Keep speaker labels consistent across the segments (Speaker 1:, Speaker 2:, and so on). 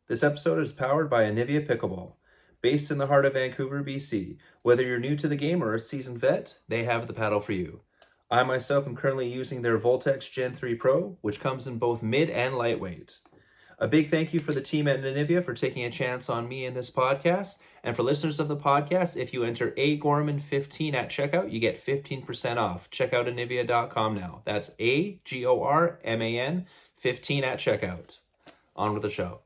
Speaker 1: This episode is powered by Anivia Pickleball. Based in the heart of Vancouver, BC, whether you're new to the game or a seasoned vet, they have the paddle for you. I myself am currently using their Voltex Gen 3 Pro, which comes in both mid and lightweight. A big thank you for the team at Anivia for taking a chance on me in this podcast. And for listeners of the podcast, if you enter AGorman15 at checkout, you get 15% off. Check out Anivia.com now. That's AGORMAN 15 at checkout. On with the show.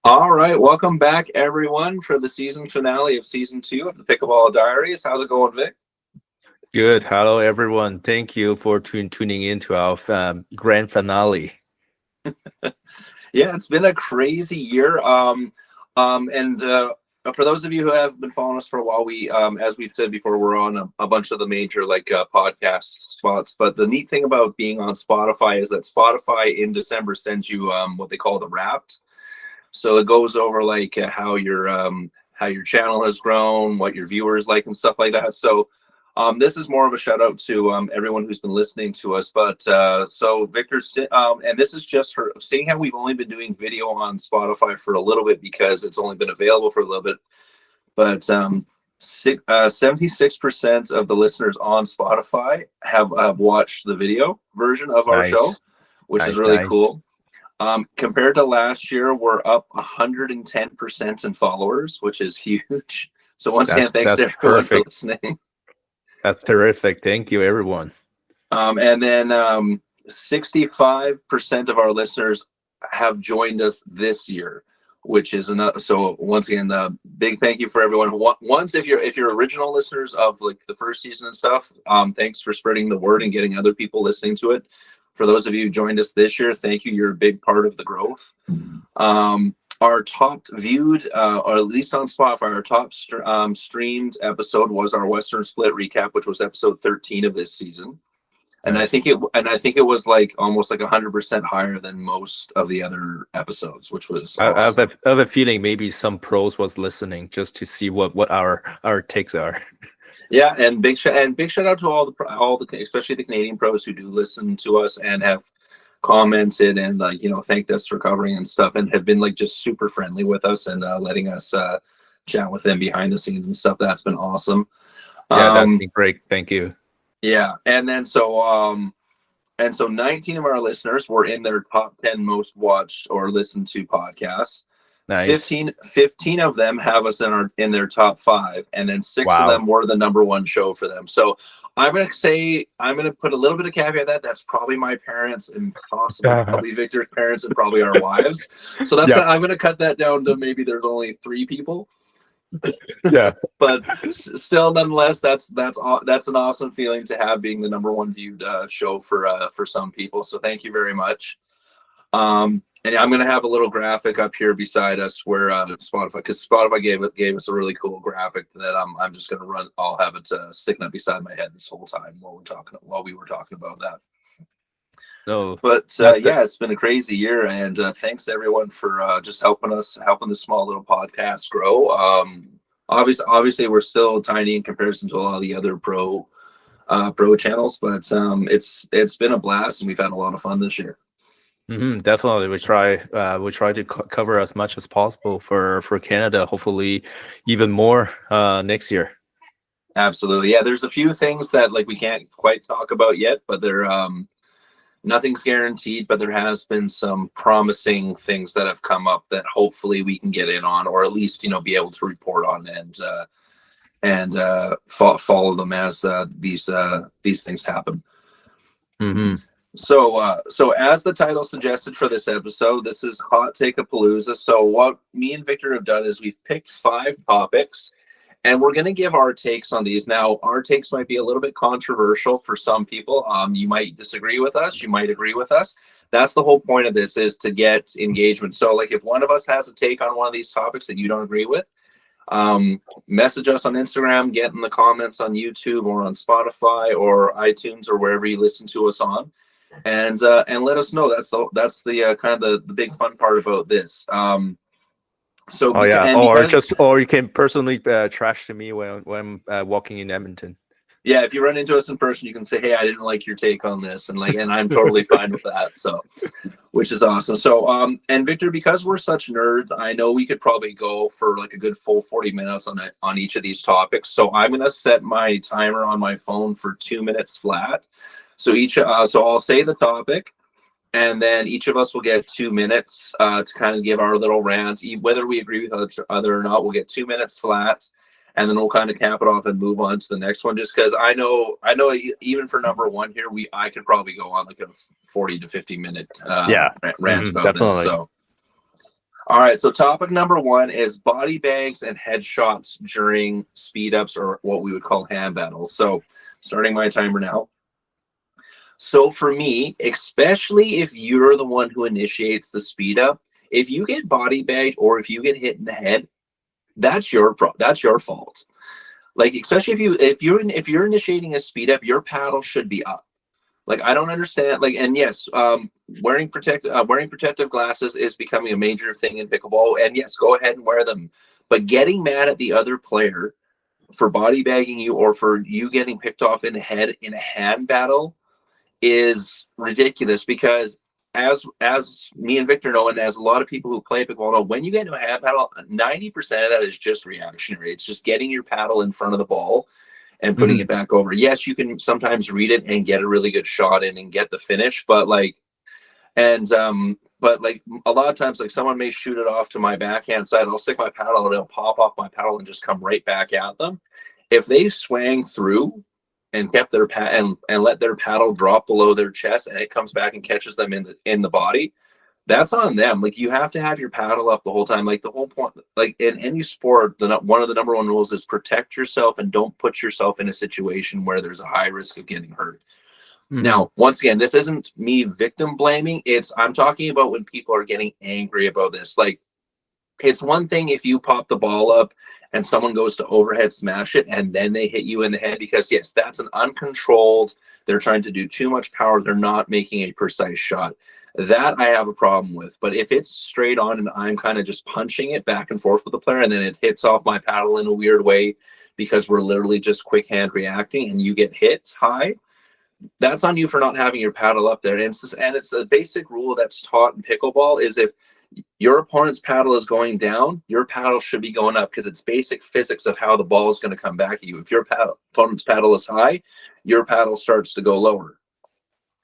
Speaker 1: All right, welcome back, everyone, for the season finale of Season 2 of the Pickleball Diaries. How's it going, Vic?
Speaker 2: Good. Hello, everyone. Thank you for tuning in to our grand finale.
Speaker 1: Yeah, it's been a crazy year. For those of you who have been following us for a while, we, as we've said before, we're on a bunch of the major podcast spots. But the neat thing about being on Spotify is that Spotify in December sends you what they call the Wrapped. So it goes over how your channel has grown, what your viewers like, and stuff like that. So this is more of a shout out to everyone who's been listening to us. But so Victor, and this is just for seeing how we've only been doing video on Spotify for a little bit because it's only been available for a little bit. But 76% of the listeners on Spotify have watched the video version of our show, which is really cool. Compared to last year, we're up 110% in followers, which is huge. So once again, thanks everyone for listening.
Speaker 2: That's terrific. Thank you, everyone.
Speaker 1: And then 65% of our listeners have joined us this year, which is another. So once again, big thank you for everyone. Once, if you're original listeners of the first season and stuff, thanks for spreading the word and getting other people listening to it. For those of you who joined us this year, thank you. You're a big part of the growth. Our top viewed, or at least on Spotify, our top streamed episode was our Western Split recap, which was episode 13 of this season. And nice. I think it was almost 100% higher than most of the other episodes, which was awesome.
Speaker 2: I have a feeling maybe some pros was listening just to see what our takes are.
Speaker 1: Yeah, and big shout out to all the especially the Canadian pros who do listen to us and have commented and thanked us for covering and stuff, and have been just super friendly with us and letting us chat with them behind the scenes and stuff. That's been awesome.
Speaker 2: Yeah, that's been great. Thank you.
Speaker 1: Yeah, and then so 19 of our listeners were in their top 10 most watched or listened to podcasts.
Speaker 2: Nice.
Speaker 1: 15 of them have us in their top 5, and then 6 of them were the number 1 show for them. So I'm gonna put a little bit of caveat that's probably my parents and possibly probably Victor's parents and probably our wives. So that's I'm gonna cut that down to maybe there's only 3 people.
Speaker 2: Yeah,
Speaker 1: but still, nonetheless, that's an awesome feeling to have, being the number 1 viewed show for some people. So thank you very much. And I'm going to have a little graphic up here beside us where Spotify, because Spotify gave us a really cool graphic that I'm just going to run. I'll have it sticking up beside my head this whole time while we were talking about that.
Speaker 2: No,
Speaker 1: but it's been a crazy year, and thanks everyone for just helping this small little podcast grow. Obviously, we're still tiny in comparison to a lot of the other pro channels, but it's been a blast, and we've had a lot of fun this year.
Speaker 2: Definitely, we try to cover as much as possible for Canada. Hopefully, even more next year.
Speaker 1: Absolutely, yeah. There's a few things that we can't quite talk about yet, but they're nothing's guaranteed. But there has been some promising things that have come up that hopefully we can get in on, or at least be able to report on and follow them as these things happen.
Speaker 2: Mm-hmm.
Speaker 1: So as the title suggested for this episode, this is Hottakapalooza. So what me and Victor have done is we've picked 5 topics, And we're going to give our takes on these. Now, our takes might be a little bit controversial for some people. You might disagree with us. You might agree with us. That's the whole point of this, is to get engagement. So like if one of us has a take on one of these topics that you don't agree with, message us on Instagram, get in the comments on YouTube or on Spotify or iTunes or wherever you listen to us on, and let us know. That's the kind of the big fun part about this. So
Speaker 2: or you can personally trash to me when I'm walking in Edmonton.
Speaker 1: Yeah, if you run into us in person, you can say, "Hey, I didn't like your take on this," and I'm totally fine with that. So, which is awesome. So, and Victor, because we're such nerds, I know we could probably go for like a good full 40 minutes on each of these topics. So, I'm gonna set my timer on my phone for 2 minutes flat. So so I'll say the topic, and then each of us will get 2 minutes to kind of give our little rant. Whether we agree with each other or not, we'll get 2 minutes flat, and then we'll kind of cap it off and move on to the next one. Just because I know even for number one here, I could probably go on like a 40 to 50 minute rant about
Speaker 2: definitely.
Speaker 1: This. So, all right. So topic number one is body bags and headshots during speed ups, or what we would call hand battles. So starting my timer now. So for me, especially if you're the one who initiates the speed up, if you get body bagged or if you get hit in the head, that's your fault. Like, especially if you're initiating a speed up, your paddle should be up. Like, I don't understand. Like, and yes, wearing protective glasses is becoming a major thing in pickleball. And yes, go ahead and wear them. But getting mad at the other player for body bagging you or for you getting picked off in the head in a hand battle is ridiculous, because as me and Victor know, and as a lot of people who play pickleball know, when you get into a hand paddle, 90% of that is just reactionary. It's just getting your paddle in front of the ball and putting it back over. Yes, you can sometimes read it and get a really good shot in and get the finish, but a lot of times, like, someone may shoot it off to my backhand side, I'll stick my paddle and it'll pop off my paddle and just come right back at them. If they swang through and kept their and let their paddle drop below their chest and it comes back and catches them in the body, that's on them. Like, you have to have your paddle up the whole time. Like, the whole point, like in any sport, one of the number one rules is protect yourself and don't put yourself in a situation where there's a high risk of getting hurt. Now, once again, this isn't me victim blaming. I'm talking about when people are getting angry about this. Like, it's one thing if you pop the ball up and someone goes to overhead smash it and then they hit you in the head, because yes, that's an uncontrolled, they're trying to do too much power, they're not making a precise shot. That I have a problem with. But if it's straight on and I'm kind of just punching it back and forth with the player and then it hits off my paddle in a weird way because we're literally just quick hand reacting and you get hit high, that's on you for not having your paddle up there. And it's a basic rule that's taught in pickleball, is if your opponent's paddle is going down, your paddle should be going up, because it's basic physics of how the ball is going to come back at you. If your opponent's paddle is high, your paddle starts to go lower,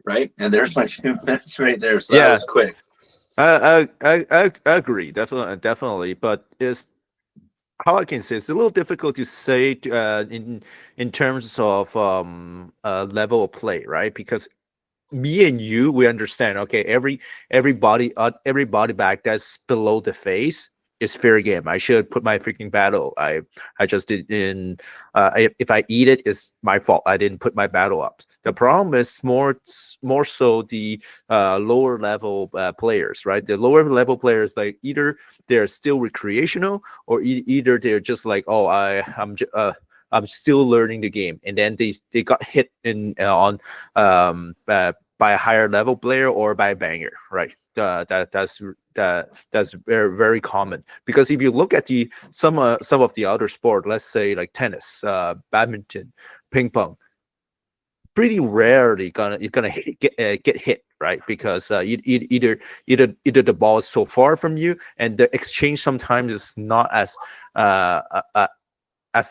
Speaker 1: right? And there's my 2 minutes right there. So that was quick.
Speaker 2: I agree, definitely. But it's, how I can say, it's a little difficult to say in terms of level of play, right? Because me and you, we understand. Okay, every body bag that's below the face is fair game. I should put my freaking paddle. I just didn't. If I eat it, it's my fault. I didn't put my paddle up. The problem is more so the lower level players, right? The lower level players, like, either they're still recreational or either they're just like, oh, I'm still learning the game, and then they got hit by a higher level player or by a banger, right? That's very, very common, because if you look at some of the other sport, let's say like tennis, badminton, ping pong, pretty rarely you're gonna get hit, right? Because either the ball is so far from you, and the exchange sometimes is not as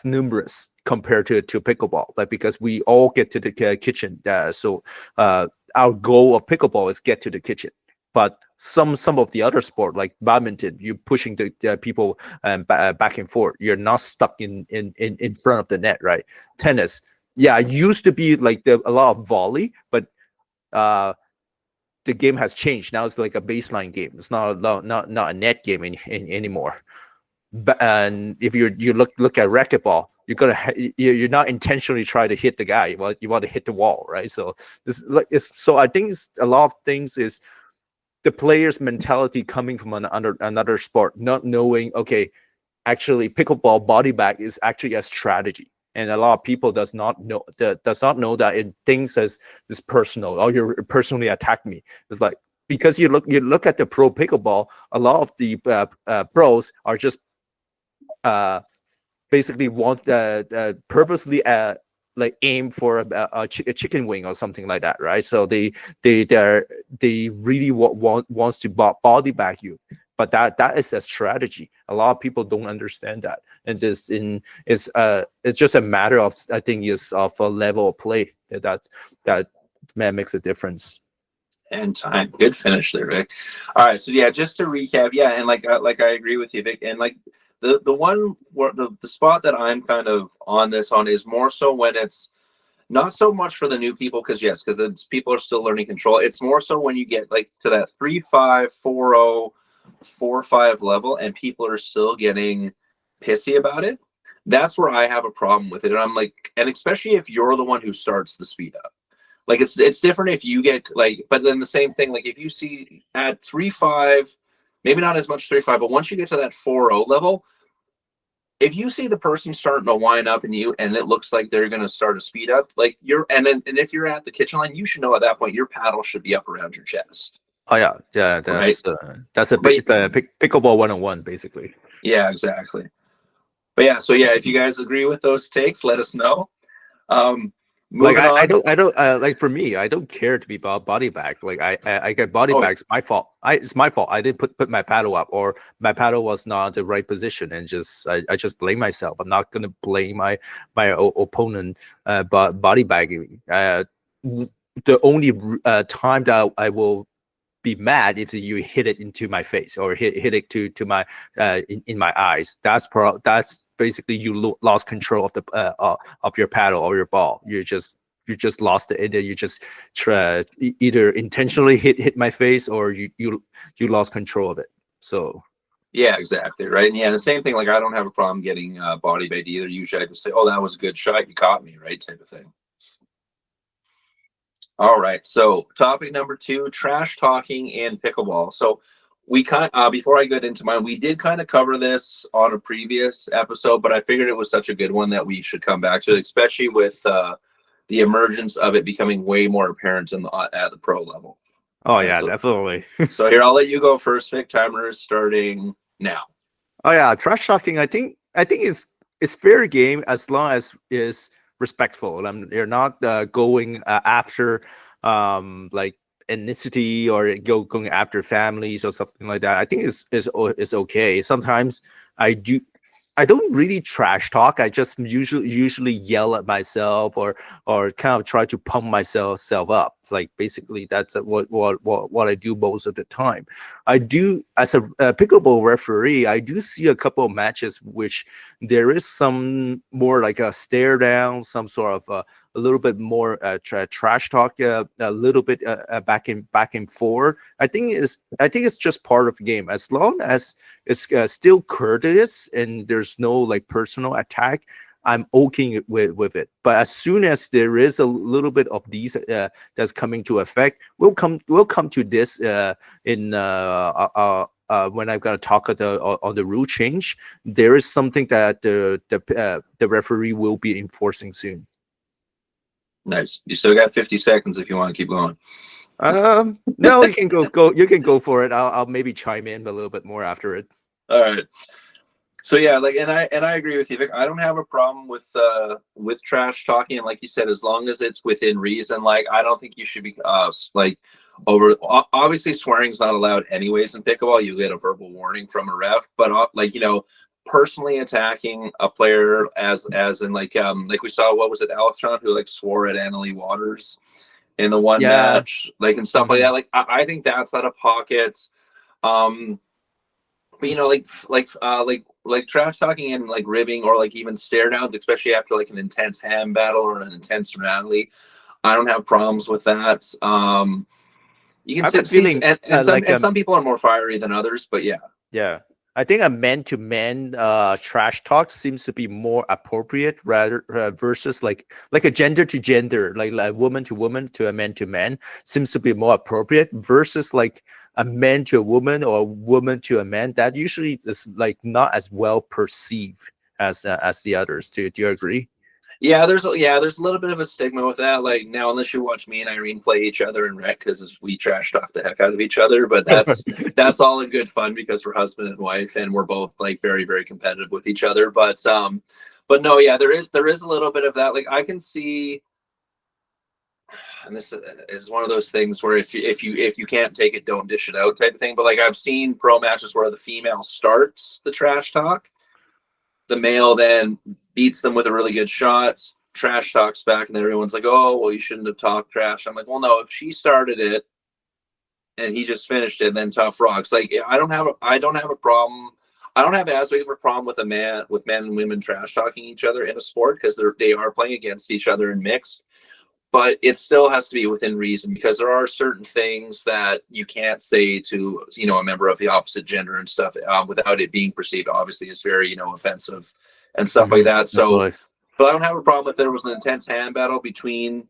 Speaker 2: numerous compared to pickleball, like, because we all get to the kitchen. So our goal of pickleball is get to the kitchen. But some of the other sport, like badminton, you're pushing the people back and forth. You're not stuck in front of the net, right? Tennis, it used to be like a lot of volley, but the game has changed. Now it's like a baseline game. It's not a net game anymore. and if you look at racquetball, you're not intentionally trying to hit the guy. Well, you want to hit the wall, right? So I think a lot of things is the player's mentality coming from another sport, not knowing, okay, actually pickleball body bag is actually a strategy. And a lot of people does not know that it thinks as this personal. Oh, you're personally attacked me. It's like, because you look at the pro pickleball, a lot of the pros are just basically want purposely like aim for a chicken wing or something like that, right? So they really wants to body bag you, but that is a strategy. A lot of people don't understand that, and it's just a matter of, I think, is of a level of play that makes a difference.
Speaker 1: And time. Good finish there, Vic. All right, so yeah, just to recap, yeah, and like I agree with you, Vic, and like the one where the spot that I'm kind of on is more so when it's not so much for the new people, because it's people are still learning control. It's more so when you get like to that 3-5, 4-0, 4-5 level, and people are still getting pissy about it. That's where I have a problem with it, and I'm like, and especially if you're the one who starts the speed up. Like it's different if you get like, but then the same thing, like if you see at 3-5, maybe not as much 3-5, but once you get to that 4-0 level, if you see the person starting to wind up and it looks like they're going to start a speed up, like and if you're at the kitchen line, you should know at that point your paddle should be up around your chest.
Speaker 2: Oh yeah, that's
Speaker 1: right?
Speaker 2: That's a pickleball 101 basically.
Speaker 1: Yeah, exactly. But yeah, so yeah, if you guys agree with those takes, let us know.
Speaker 2: Like I don't like, for me, I don't care to be body bag. Like I get body bags. My fault. It's my fault. I didn't put my paddle up, or my paddle was not the right position, and I just blame myself. I'm not gonna blame my opponent body bagging. The only time that I will be mad if you hit it into my face or hit it to my in my eyes. That's basically you lost control of the of your paddle or your ball. You just lost it, and then you just either intentionally hit my face, or you lost control of it. So
Speaker 1: yeah, exactly, right. And yeah, the same thing, like I don't have a problem getting body bait either. Usually I just say, oh, that was a good shot, you caught me, right, type of thing. All right, so topic number 2, trash talking in pickleball. So we before I get into mine, we did kind of cover this on a previous episode, but I figured it was such a good one that we should come back to it, especially with the emergence of it becoming way more apparent at the pro level.
Speaker 2: Oh yeah, definitely.
Speaker 1: So here, I'll let you go first, Vic. Timer is starting now.
Speaker 2: Oh yeah, trash talking. I think it's fair game as long as is respectful. You're not going after like ethnicity or going after families or something like that. I think it's okay. Sometimes I don't really trash talk. I just usually yell at myself or kind of try to pump myself up. Like basically that's what I do most of the time. I do, as a pickleball referee, I do see a couple of matches which there is some more like a stare down, some sort of a little bit more trash talk, a little bit back and forth. I think it's just part of the game. As long as it's still courteous and there's no like personal attack, I'm okay with it. But as soon as there is a little bit of these that's coming to effect, we'll come to this in when I'm gonna talk on the rule change. There is something that the referee will be enforcing soon.
Speaker 1: Nice. You still got 50 seconds if you want to keep going.
Speaker 2: No, you can go. You can go for it. I'll maybe chime in a little bit more after it.
Speaker 1: All right. So yeah, like, and I agree with you, Vic. I don't have a problem with trash talking, and like you said, as long as it's within reason. Like, I don't think you should be like over. Obviously, swearing's not allowed anyways in pickleball. You get a verbal warning from a ref, but like, you know, personally attacking a player as in like we saw, what was it, Alexandre, who like swore at Annalie Waters in the one match, like, and stuff like that. Like, I think that's out of pocket. But you know, like trash talking and like ribbing or like even stare down, especially after like an intense hand battle or an intense rally, I don't have problems with that. You can see, and some people are more fiery than others, but yeah.
Speaker 2: I think a man-to-man trash talk seems to be more appropriate rather versus like a gender to gender, like woman to woman to a man to man seems to be more appropriate versus like a man to a woman or a woman to a man. That usually is like not as well perceived as the others. Do you agree?
Speaker 1: Yeah, there's a little bit of a stigma with that. Like now, unless you watch me and Irene play each other in rec, because we trash talk the heck out of each other. But that's all in good fun because we're husband and wife, and we're both like very very competitive with each other. But no, yeah, there is a little bit of that. Like I can see, and this is one of those things where if you can't take it, don't dish it out type of thing. But like I've seen pro matches where the female starts the trash talk, the male then beats them with a really good shot, trash talks back, and then everyone's like, oh, well, you shouldn't have talked trash. I'm like, well, no, if she started it and he just finished it, then tough rocks. Like, I don't have a problem. I don't have as big of a problem with men and women trash talking each other in a sport because they are playing against each other in mixed. But it still has to be within reason because there are certain things that you can't say to, a member of the opposite gender and stuff without it being perceived, obviously, as very, offensive and stuff like that. So, but I don't have a problem if there was an intense hand battle between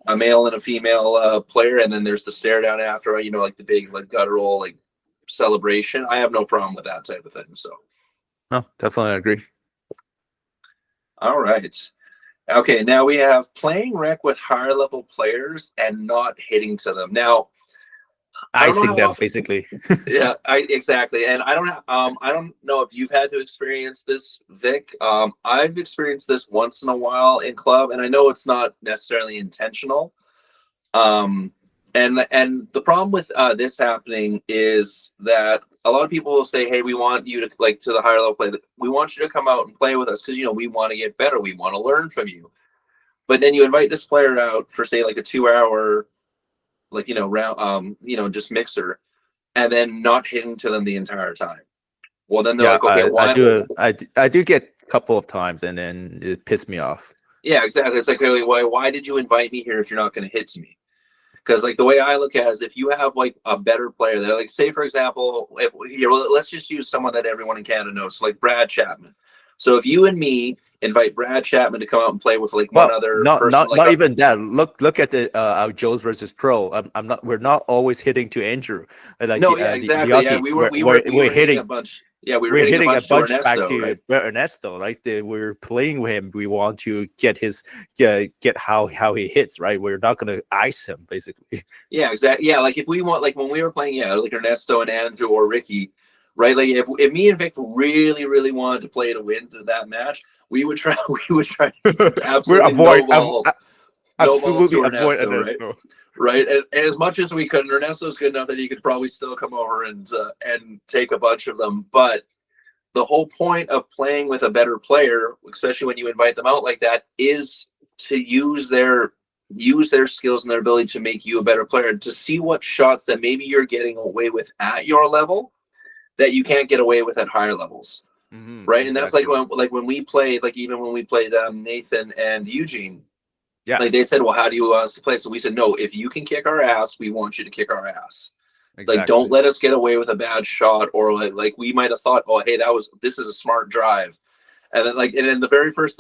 Speaker 1: a male and a female player, and then there's the stare down after, like the big, like guttural, like celebration. I have no problem with that type of thing. So,
Speaker 2: no, definitely agree.
Speaker 1: All right. Okay, now we have playing rec with higher level players and not hitting to them. Now,
Speaker 2: icing them basically.
Speaker 1: Yeah, exactly. And I don't know if you've had to experience this, Vic. I've experienced this once in a while in club, and I know it's not necessarily intentional. And the problem with this happening is that a lot of people will say, hey, we want you to, like, to the higher level play, we want you to come out and play with us because, we want to get better. We want to learn from you. But then you invite this player out for, say, like a 2-hour, like, round, just mixer, and then not hitting to them the entire time. Well, then they're like, okay, why?
Speaker 2: I do get a couple of times, and then it pissed me off.
Speaker 1: Yeah, exactly. It's like, why did you invite me here if you're not going to hit to me? Because like the way I look at it is if you have like a better player there, like say for example, let's just use someone that everyone in Canada knows, so like Brad Chapman. So if you and me invite Brad Chapman to come out and play with like one other person,
Speaker 2: not even that. Look at the our Joes versus Pro. We're not always hitting to Andrew. Like,
Speaker 1: no, yeah, exactly. We're hitting a bunch. Yeah, we're hitting a bunch back to
Speaker 2: Ernesto, right? We're playing with him. We want to get how he hits, right? We're not going to ice him, basically.
Speaker 1: Yeah, exactly. Yeah, like if we want, like when we were playing, like Ernesto and Andrew or Ricky, right? Like if me and Vic really, really wanted to play to win to that match, we would try absolutely no balls.
Speaker 2: Absolutely avoid Ernesto.
Speaker 1: Right, and as much as we could, Ernesto's good enough that he could probably still come over and take a bunch of them. But the whole point of playing with a better player, especially when you invite them out like that, is to use their skills and their ability to make you a better player. To see what shots that maybe you're getting away with at your level that you can't get away with at higher levels, right? Exactly. And that's like when we played, like even when we played Nathan and Eugene. Yeah, like they said, well, how do you want us to play? So we said, no, if you can kick our ass, we want you to kick our ass. Exactly. Like, don't let us get away with a bad shot, or like we might have thought, oh, hey, this is a smart drive, and then the very first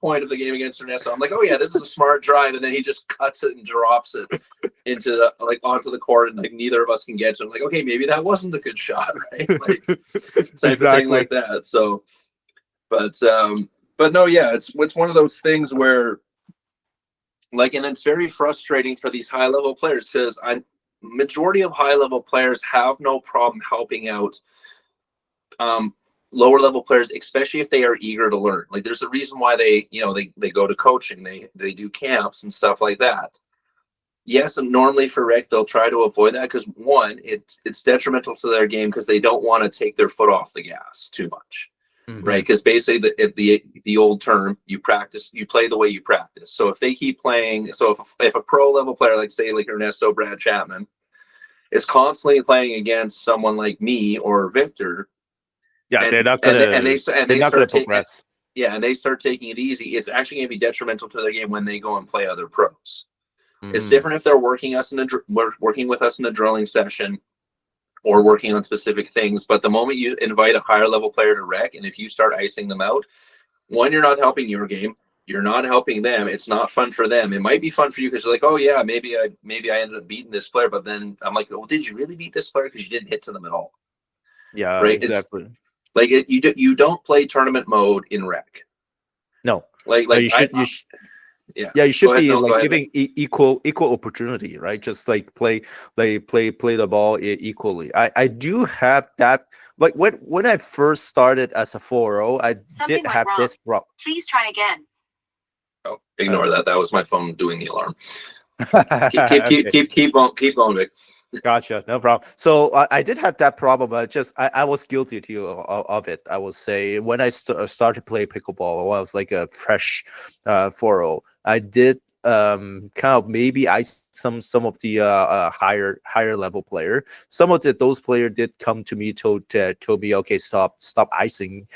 Speaker 1: point of the game against Ernesto, I'm like, oh yeah, this is a smart drive, and then he just cuts it and drops it into onto the court, and like neither of us can get to it. I'm like, okay, maybe that wasn't a good shot, right? Like type of thing like that. So, but no, yeah, it's one of those things where. Like, and it's very frustrating for these high level players because majority of high level players have no problem helping out lower level players, especially if they are eager to learn. Like there's a reason why they go to coaching, they do camps and stuff like that. Yes, and normally for rec they'll try to avoid that because one, it's detrimental to their game because they don't want to take their foot off the gas too much. Right, because basically the old term, you play the way you practice. So if they keep playing, so if a pro level player like say like Ernesto, Brad Chapman is constantly playing against someone like me or Victor,
Speaker 2: they're not gonna progress.
Speaker 1: And they start taking it easy. It's actually going to be detrimental to their game when they go and play other pros. It's different if they're working with us in a drilling session, or working on specific things. But the moment you invite a higher level player to rec, and if you start icing them out, one, you're not helping your game. You're not helping them. It's not fun for them. It might be fun for you because you're like, oh yeah, maybe I ended up beating this player, but then I'm like, oh, did you really beat this player because you didn't hit to them at all?
Speaker 2: Yeah,
Speaker 1: right.
Speaker 2: exactly.
Speaker 1: It's like you don't play tournament mode in rec.
Speaker 2: No,
Speaker 1: like
Speaker 2: you should yeah, you should be like giving equal opportunity, right? Just like play the ball equally. I do have that. Like when I first started as a 4-0, I did have this problem.
Speaker 3: Please try again.
Speaker 1: Oh, ignore that. That was my phone doing the alarm. Keep going, Vic.
Speaker 2: Gotcha, no problem. So I did have that problem. I was guilty too of it. I would say when I started to play pickleball, I was like a fresh 4-0. I did kind of maybe some of the higher level player. Some of those players did come to me told me, okay, stop icing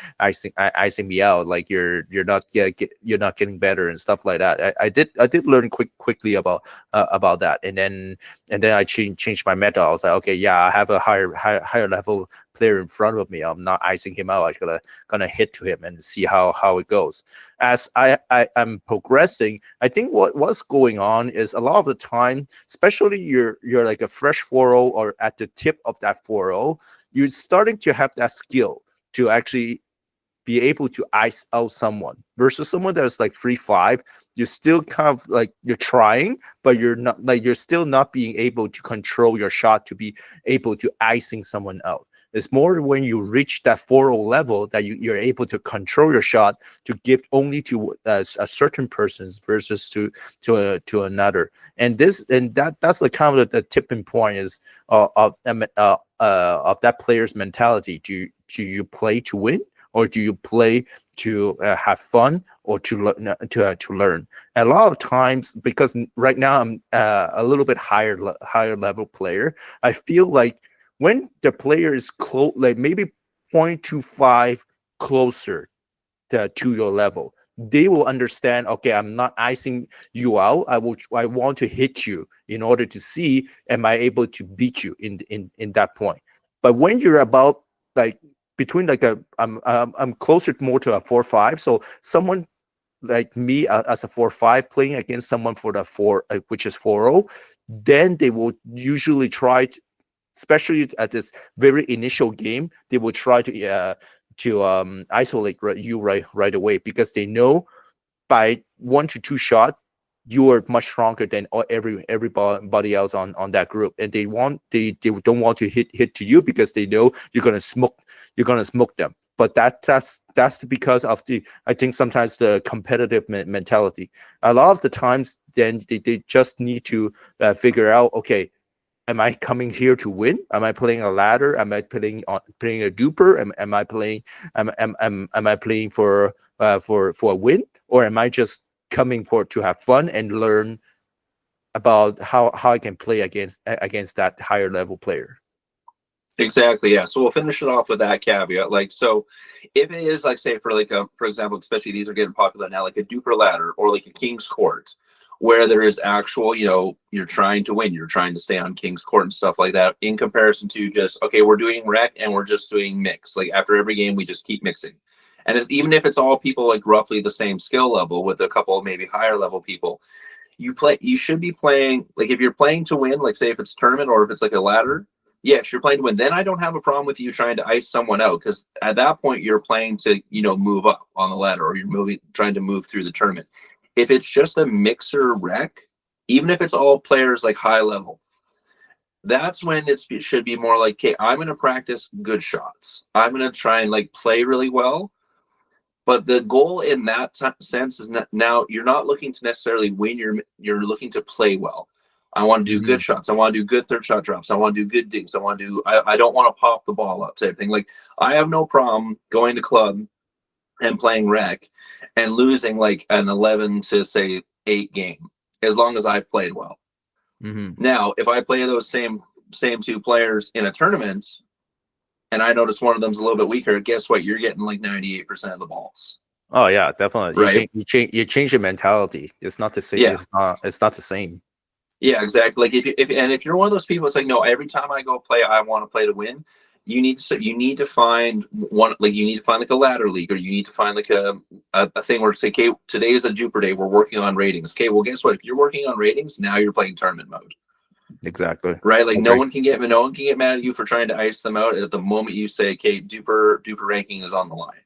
Speaker 2: me out. Like you're not getting better and stuff like that. I did learn quickly about that, and then I changed my method. I was like, okay, yeah, I have a higher level player in front of me. I'm not icing him out. I'm gonna hit to him and see how it goes. As I'm progressing, I think what's going on is a lot of the time, especially you're like a fresh 4-0 or at the tip of that 4-0, you're starting to have that skill to actually be able to ice out someone versus someone that's like 3-5. You're still kind of like you're trying, but you're still not being able to control your shot to be able to icing someone out. It's more when you reach that 4-0 level that you're able to control your shot to give only to a certain person versus to another. And that's the kind of the tipping point is of that player's mentality. Do you play to win, or do you play to have fun, or to learn? And a lot of times, because right now I'm a little bit higher level player, I feel like when the player is close, like maybe 0.25 closer to your level, they will understand, okay, I'm not icing you out. I want to hit you in order to see am I able to beat you in that point. But when you're about like between like I'm closer more to a 4-5, so someone like me as a 4-5 playing against someone for the 4 which is 4-0, then they will usually try to, especially at this very initial game, they will try to isolate you right away, because they know by 1 to 2 shots you are much stronger than everybody else on that group, and they don't want to hit to you because they know you're gonna smoke them. But that's because of I think sometimes the competitive mentality. A lot of the times, then they just need to figure out, okay, am I coming here to win? Am I playing a ladder? Am I playing a duper? Am I playing for a win, or am I just coming to have fun and learn about how I can play against that higher level player?
Speaker 1: Exactly. Yeah. So we'll finish it off with that caveat. Like, so if it is like, say for example, especially these are getting popular now, like a duper ladder or like a king's court, where there is actual, you're trying to win, you're trying to stay on king's court and stuff like that, in comparison to just, okay, we're doing rec and we're just doing mix. Like after every game, we just keep mixing. And even if it's all people like roughly the same skill level with a couple of maybe higher level people, you should be playing, like if you're playing to win, like say if it's tournament or if it's like a ladder, yes, you're playing to win. Then I don't have a problem with you trying to ice someone out, because at that point you're playing to, move up on the ladder, or you're trying to move through the tournament. If it's just a mixer rec, even if it's all players like high level, that's when it should be more like, okay, I'm going to practice good shots. I'm going to try and like play really well. But the goal in that sense is now you're not looking to necessarily win. You're looking to play well. I want to do good shots. I want to do good third shot drops. I want to do good digs. I don't want to pop the ball up type thing. Like I have no problem going to club and playing rec and losing like an 11 to say 8 game, as long as I've played well. Now, if I play those same 2 players in a tournament and I notice one of them's a little bit weaker, guess what? You're getting like 98% of the balls.
Speaker 2: Oh yeah, definitely.
Speaker 1: Right.
Speaker 2: You change your mentality. It's not the same. Yeah. It's not the same.
Speaker 1: Yeah, exactly. Like if you're one of those people, it's like, no, every time I go play, I want to play to win. You need to find one, like you need to find like a ladder league, or you need to find like a thing where it's like, okay, today is a duper day. We're working on ratings. Okay, well, guess what? If you're working on ratings, now you're playing tournament mode.
Speaker 2: Exactly.
Speaker 1: Right? Like
Speaker 2: Okay.
Speaker 1: no one can get mad at you for trying to ice them out at the moment you say, okay, duper ranking is on the line.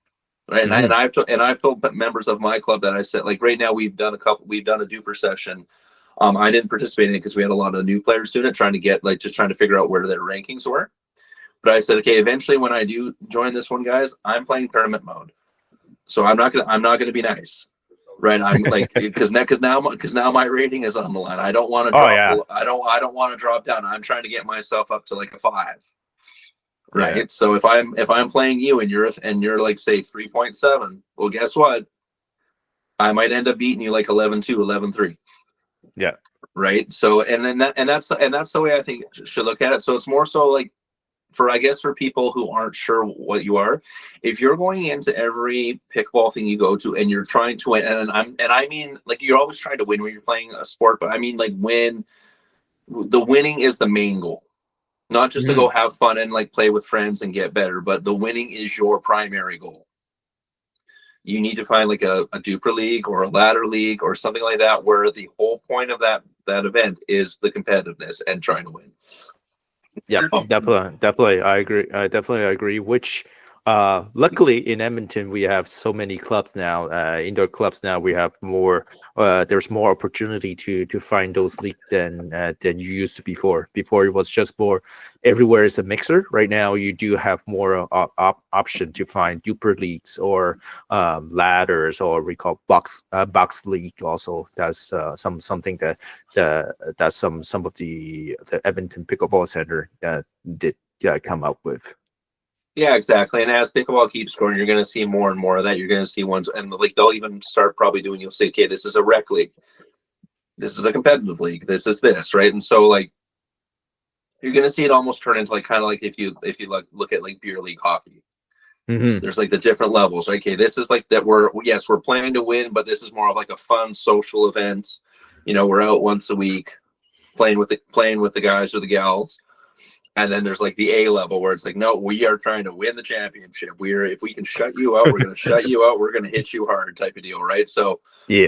Speaker 1: Right. And I've told members of my club that I said, like, right now we've done a duper session. I didn't participate in it because we had a lot of new players doing it, trying to get like just trying to figure out where their rankings were. But I said, okay, eventually when I do join this one, guys, I'm playing tournament mode. So I'm not gonna be nice. Right. I'm like, because now my rating is on the line. I don't want to
Speaker 2: Oh
Speaker 1: drop
Speaker 2: yeah.
Speaker 1: I don't want to drop down. I'm trying to get myself up to like a 5. Right.
Speaker 2: Yeah.
Speaker 1: So if I'm playing you and you're like, say, 3.7, well, guess what? I might end up beating you like 11-2, 11-3.
Speaker 2: Yeah.
Speaker 1: Right. So that's the way I think should look at it. So it's more so like, I guess for people who aren't sure what you are, if you're going into every pickleball thing you go to and you're trying to win, and I mean, like, you're always trying to win when you're playing a sport, but I mean, like, the winning is the main goal, not just to go have fun and like play with friends and get better, but the winning is your primary goal. You need to find like a duper league or a ladder league or something like that, where the whole point of that event is the competitiveness and trying to win.
Speaker 2: Yeah, definitely. I agree. Definitely agree. Which, luckily in Edmonton, we have so many clubs now, indoor clubs now. We have more. There's more opportunity to find those leagues than you used to before. Before it was just more everywhere is a mixer. Right now, you do have more option to find duper leagues or ladders, or we call box league. Also, that's something that some of the Edmonton Pickleball Center did come up with.
Speaker 1: Yeah, exactly. And as pickleball keeps growing, you're going to see more and more of that. You're going to see ones, and like they'll even start probably doing. You'll say, okay, this is a rec league, this is a competitive league, this is this, right? And so like you're going to see it almost turn into like kind of like if you look at like beer league hockey. There's like the different levels. Okay, this is like that. We're playing to win, but this is more of like a fun social event. You know, we're out once a week playing with the guys or the gals. And then there's like the A level where it's like, no, we are trying to win the championship. If we can shut you out, we're going to shut you out. We're going to hit you hard, type of deal, right? So
Speaker 2: yeah.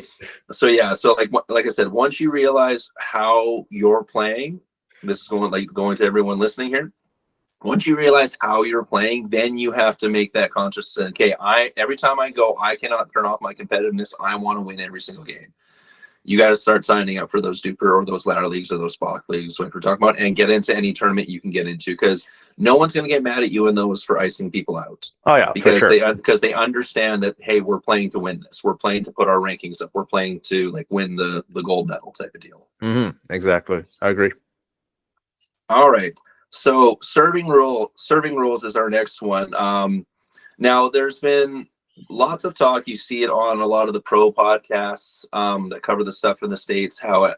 Speaker 1: So like I said, once you realize how you're playing, this is going to everyone listening here. Once you realize how you're playing, then you have to make that conscious decision. Okay, every time I go, I cannot turn off my competitiveness. I want to win every single game. You got to start signing up for those duper or those ladder leagues or those box leagues, like we're talking about, and get into any tournament you can get into, because no one's going to get mad at you in those for icing people out.
Speaker 2: Oh yeah,
Speaker 1: because
Speaker 2: for sure.
Speaker 1: because they understand that, hey, we're playing to win this. We're playing to put our rankings up. We're playing to like win the gold medal type of deal.
Speaker 2: Exactly, I agree.
Speaker 1: All right, so serving rules is our next one. Now there's been lots of talk. You see it on a lot of the pro podcasts that cover the stuff in the States, how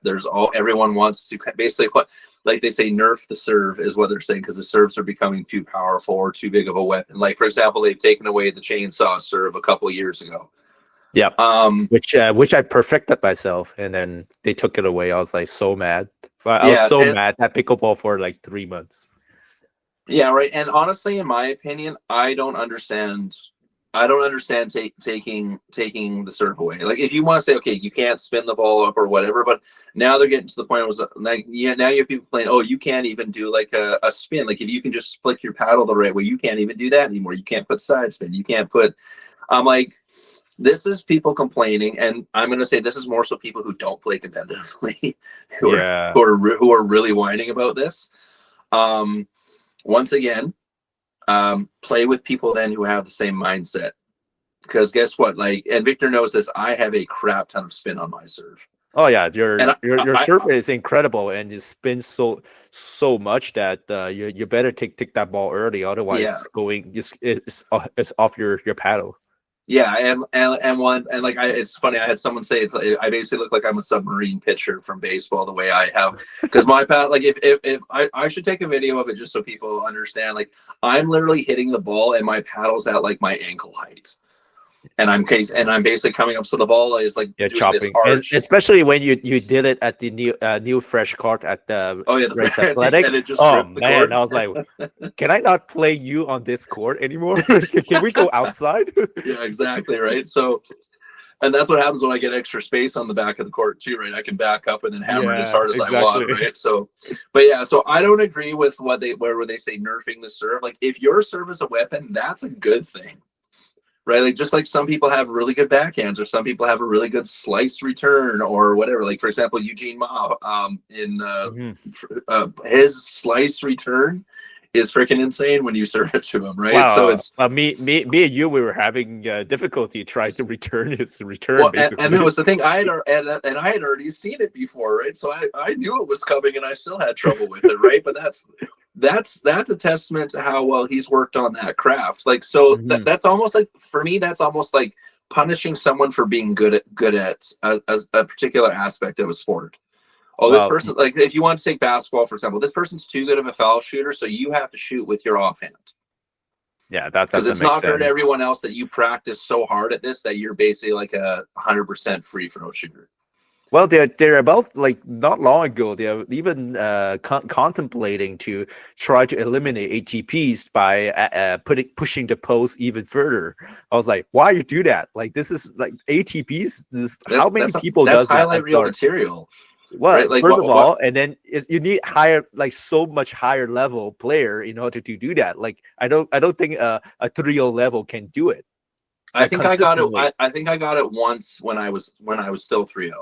Speaker 1: everyone wants to basically, what, like they say, nerf the serve is what they're saying, because the serves are becoming too powerful or too big of a weapon. Like, for example, they've taken away the chainsaw serve a couple of years ago.
Speaker 2: Yeah. Which I perfected myself, and then they took it away. I was like so mad. I was so mad at pickleball for like 3 months.
Speaker 1: Yeah, right. And honestly, in my opinion, I don't understand taking the serve away. Like, if you want to say, okay, you can't spin the ball up or whatever, but now they're getting to the point where it's like, yeah, now you have people playing, oh, you can't even do like a spin. Like, if you can just flick your paddle the right way, you can't even do that anymore. You can't put side spin. You can't put. I'm like, this is people complaining, and I'm going to say this is more so people who don't play competitively, who are really whining about this. Once again, play with people then who have the same mindset, because guess what? Like, and Victor knows this, I have a crap ton of spin on my serve.
Speaker 2: Oh yeah, your serve is incredible, and it spins so much that you better take that ball early, otherwise it's off your paddle.
Speaker 1: Yeah, and like it's funny. I had someone say I basically look like I'm a submarine pitcher from baseball, the way I have, because my paddle. Like, if I should take a video of it just so people understand. Like, I'm literally hitting the ball and my paddle's at like my ankle height. and I'm basically coming up to the ball is like doing
Speaker 2: chopping,
Speaker 1: this arch.
Speaker 2: especially when you did it at the new fresh court at the Race Athletic.
Speaker 1: And it just
Speaker 2: oh
Speaker 1: ripped the
Speaker 2: man,
Speaker 1: court.
Speaker 2: I was like, can I not play you on this court anymore? Can we go outside?
Speaker 1: Yeah, exactly, right. So, and that's what happens when I get extra space on the back of the court too, right? I can back up and then hammer it as hard as I want, right? So, but yeah, so I don't agree with where they say nerfing the serve. Like, if your serve is a weapon, that's a good thing, right? Like, just like some people have really good backhands, or some people have a really good slice return, or whatever. Like, for example, Eugene Ma, his slice return is freaking insane when you serve it to him, right?
Speaker 2: Wow.
Speaker 1: So it's
Speaker 2: me and you, we were having difficulty trying to return his return.
Speaker 1: Well, and that was the thing. I had already seen it before, right? So I knew it was coming, and I still had trouble with it, right? But that's a testament to how well he's worked on that craft. Like, so that's almost like, for me, that's almost like punishing someone for being good at a particular aspect of a sport. Oh, this person, like, if you want to take basketball, for example, this person's too good of a foul shooter, so you have to shoot with your offhand.
Speaker 2: Yeah, that
Speaker 1: because
Speaker 2: doesn't
Speaker 1: it's
Speaker 2: make
Speaker 1: not
Speaker 2: sense.
Speaker 1: fair to everyone else that you practice so hard at this that you're basically like a 100% free throw shooter.
Speaker 2: Well, they're about, like, not long ago, they're even contemplating to try to eliminate ATPs by pushing the post even further. I was like, why you do that? Like, this is like ATPs. How many people does that?
Speaker 1: That's highlight reel material.
Speaker 2: Well,
Speaker 1: right? Like,
Speaker 2: first of all, and then you need higher, like, so much higher level player in order to do that. Like, I don't think a 3-0 level can do it.
Speaker 1: I think I got it. I think I got it once when I was still 3-0.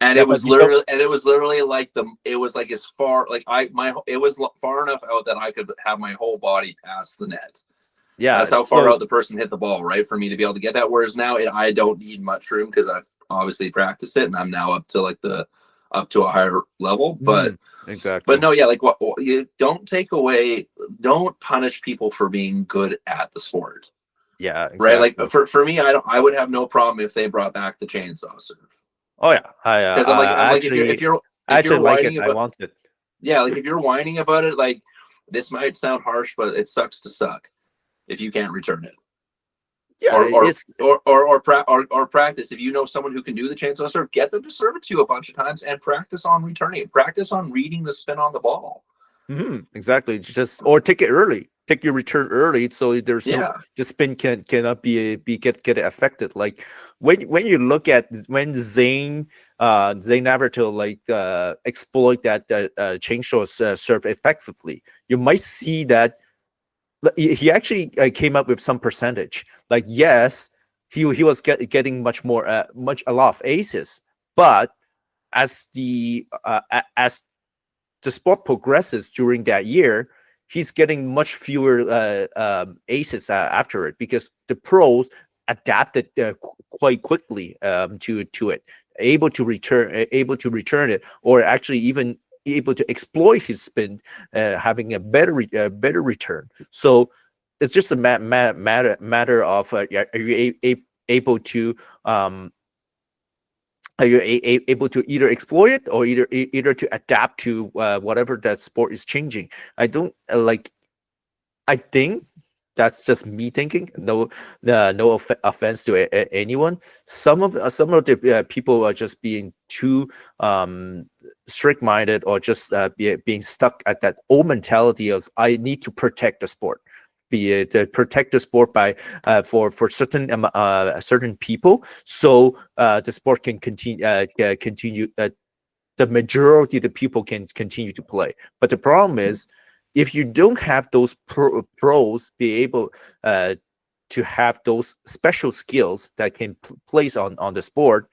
Speaker 1: And it was literally like it was like as far, like it was far enough out that I could have my whole body past the net.
Speaker 2: Yeah,
Speaker 1: that's how far out the person hit the ball, right? For me to be able to get that. Whereas now I don't need much room because I've obviously practiced it, and I'm now up to a higher level. But
Speaker 2: exactly.
Speaker 1: But no, yeah, like, what you don't punish people for being good at the sport.
Speaker 2: Yeah, exactly.
Speaker 1: Right. Like, for me, I would have no problem if they brought back the chainsaw serve.
Speaker 2: Oh yeah, because
Speaker 1: I'm like, if you're
Speaker 2: like it, I want it.
Speaker 1: Yeah, like, if you're whining about it, like, this might sound harsh, but it sucks to suck if you can't return it.
Speaker 2: Yeah,
Speaker 1: or practice. If you know someone who can do the chainsaw serve, get them to serve it to you a bunch of times and practice on returning it. Practice on reading the spin on the ball.
Speaker 2: Exactly. Or take it early. Take your return early, so there's the spin cannot get affected. Like, when you look at when Zane Navratil, like, exploit that chainsaw serve effectively, you might see that he actually came up with some percentage. Like, yes, he was getting a lot of aces, but as the sport progresses during that year, he's getting much fewer aces after it, because the pros adapted quite quickly to it, able to return it, or actually even able to exploit his spin, having a better return. So it's just a matter of are you able to are you able to either exploit it, or either to adapt to whatever that sport is changing. I think that's just me thinking. No offense to anyone. Some of the people are just being too strict-minded, or just being stuck at that old mentality of, I need to protect the sport. Be it to protect the sport by for certain people, so the sport can continue. The majority of the people can continue to play. But the problem is, if you don't have those pros be able to have those special skills that can place on the sport,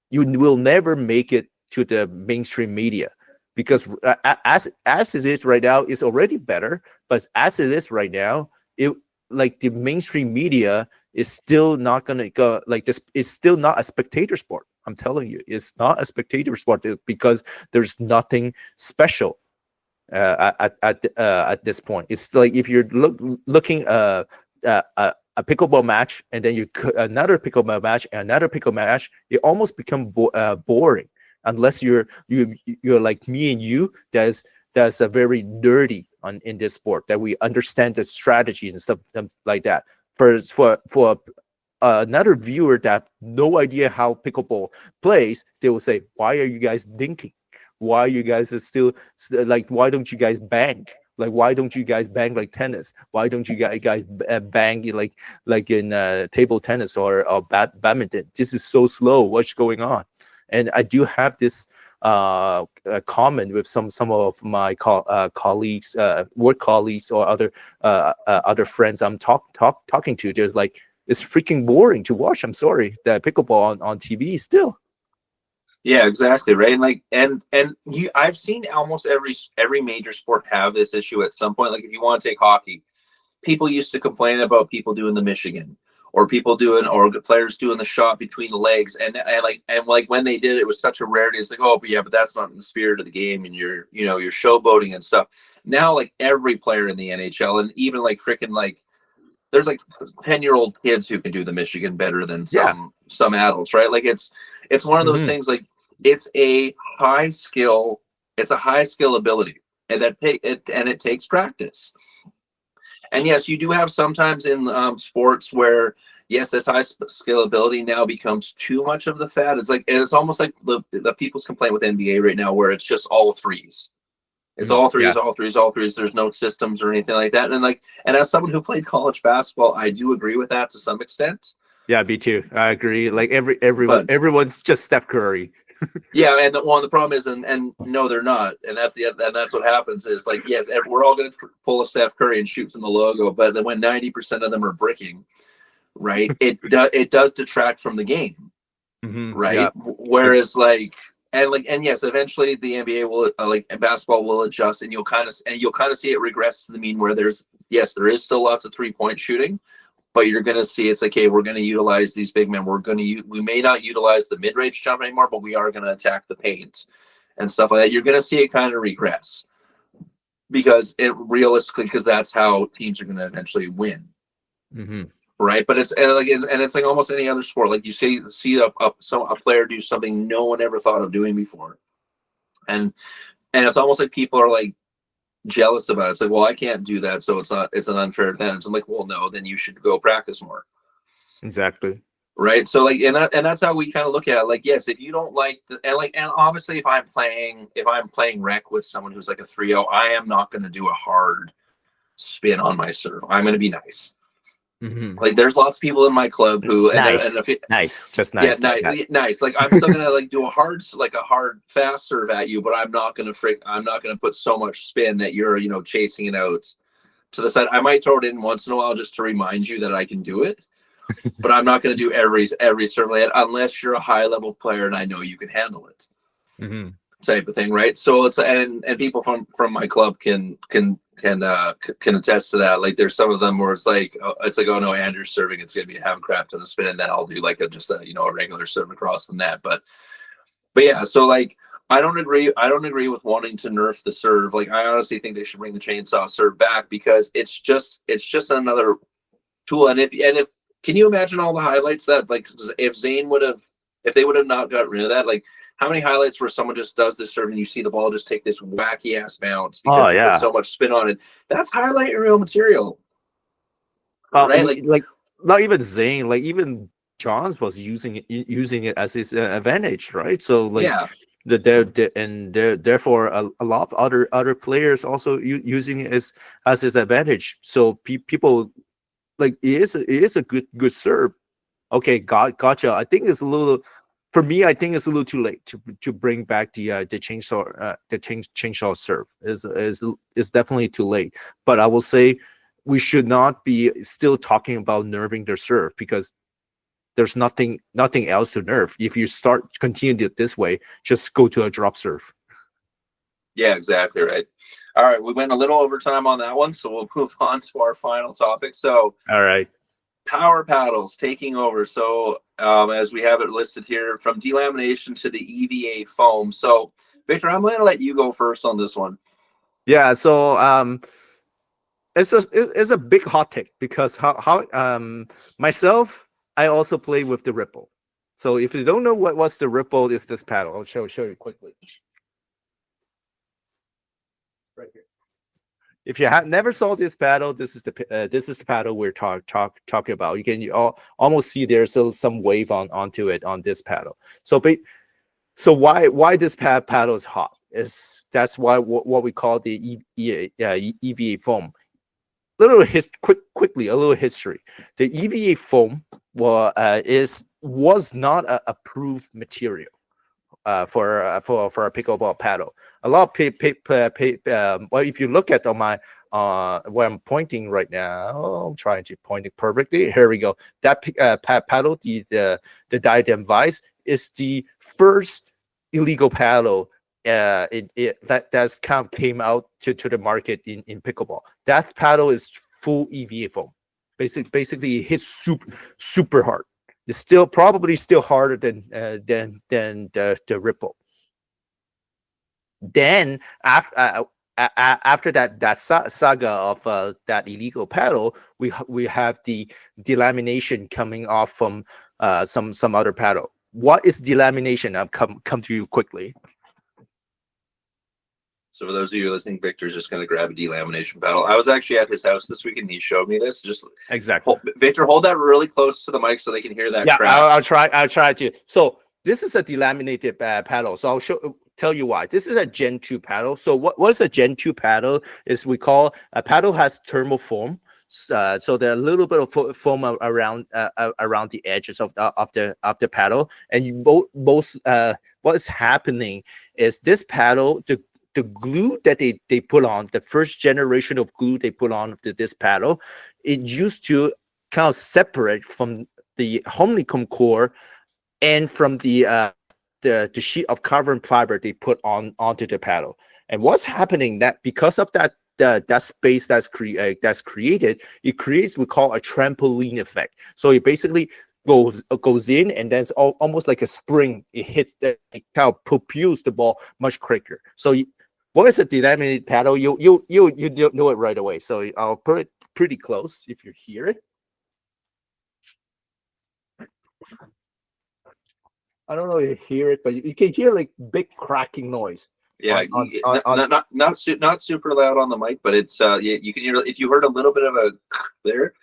Speaker 2: you will never make it to the mainstream media. Because as it is right now, it's already better. But as it is right now, like, the mainstream media is still not gonna go. Like, this is still not a spectator sport. I'm telling you, it's not a spectator sport, because there's nothing special at this point. It's like, if you're looking a pickleball match, and then another pickleball match, and another pickleball match, it almost become boring, unless you're like me and you, that's a very nerdy in this sport, that we understand the strategy and stuff like that. For another viewer that have no idea how pickleball plays, they will say, "Why are you guys dinking? Why you guys are still like? Why don't you guys bang? Like, why don't you guys bang like tennis? Why don't you guys bang like in table tennis or badminton? This is so slow. What's going on?" And I do have this comment with some of my colleagues, work colleagues, or other friends I'm talking to. There's like, it's freaking boring to watch. I'm sorry, that pickleball on TV still.
Speaker 1: Yeah, exactly, right. And like, and you, I've seen almost every major sport have this issue at some point. Like, if you want to take hockey, people used to complain about people doing the Michigan, or people doing, or players doing the shot between the legs, and like when they did it, it was such a rarity. It's like, oh, but yeah, but that's not in the spirit of the game, and you're showboating and stuff. Now, like every player in the NHL, and even like freaking like, there's like 10-year-old kids who can do the Michigan better than some adults, right? Like it's one of those things, like it's a high skill ability, and it takes practice. And yes, you do have sometimes in sports where, yes, this high skill ability now becomes too much of the fad. It's almost like the people's complaint with NBA right now, where it's just all threes. It's all threes, all threes, all threes. There's no systems or anything like that. And as someone who played college basketball, I do agree with that to some extent.
Speaker 2: Yeah, me too. I agree. Like everyone's just Steph Curry.
Speaker 1: Yeah, and the problem is, and no, they're not, and that's what happens is, like, yes, we're all going to pull a Steph Curry and shoot from the logo, but then when 90% of them are bricking, right, it does detract from the game, right?
Speaker 2: Yeah.
Speaker 1: Whereas and yes, eventually the NBA will and basketball will adjust, and you'll kind of see it regress to the mean where there is still lots of 3-point shooting, but you're going to see it's like, hey, we're going to utilize these big men. We may not utilize the mid-range jump anymore, but we are going to attack the paint and stuff like that. You're going to see it kind of regress because that's how teams are going to eventually win. Right. But it's like almost any other sport. Like you see a player do something no one ever thought of doing before. And it's almost like people are like jealous about it. It's like, well, I can't do that, so it's an unfair advantage. I'm like, well, no, then you should go practice more.
Speaker 2: Exactly.
Speaker 1: Right. So like, and that's how we kind of look at it. Like, yes, if you don't like and obviously if I'm playing rec with someone who's like a 3-0, I am not going to do a hard spin on my serve. I'm going to be nice. Like, there's lots of people in my club who
Speaker 2: nice.
Speaker 1: Yeah, nice. Like, I'm still gonna like do a hard fast serve at you, but I'm not gonna put so much spin that you're chasing it out to the side. I might throw it in once in a while just to remind you that I can do it, but I'm not gonna do every serve like that unless you're a high level player and I know you can handle it. Type of thing, right? So it's and people from my club can attest to that. Like, there's some of them where it's like, oh no, Andrew's serving, it's gonna be a half crap ton of spin, and then I'll do like a regular serve across the net. But yeah, so like I don't agree with wanting to nerf the serve. Like, I honestly think they should bring the chainsaw serve back because it's just another tool. And if can you imagine all the highlights that, like, if they would have not got rid of that, like, how many highlights where someone just does this serve and you see the ball just take this wacky ass bounce because it puts so much spin on it? That's highlight reel material. Right?
Speaker 2: Like not even Zane, like even Johns was using it as his advantage, right? So like, therefore a lot of other players also using it as his advantage. So people, like, it is a good serve. Okay, gotcha. I think it's a little. For me, I think it's a little too late to bring back the chainsaw serve. Is definitely too late. But I will say we should not be still talking about nerfing their serve because there's nothing else to nerf. If you continue it this way, just go to a drop serve.
Speaker 1: Yeah, exactly right. All right, we went a little over time on that one, so we'll move on to our final topic. So,
Speaker 2: all right.
Speaker 1: Power paddles taking over. So as we have it listed here, from delamination to the EVA foam. So Victor, I'm going to let you go first on this one.
Speaker 2: Yeah. So it's a big hot take because how myself, I also play with the Ripple. So if you don't know what's the Ripple, is this paddle. I'll show you quickly. Right here. if you have never saw this paddle, this is the paddle we're talking about. You can almost see there's some wave onto it on this paddle. So why this paddle is hot is that's why what we call the EVA foam. Quickly a little history. The EVA foam was not an approved material for a pickleball paddle. A lot of well, if you look at on my where I'm pointing right now, I'm trying to point it perfectly. Here we go. That paddle, the diadem vise, is the first illegal paddle that's kind of came out to the market in pickleball. That paddle is full EVA foam. Basically it hits super hard. It's still probably harder than the Ripple. Then after that saga of that illegal paddle, we have the delamination coming off from some other paddle. What is delamination? I'll come to you quickly.
Speaker 1: So for those of you listening, Victor's just going to grab a delamination paddle. I was actually at his house this week and he showed me this. Just
Speaker 2: exactly.
Speaker 1: Victor, hold that really close to the mic so they can hear that.
Speaker 2: Yeah, I'll try to. So this is a delaminated paddle. So I'll tell you why. This is a Gen 2 paddle. So what is a Gen 2 paddle? Is we call a paddle has thermal foam. So there's a little bit of foam around the edges of the paddle, and both what is happening is this paddle, the glue that they put on, the first generation of glue they put on to this paddle, it used to kind of separate from the honeycomb core and from the sheet of carbon fiber they put onto the paddle. And what's happening that because of that space that's created, it creates we call a trampoline effect. So it basically goes in, and then it's almost like a spring. It hits it kind of propels the ball much quicker. So what is a delaminated paddle? You know it right away. So I'll put it pretty close if you hear it. I don't know if you hear it, but you can hear like big cracking noise.
Speaker 1: Yeah, not super loud on the mic, but it's you can hear if you heard a little bit of a there.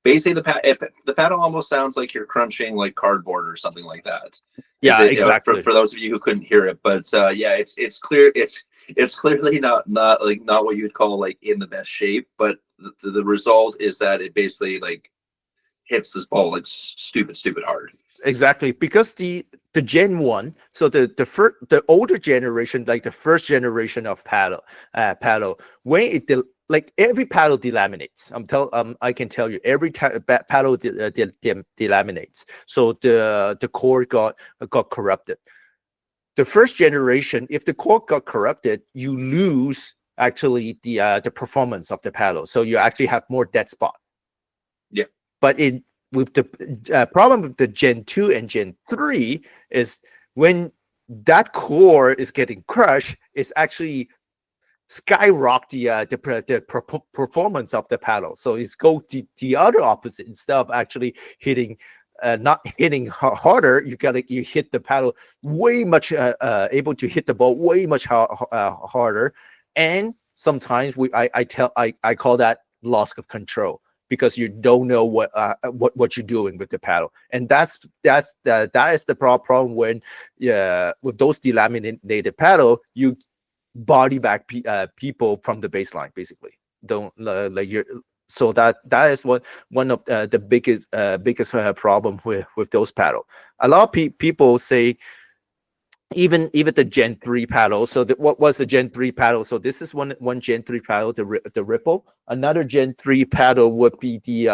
Speaker 1: Basically, the paddle almost sounds like you're crunching like cardboard or something like that.
Speaker 2: Yeah, exactly.
Speaker 1: For those of you who couldn't hear it, but yeah, it's clear it's clearly not what you'd call like in the best shape, but the result is that it basically like hits this ball like stupid hard.
Speaker 2: Exactly, because the Gen 1, so the older generation, like the first generation of paddle, when it like every paddle delaminates. I can tell you every paddle delaminates. So the core got corrupted. The first generation, if the core got corrupted, you lose actually the performance of the paddle. So you actually have more dead spot.
Speaker 1: Yeah,
Speaker 2: but with the problem with the Gen 2 and Gen 3 is when that core is getting crushed, it's actually skyrocket the performance of the paddle. So it's go the other opposite. Instead of actually hitting not hitting harder, you hit the paddle way much able to hit the ball way much harder. And sometimes I call that loss of control, because you don't know what you're doing with the paddle. And that is the problem when with those delaminated paddle, you body back people from the baseline, basically. Don't like you're so that is one of the biggest problem with those paddle. A lot of people say even the Gen 3 paddle. So what was the Gen 3 paddle? So this is one Gen 3 paddle, the Ripple. Another Gen 3 paddle would be the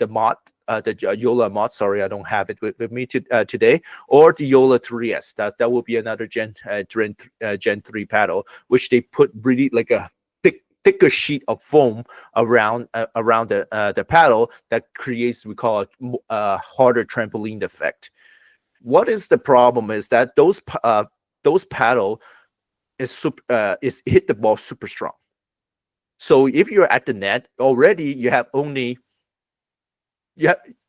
Speaker 2: Mod, the Yola Mod. Sorry, I don't have it with me today. Or the Yola 3S. That would be another Gen 3 paddle, which they put really like a thicker sheet of foam around the paddle that creates, we call it, a harder trampoline effect. What is the problem is that those paddle is hit the ball super strong. So if you're at the net already, you have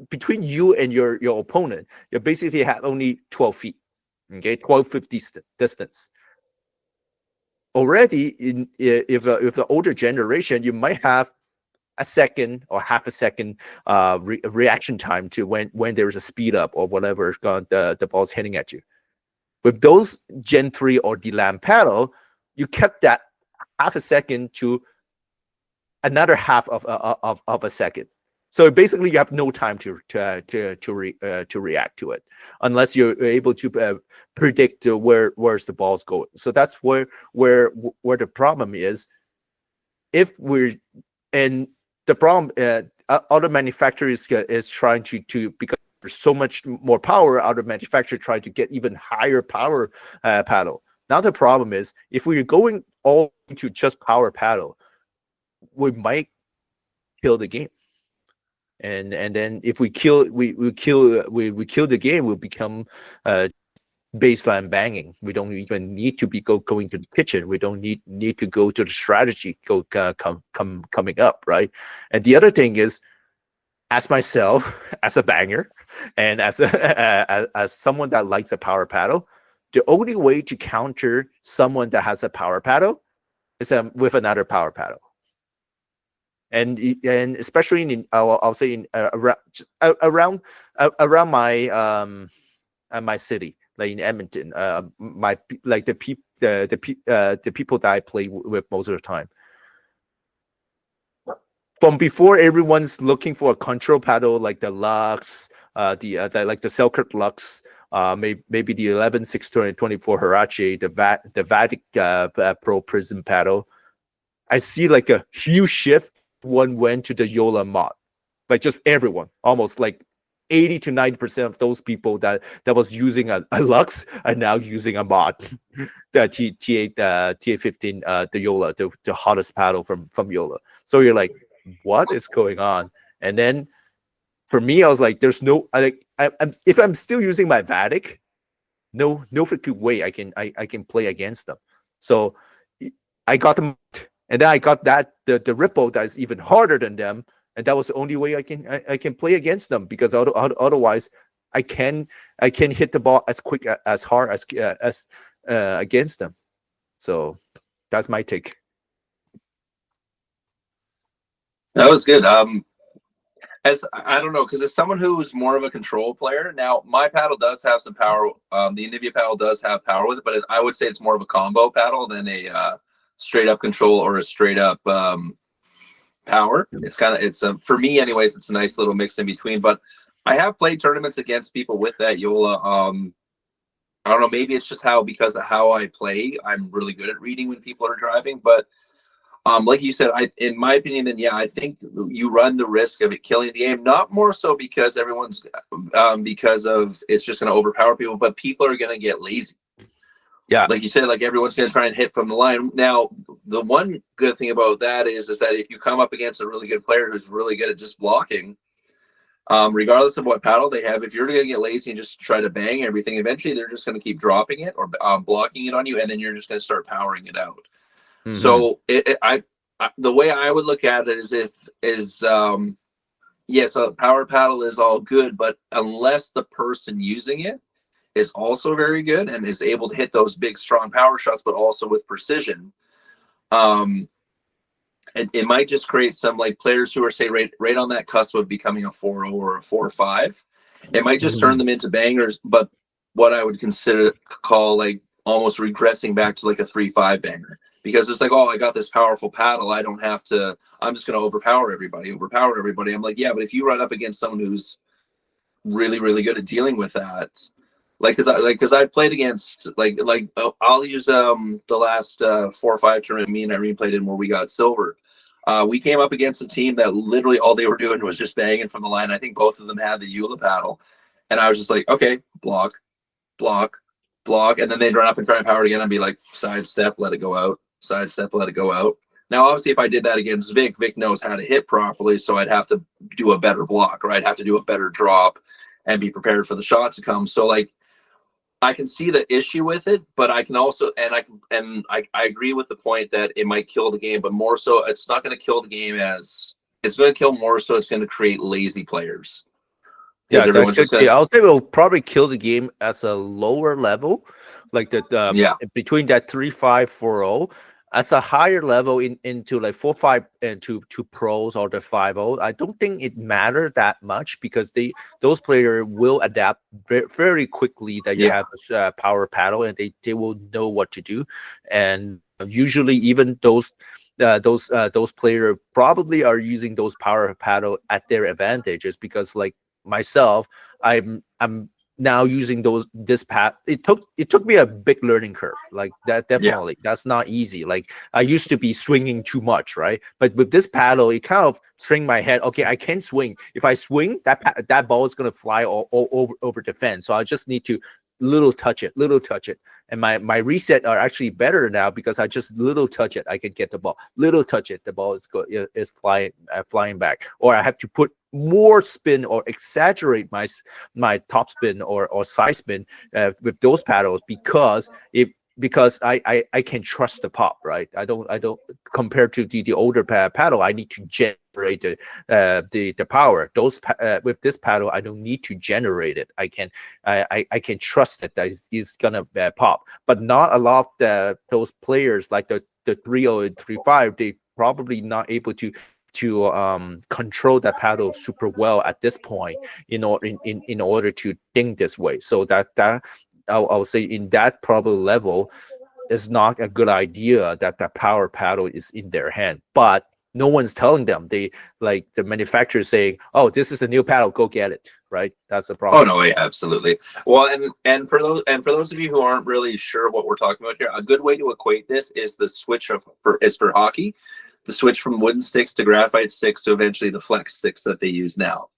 Speaker 2: between you and your opponent, you basically have only 12 feet, okay, 12 feet distance. already if the older generation, you might have a second or half a second reaction time to when there's a speed up or whatever the ball's hitting at you. With those Gen 3 or D-Lam paddle, you kept that half a second to another half of a second. So basically, you have no time to react to it unless you're able to predict where's the ball's going. So that's where the problem is. If we're and the problem, other manufacturers is trying to because there's so much more power. Other manufacturers trying to get even higher power paddle. Now the problem is if we're going all to just power paddle, we might kill the game. And then if we kill the game, we'll become baseline banging. We don't even need to be going to the kitchen. We don't need to go to the strategy coming up, right? And the other thing is, as myself, as a banger, and as someone that likes a power paddle, the only way to counter someone that has a power paddle is with another power paddle. And especially in I'll say in around my city, like in Edmonton, the people that I play with most of the time. From before, everyone's looking for a control paddle like the Lux, the Selkirk Lux, maybe the 11, 624 Hirachi, the Vatic Pro Prism paddle. I see like a huge shift. One went to the Yola mod, like just everyone, almost like 80 to 90% of those people that was using a Lux are now using a mod, the T815, the Yola, the hottest paddle from Yola. So you're like, what is going on? And then for me, I was like, there's no, if I'm still using my Vatic, no freaking way I can play against them. So I got them. And then I got the Ripple that is even harder than them, and that was the only way I can play against them, because otherwise I can hit the ball as quick as hard as against them. So that's my take.
Speaker 1: That was good. As I don't know, because as someone who's more of a control player, now my paddle does have some power. The Nivea paddle does have power with it, but I would say it's more of a combo paddle than a straight up control or a straight up power. It's for me anyways, it's a nice little mix in between. But I have played tournaments against people with that Yola. I don't know, maybe it's just because of how I play, I'm really good at reading when people are driving. But like you said, in my opinion, then yeah, I think you run the risk of it killing the game. Not more so because everyone's because of it's just going to overpower people, but people are going to get lazy. Yeah, like you said, like everyone's going to try and hit from the line. Now, the one good thing about that is that if you come up against a really good player who's really good at just blocking, regardless of what paddle they have, if you're going to get lazy and just try to bang everything, eventually they're just going to keep dropping it or blocking it on you, and then you're just going to start powering it out. Mm-hmm. So the way I would look at it is yes, a power paddle is all good, but unless the person using it is also very good and is able to hit those big, strong power shots, but also with precision. It might just create some like players who are say right on that cusp of becoming a 4-0 or a 4-5. It might just turn them into bangers, but what I would call like almost regressing back to like a 3-5 banger, because it's like, oh, I got this powerful paddle. I don't have to. I'm just going to overpower everybody. I'm like, yeah, but if you run up against someone who's really, really good at dealing with that. Because I played against I'll use the last 4 or 5 tournament me and Irene played in where we got silver. We came up against a team that literally all they were doing was just banging from the line. I think both of them had the Eula paddle, and I was just like, okay, block, and then they'd run up and try and power it again and be like, sidestep, let it go out, sidestep, let it go out. Now, obviously, if I did that against Vic knows how to hit properly, so I'd have to do a better block, or I'd have to do a better drop and be prepared for the shot to come. So like, I can see the issue with it, but I can also, I agree with the point that it might kill the game, but more so, it's not going to kill the game as it's going to kill more so. It's going to create lazy players.
Speaker 2: Yeah, I'll say it will probably kill the game as a lower level, like the
Speaker 1: Yeah.
Speaker 2: between that 3.5 4.0. That's a higher level into like 4.5 and to pros or the 5.0. I don't think it matters that much because those players will adapt very quickly that you
Speaker 1: Yeah.
Speaker 2: have a power paddle, and they will know what to do. And usually even those players probably are using those power paddle at their advantages, because like myself, I'm now using this path. It took me a big learning curve, like that.
Speaker 1: Yeah.
Speaker 2: Definitely that's not easy. Like I used to be swinging too much, right? But with this paddle, it kind of trained my head. Okay, I can swing. If I swing, that ball is going to fly all over the fence, so I just need to little touch it. And my reset are actually better now, because I just little touch it, I can get the ball. Little touch it, the ball is flying back. Or I have to put more spin or exaggerate my top spin or side spin with those paddles, because I can trust the pop, right? I don't compared to the older paddle. I need to generate the power. With this paddle, I don't need to generate it. I can trust that is gonna pop. But not a lot of those players like the 3.0 and 3.5, they probably not able to control that paddle super well at this point, in order to think this way. So that I'll say in that probably level, it's not a good idea that the power paddle is in their hand. But no one's telling them. They, like the manufacturer saying, "Oh, this is the new paddle, go get it." Right? That's the
Speaker 1: Oh
Speaker 2: problem.
Speaker 1: no, yeah, absolutely. Well, and for those of you who aren't really sure what we're talking about here, a good way to equate this is the switch for hockey, the switch from wooden sticks to graphite sticks to eventually the flex sticks that they use now.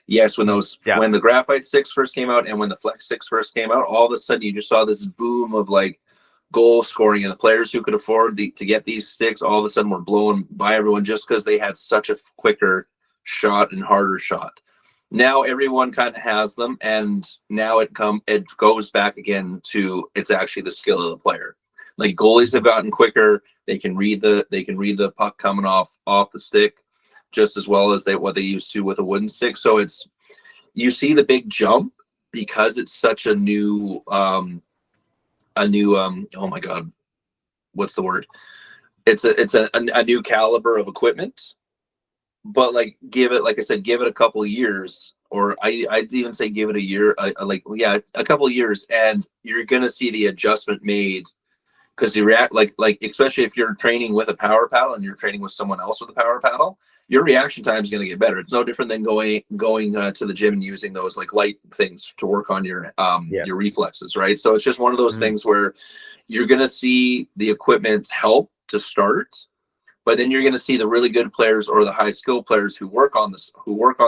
Speaker 1: Yes, when the graphite sticks first came out and when the flex sticks first came out, all of a sudden you just saw this boom of like goal scoring, and the players who could afford to get these sticks all of a sudden were blown by everyone just because they had such a quicker shot and harder shot. Now everyone kind of has them, and now it goes back again to it's actually the skill of the player. Like goalies have gotten quicker; they can read the puck coming off the stick just as well as what they used to with a wooden stick. So you see the big jump because it's such a new oh my god, what's the word? It's a new caliber of equipment. But like like I said, give it a couple of years, or I'd even say give it a year, a couple of years, and you're gonna see the adjustment made, because you react like especially if you're training with a power paddle and you're training with someone else with a power paddle, your reaction time is going to get better. It's no different than going to the gym and using those like light things to work on your reflexes, right? So it's just one of those things where you're going to see the equipment help to start, but then you're going to see the really good players or the high skill players who work on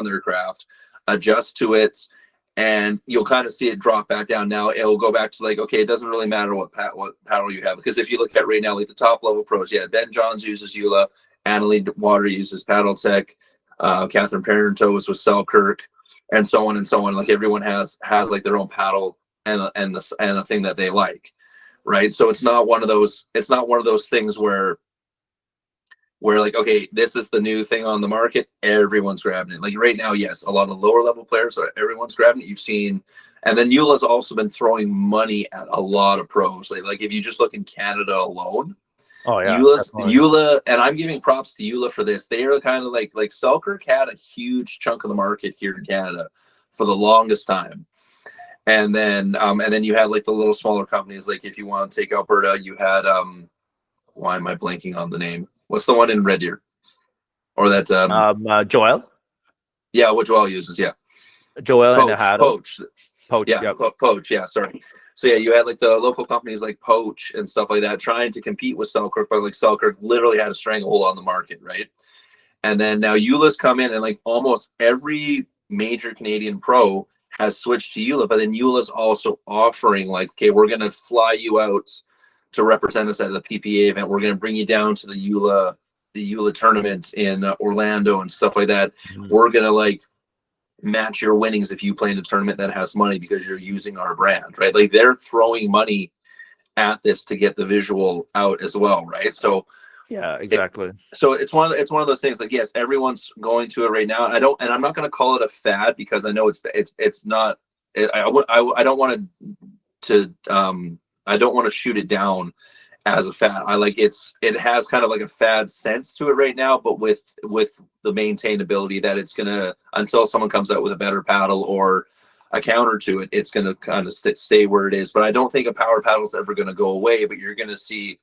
Speaker 1: their craft adjust to it, and you'll kind of see it drop back down. Now it'll go back to like, okay, it doesn't really matter what paddle you have, because if you look at right now, like the top level pros, Ben Johns uses Eula, Annalie Water uses Paddle Tech, Catherine Parenteau was with Selkirk, and so on and so on. Like everyone has like their own paddle and the thing that they like, right? So it's not one of those things where like, okay, this is the new thing on the market, everyone's grabbing it. Like right now, yes, a lot of lower level players, everyone's grabbing it. You've seen, and then Eula's also been throwing money at a lot of pros. Like if you just look in Canada alone,
Speaker 2: Oh yeah,
Speaker 1: Eula, and I'm giving props to Eula for this. They are kind of like Selkirk had a huge chunk of the market here in Canada for the longest time. And then you had like the little smaller companies. Like if you want to take Alberta, you had why am I blanking on the name? What's the one in Red Deer? Or that
Speaker 2: Joel?
Speaker 1: Yeah, what Joel uses, yeah.
Speaker 2: Joel and the Haddle.
Speaker 1: Poach. Yeah, Poach. Yeah, sorry. So yeah, you had like the local companies like Poach and stuff like that trying to compete with Selkirk, but like Selkirk literally had a stranglehold on the market, right? And then now Eula's come in, and like almost every major Canadian pro has switched to Eula, but then Eula's also offering like, okay, we're gonna fly you out to represent us at the PPA event. We're gonna bring you down to the Eula tournament in Orlando and stuff like that. We're gonna like match your winnings if you play in a tournament that has money because you're using our brand, right? Like they're throwing money at this to get the visual out as well, right? So
Speaker 2: yeah, exactly.
Speaker 1: It's one of those things. Like yes, everyone's going to it right now. And I'm not going to call it a fad, because I know it's not. I don't want to I don't want to shoot it down as a fad. It has kind of like a fad sense to it right now, but with the maintainability that it's gonna, until someone comes out with a better paddle or a counter to it, it's gonna kind of stay where it is. But I don't think a power paddle is ever gonna go away. But you're gonna see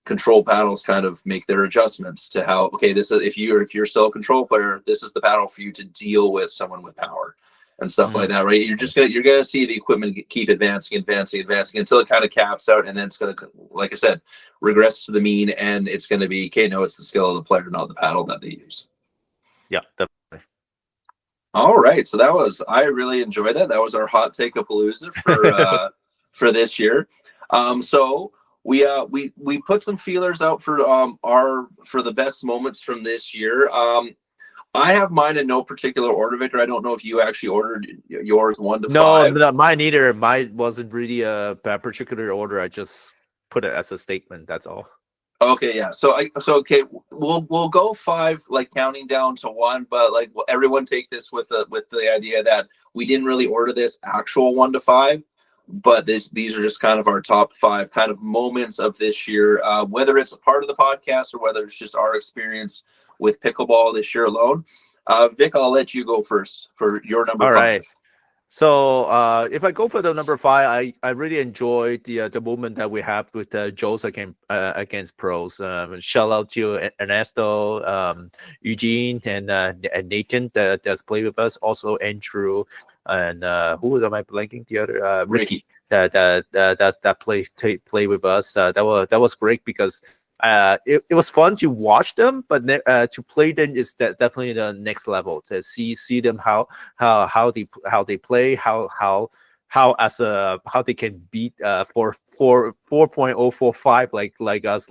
Speaker 1: control paddles kind of make their adjustments to how, okay, this is, if you're still a control player, this is the paddle for you to deal with someone with power and stuff like that, right? You're gonna see the equipment keep advancing until it kind of caps out, and then it's gonna, like I said, regress to the mean, and it's gonna be, okay, no, it's the skill of the player, not the paddle that they use.
Speaker 2: Yeah, definitely.
Speaker 1: All right, so I really enjoyed that. That was our Hottakapalooza for for this year. So we put some feelers out for for the best moments from this year. I have mine in no particular order, Victor. I don't know if you actually ordered yours 1 to 5.
Speaker 2: No, mine either. Mine wasn't really a particular order. I just put it as a statement. That's all.
Speaker 1: Okay, yeah. So okay, we'll go 5, like counting down to 1, but like everyone take this with the idea that we didn't really order this actual 1 to 5. But these are just kind of our top 5 kind of moments of this year, whether it's a part of the podcast or whether it's just our experience with pickleball this year alone. Vic, I'll let you go first for your number 5. All right.
Speaker 2: So if I go for the number 5, I really enjoyed the moment that we have with Joes against pros. Shout out to Ernesto, Eugene, and Nathan that's played with us. Also Andrew, and who am I blanking? The other Ricky that play with us. That was great because it was fun to watch them, but to play them is definitely the next level. To see them how they play, how they can beat 4.045 like us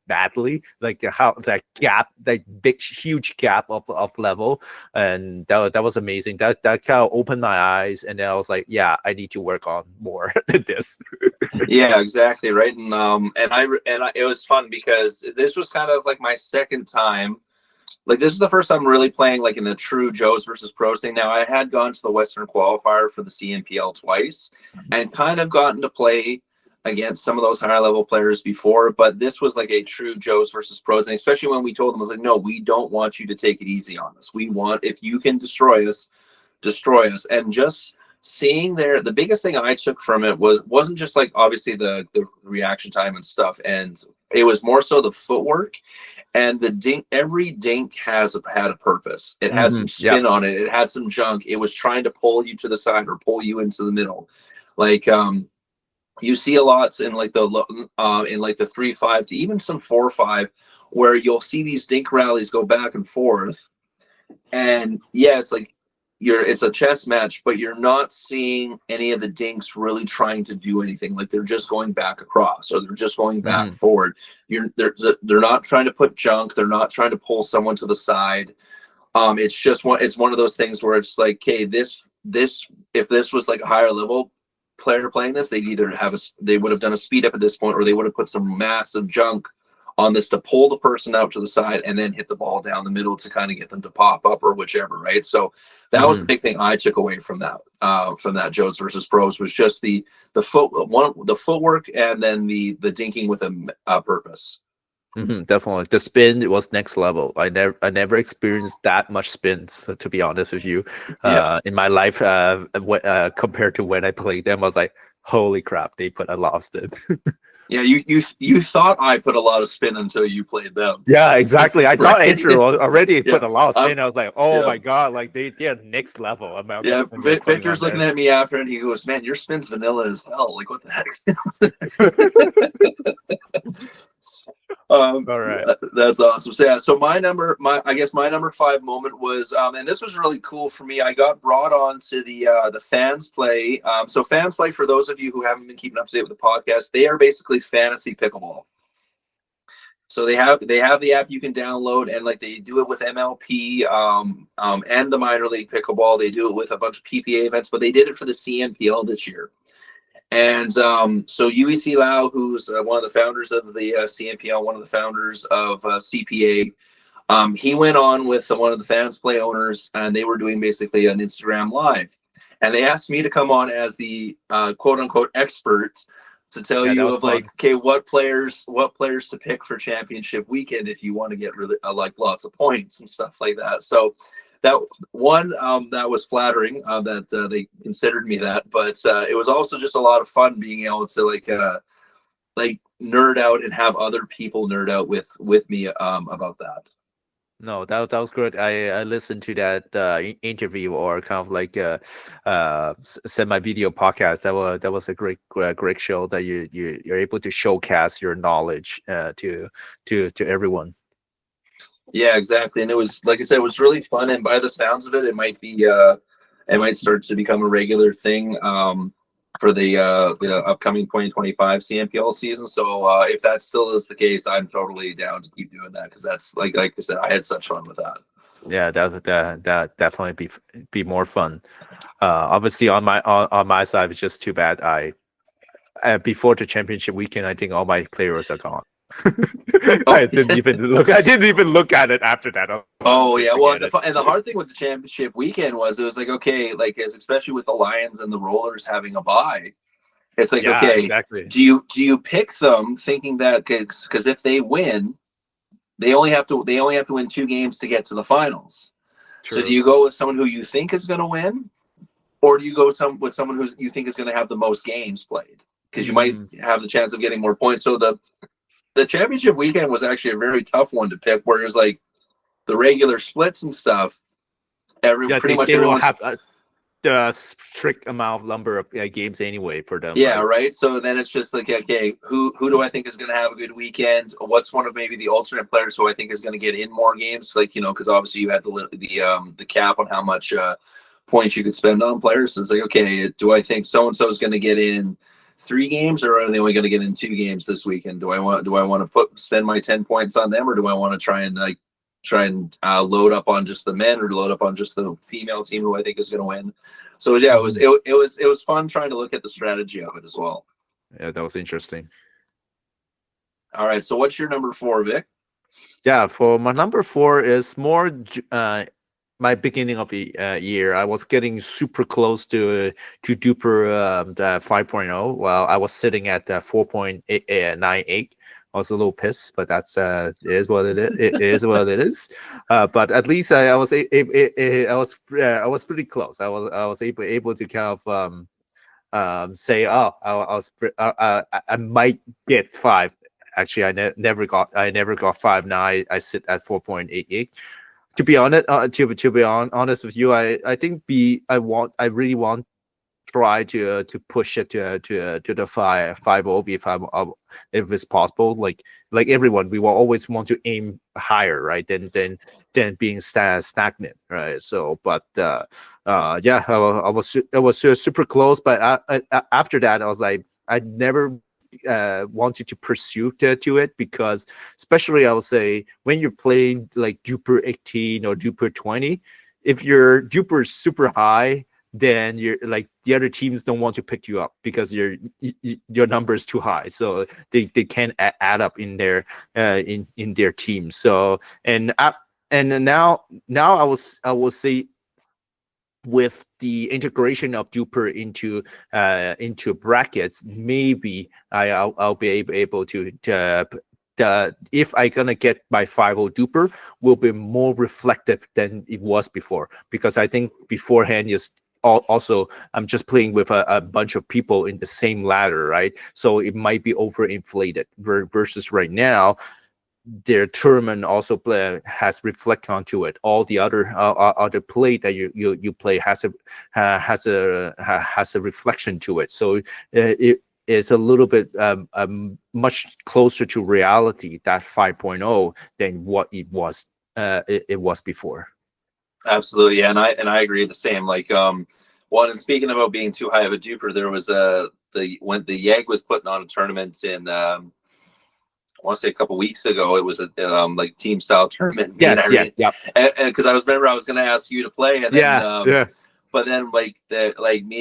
Speaker 2: badly, like how that gap, that big huge gap of level, and that was amazing. That kind of opened my eyes, and then I was like, yeah, I need to work on more than this.
Speaker 1: Yeah, exactly right. And it was fun because this was kind of like my second time. Like, this is the first time really playing like in a true Joes versus pros thing. Now, I had gone to the Western qualifier for the CNPL twice and kind of gotten to play against some of those higher level players before, but this was like a true Joes versus pros. And especially when we told them, I was like, no, we don't want you to take it easy on us. We want, if you can destroy us. And just seeing the biggest thing I took from it wasn't just like obviously the reaction time and stuff, and it was more so the footwork. And the dink, every dink had a purpose. It had some spin on it. It had some junk. It was trying to pull you to the side or pull you into the middle. Like you see a lot in like the 3-5 to even some 4-5, where you'll see these dink rallies go back and forth. And yeah, it's like it's a chess match, but you're not seeing any of the dinks really trying to do anything. Like, they're just going back across, or they're just going back forward. They're not trying to put junk. They're not trying to pull someone to the side. It's one of those things where it's like, okay, this if this was like a higher level player playing this, they would have done a speed up at this point, or they would have put some massive junk on this to pull the person out to the side and then hit the ball down the middle to kind of get them to pop up or whichever, right? So that was the big thing I took away from that Joes versus pros, was just the footwork, and then the dinking with a purpose.
Speaker 2: Definitely, the spin was next level. I never experienced that much spins, to be honest with you, in my life. Compared to when I played them, I was like, holy crap, they put a lot of spin. Yeah,
Speaker 1: you thought I put a lot of spin until you played them.
Speaker 2: Yeah, exactly. I thought Andrew already put a lot of spin. I was like, oh my god, like they're next level.
Speaker 1: Victor's looking at me after, and he goes, "Man, your spin's vanilla as hell. Like, what the heck?" All right, that's awesome. So yeah, so my number 5 moment was, and this was really cool for me. I got brought on to the Fans Play. So Fans Play, for those of you who haven't been keeping up to date with the podcast, they are basically fantasy pickleball. So they have the app you can download, and like they do it with MLP and the minor league pickleball. They do it with a bunch of PPA events, but they did it for the CNPL this year. And so UEC Lau, who's one of the founders of the CNPL, one of the founders of CPA, he went on with one of the Fans Play owners, and they were doing basically an Instagram live. And they asked me to come on as the quote-unquote expert to tell
Speaker 2: Yeah, that
Speaker 1: you
Speaker 2: was
Speaker 1: of like,
Speaker 2: fun.
Speaker 1: okay, what players to pick for championship weekend if you want to get really like lots of points and stuff like that. So that one that was flattering that they considered me that, but it was also just a lot of fun being able to like nerd out and have other people nerd out with me about that.
Speaker 2: No, that was good. I listened to that interview or kind of like semi video podcast. That was a great show that you're able to showcase your knowledge to everyone.
Speaker 1: Yeah, exactly. And it was, like I said, it was really fun. And by the sounds of it, it might start to become a regular thing for the upcoming 2025 CMPL season. So if that still is the case, I'm totally down to keep doing that because that's like I said, I had such fun with that.
Speaker 2: Yeah, that definitely be more fun. Obviously on my side, it's just too bad. Before the championship weekend, I think all my players are gone.
Speaker 1: Oh,
Speaker 2: I didn't even look. I didn't even look at it after that.
Speaker 1: oh
Speaker 2: Okay,
Speaker 1: yeah. Well,
Speaker 2: forget it.
Speaker 1: and the hard thing with the championship weekend was it was like okay, like especially with the Lions and the Rollers having a bye. It's like,
Speaker 2: Yeah,
Speaker 1: okay,
Speaker 2: exactly.
Speaker 1: do you pick them thinking that because if they win, they only have to win 2 games to get to the finals. So do
Speaker 2: True.
Speaker 1: you go with someone who you think is going to win, or do you go with someone who you think is going to have the most games played? Because you might
Speaker 2: Mm,
Speaker 1: have the chance of getting more points. So the championship weekend was actually a very tough one to pick. Whereas like the regular splits and stuff,
Speaker 2: yeah,
Speaker 1: pretty much
Speaker 2: they will
Speaker 1: everyone's.
Speaker 2: have the strict amount of number of games anyway for them,
Speaker 1: Yeah,
Speaker 2: right?
Speaker 1: right. So then it's just like, okay, who do I think is going to have a good weekend? What's one of maybe the alternate players who I think is going to get in more games? Like because obviously you had the cap on how much points you could spend on players. So it's like, okay, do I think so and so is going to get in 3 games, or are they only going to get in 2 games this weekend? Do I want to spend my 10 points on them, or do I want to try and load up on just the men or load up on just the female team who I think is going to win? So yeah, it was
Speaker 2: Mhm.
Speaker 1: it was fun trying to look at the strategy of it as well.
Speaker 2: Yeah, that was interesting.
Speaker 1: All right, so what's your number 4, Vic?
Speaker 2: Yeah, for my number 4 is more my beginning of the year. I was getting super close to Duper the 5.0. Well, I was sitting at 4.98. I was a little pissed, but that's it is what it is. It is what it is. But at least I was pretty close. I was able to kind of say, oh, I might get 5. Actually, I never got 5. Now I sit at 4.88. To be honest, honest with you, I think I really want try to push it to the 5.0 if it's possible. Like everyone, we will always want to aim higher, right? Than being stagnant, right? So, but yeah, I was super close, but after that, I was like, I never wanted to pursue to it, because especially I would say when you're playing like Duper 18 or Duper 20, if your Duper is super high, then you're like the other teams don't want to pick you up because your number is too high, so they can't add up in their in their team. So and now I will say, with the integration of Duper into brackets, maybe I'll be able to if I gonna get my 5.0 Duper, will be more reflective than it was before, because I think beforehand is also I'm just playing with a bunch of people in the same ladder, right? So it might be overinflated versus right now their tournament also has reflect onto it. All the other play that you play has a reflection to it. So it is a little bit much closer to reality, that 5.0, than what it was before.
Speaker 1: Absolutely, yeah, and I agree the same. Like one, and speaking about being too high of a duper, there was when the YEG was putting on a tournament in I want to say a couple weeks ago. It was a like team style tournament. Me and
Speaker 2: Yes, yeah,
Speaker 1: Irene,
Speaker 2: yeah,
Speaker 1: and because I was going to ask you to play, and then
Speaker 2: yeah, yeah.
Speaker 1: but then me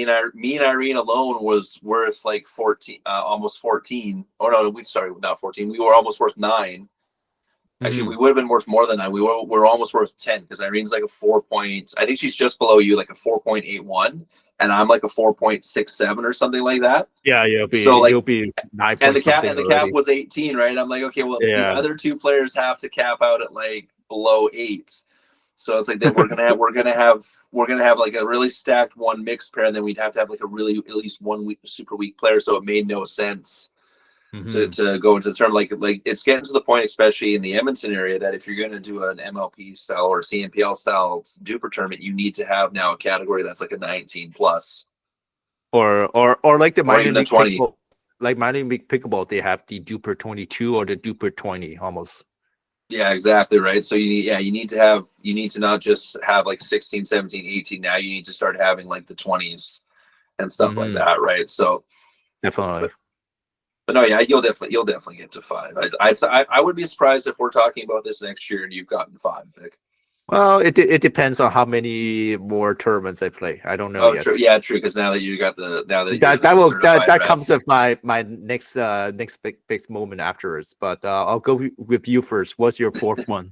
Speaker 1: and Irene alone was worth like 14, almost 14. Oh no, we sorry, not 14. We were almost worth 9. Actually, we would have been worth more than that. We're almost worth 10 because Irene's like a 4 point. I think she's just below you, like a 4.81, and I'm like a 4.67 or something like that.
Speaker 2: Yeah,
Speaker 1: So like,
Speaker 2: you'll be 9
Speaker 1: and
Speaker 2: point something
Speaker 1: the cap
Speaker 2: already.
Speaker 1: was 18, right? I'm like, okay, well, the
Speaker 2: Yeah.
Speaker 1: other two players have to cap out at like below 8. So it's like that we're gonna have like a really stacked one mixed pair, and then we'd have to have like a really at least one weak super weak player. So it made no sense to go into the tournament. Like it's getting to the point, especially in the Edmonton area, that if you're going to do an MLP style or CNPL style Duper tournament, you need to have now a category that's like a 19 plus,
Speaker 2: or like the
Speaker 1: or even a 20.
Speaker 2: Pickleball, like minor league pickleball, they have the Duper 22 or the Duper 20 almost.
Speaker 1: Yeah, exactly right. So you need to not just have like 16, 17, 18. Now you need to start having like the 20s and stuff like that, right? So
Speaker 2: definitely.
Speaker 1: But no, yeah, you'll definitely get to 5. I would be surprised if we're talking about this next year and you've gotten 5, Vic.
Speaker 2: Well, it depends on how many more tournaments I play. I don't know yet.
Speaker 1: True. Yeah, true. Because now that you got
Speaker 2: that comes with my next big moment afterwards. But I'll go with you first. What's your fourth one?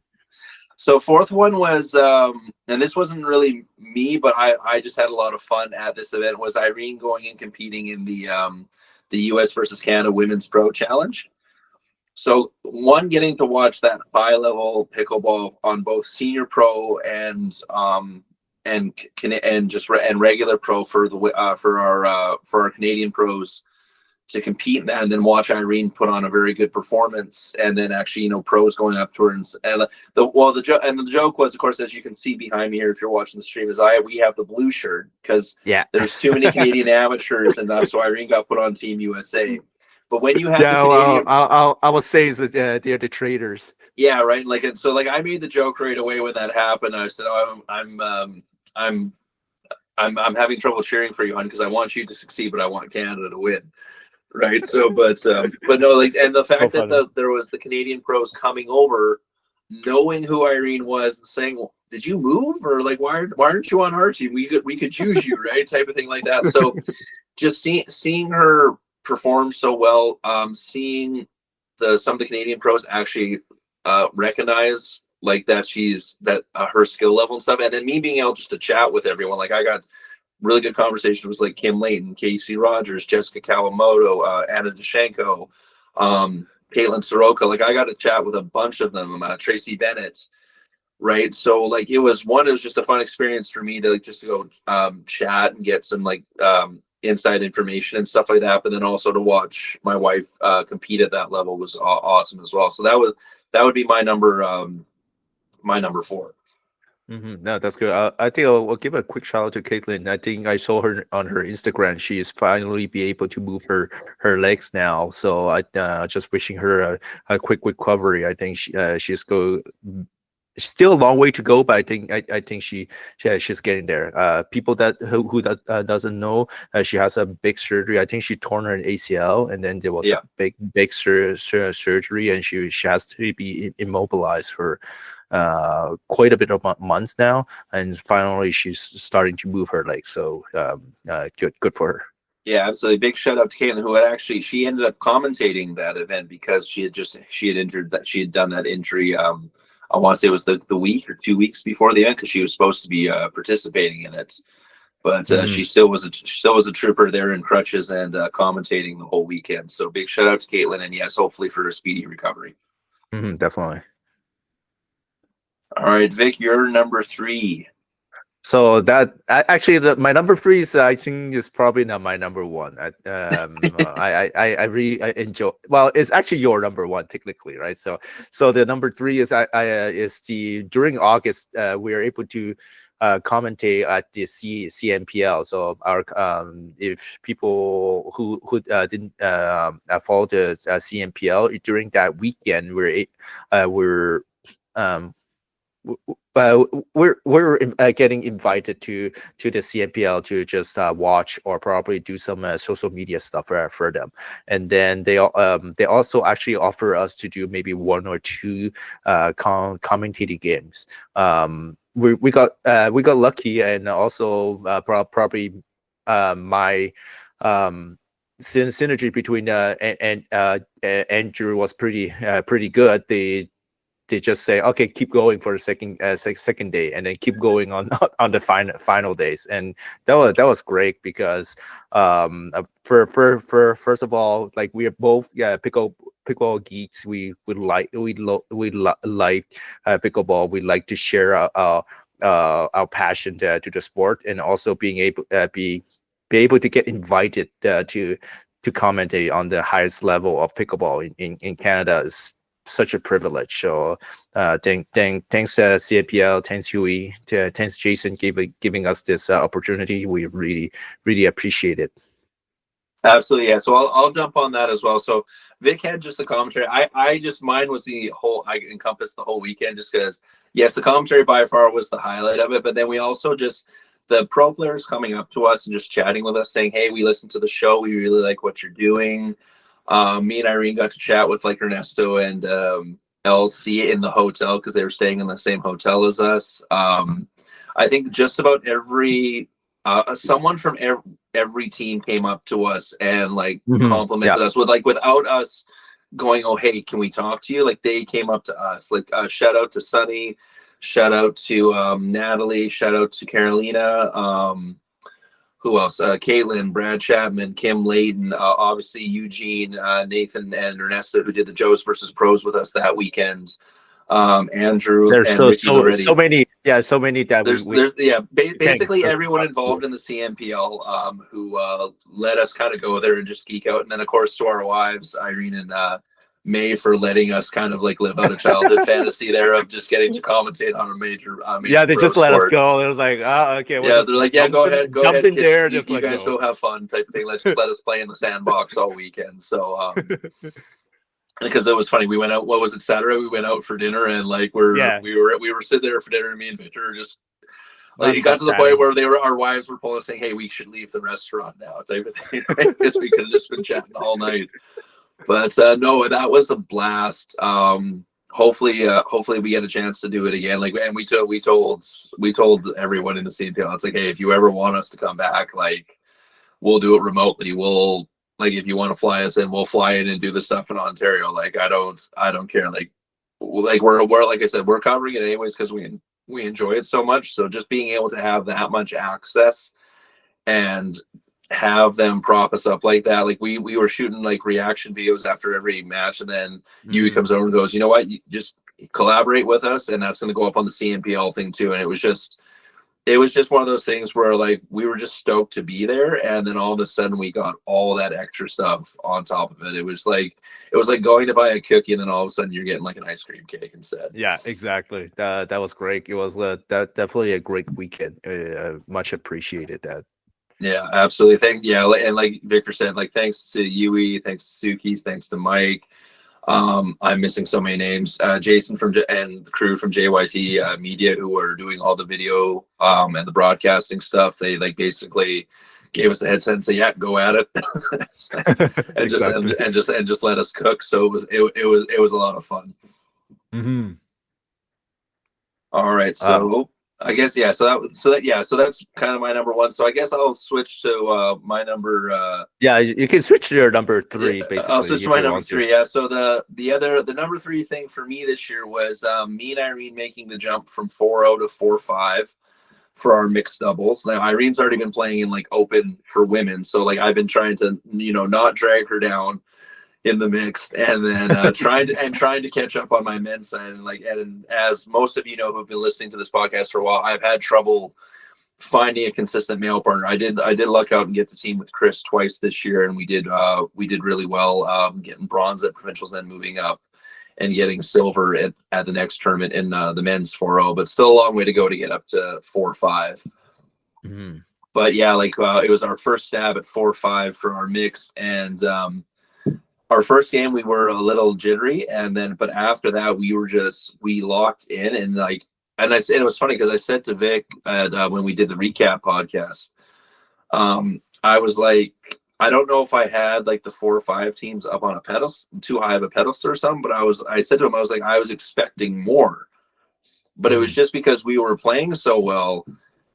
Speaker 1: So fourth one was, and this wasn't really me, but I just had a lot of fun at this event. Was Irene going and competing in the U.S. versus Canada Women's Pro Challenge. So getting to watch that high level pickleball on both senior pro and regular pro for our Canadian pros to compete in that, and then watch Irene put on a very good performance, and then actually pros going up to her, and the joke was, of course, as you can see behind me here if you're watching the stream, is we have the blue shirt because there's too many Canadian amateurs, and so Irene got put on Team USA. But when you have the Canadian,
Speaker 2: I will say is that they're the traitors.
Speaker 1: Yeah, right. Like, so like I made the joke right away when that happened. I said, "Oh, I'm having trouble cheering for you, hon, because I want you to succeed, but I want Canada to win." Right. So, but no, like, and the fact that there was the Canadian pros coming over, knowing who Irene was, and saying, well, "Did you move?" or like, "Why aren't you on our team? We could choose you," right? Type of thing like that. So, just seeing her perform so well, seeing some of the Canadian pros actually recognize like that her skill level and stuff, and then me being able just to chat with everyone. Like I got really good conversations with like Kim Layton, Casey Rogers, Jessica Kawamoto, Anna Deshenko, Caitlin Soroka. Like I got to chat with a bunch of them, Tracy Bennett. Right. So like it was just a fun experience for me to just go chat and get some like inside information and stuff like that. But then also to watch my wife compete at that level was awesome as well. So that would be my number 4.
Speaker 2: No, that's good. I think I'll give a quick shout out to Caitlin. I think I saw her on her Instagram. She is finally be able to move her legs now. So I just wishing her a quick recovery. I think she's still a long way to go, but I think she's getting there. People who doesn't know, she has a big surgery. I think she torn her ACL, and then there was a big surgery, and she has to be immobilized for quite a bit of months now, and finally she's starting to move her legs. So good for her.
Speaker 1: Yeah, absolutely. Big shout out to Caitlin, who she ended up commentating that event because she had done that injury. I want to say it was the week or 2 weeks before the event, because she was supposed to be participating in it, but she still was a trooper there in crutches and commentating the whole weekend. So big shout out to Caitlin, and yes, hopefully for a speedy recovery.
Speaker 2: Definitely.
Speaker 1: All right, Vic, you're number 3.
Speaker 2: So that actually my number 3 is I think is probably not my number 1. I really enjoy. Well, it's actually your number 1 technically, right? So the number 3 is during August we are able to commentate at the CNPL. So our if people who didn't follow the CNPL during that weekend, we're getting invited to the CNPL to just watch or probably do some social media stuff for them, and then they also actually offer us to do maybe 1 or 2 commentating games. We got lucky, and also probably my synergy between and Andrew was pretty good. they just say, okay, keep going for the second day, and then keep going on on the final days. And that was great because for first of all, like we are both pickleball geeks. We like pickleball. We like to share our passion to the sport, and also being able be able to get invited to commentate on the highest level of pickleball in Canada is such a privilege. So thanks CPL, thanks Huey, thanks Jason giving us this opportunity. We really appreciate it.
Speaker 1: Absolutely, yeah. So I'll jump on that as well. So Vic had just the commentary. I just mine was the whole. I encompassed the whole weekend just because yes, the commentary by far was the highlight of it. But then we also just the pro players coming up to us and just chatting with us, saying, "Hey, we listened to the show. We really like what you're doing." Me and Irene got to chat with like Ernesto and LC in the hotel because they were staying in the same hotel as us. I think just about every someone from every team came up to us and like complimented us with like without us going, oh hey, can we talk to you? Like they came up to us. Like shout out to Sunny, shout out to Natalie, shout out to Carolina. Who else? Caitlin, Brad Chapman, Kim Layden, obviously Eugene, Nathan, and Ernesto, who did the Joes versus Pros with us that weekend. Andrew,
Speaker 2: there's
Speaker 1: and Ricky
Speaker 2: so many that
Speaker 1: basically everyone involved in the CMPL who let us kind of go there and just geek out, and then of course to our wives Irene and May for letting us kind of like live out a childhood fantasy there of just getting to commentate on a major
Speaker 2: yeah, they just let
Speaker 1: sport.
Speaker 2: us go. It was like, okay,
Speaker 1: yeah, they're like, yeah, go ahead,
Speaker 2: in there,
Speaker 1: you guys go have fun type of thing. Let's just let us play in the sandbox all weekend. So because it was funny, we went out. What was it, Saturday? We went out for dinner, and like we were sitting there for dinner, and me and Victor were just like it got to the point where our wives were pulling us saying, "Hey, we should leave the restaurant now," type of thing, right? Because we could have just been chatting all night. But no, that was a blast. Hopefully we get a chance to do it again. Like, and we told everyone in the CPL, it's like, hey, if you ever want us to come back, like, we'll do it remotely. We'll. Like if you want to fly us in, we'll fly in and do the stuff in Ontario. Like I don't care. Like we're like I said, we're covering it anyways because we enjoy it so much. So just being able to have that much access and have them prop us up like that. Like we were shooting like reaction videos after every match, and then Yui comes over and goes, you know what, you just collaborate with us, and that's going to go up on the CMPL thing too. And it was just one of those things where like we were just stoked to be there, and then all of a sudden we got all that extra stuff on top of it. It was like going to buy a cookie, and then all of a sudden you're getting like an ice cream cake instead.
Speaker 2: Yeah, exactly. That was great. It was definitely a great weekend. Much appreciated that.
Speaker 1: Yeah, absolutely. Thanks. Yeah, and like Victor said, like thanks to Yui, thanks to Suki's, thanks to Mike. I'm missing so many names. Jason and the crew from JYT Media, who are doing all the video and the broadcasting stuff. They like basically gave us the headset and said, "Yeah, go at it," and just let us cook. So it was a lot of fun.
Speaker 2: Mm-hmm.
Speaker 1: All right, so. I guess so that's kind of my number one. So I guess I'll switch to my number.
Speaker 2: Yeah, you can switch to your number 3. Basically,
Speaker 1: I'll switch to my number 3. Yeah. So the number 3 thing for me this year was me and Irene making the jump from 4-0 to 4-5 for our mixed doubles. Now Irene's already been playing in like open for women, so like I've been trying to not drag her down in the mix, and then trying to catch up on my men's side. And as most of you know who've been listening to this podcast for a while, I've had trouble finding a consistent male partner. I did luck out and get the team with Chris twice this year, and we did really well, getting bronze at provincials, then moving up and getting silver at the next tournament in the men's 4-0, but still a long way to go to get up to 4-5.
Speaker 2: Mm-hmm.
Speaker 1: But yeah, like it was our first stab at 4-5 for our mix, and our first game we were a little jittery, but after that we locked in, and I said, it was funny because I said to Vic when we did the recap podcast, I was like, I don't know if I had like the 4 or 5 teams up on a pedestal, too high of a pedestal or something, but I said to him, I was like, I was expecting more, but it was just because we were playing so well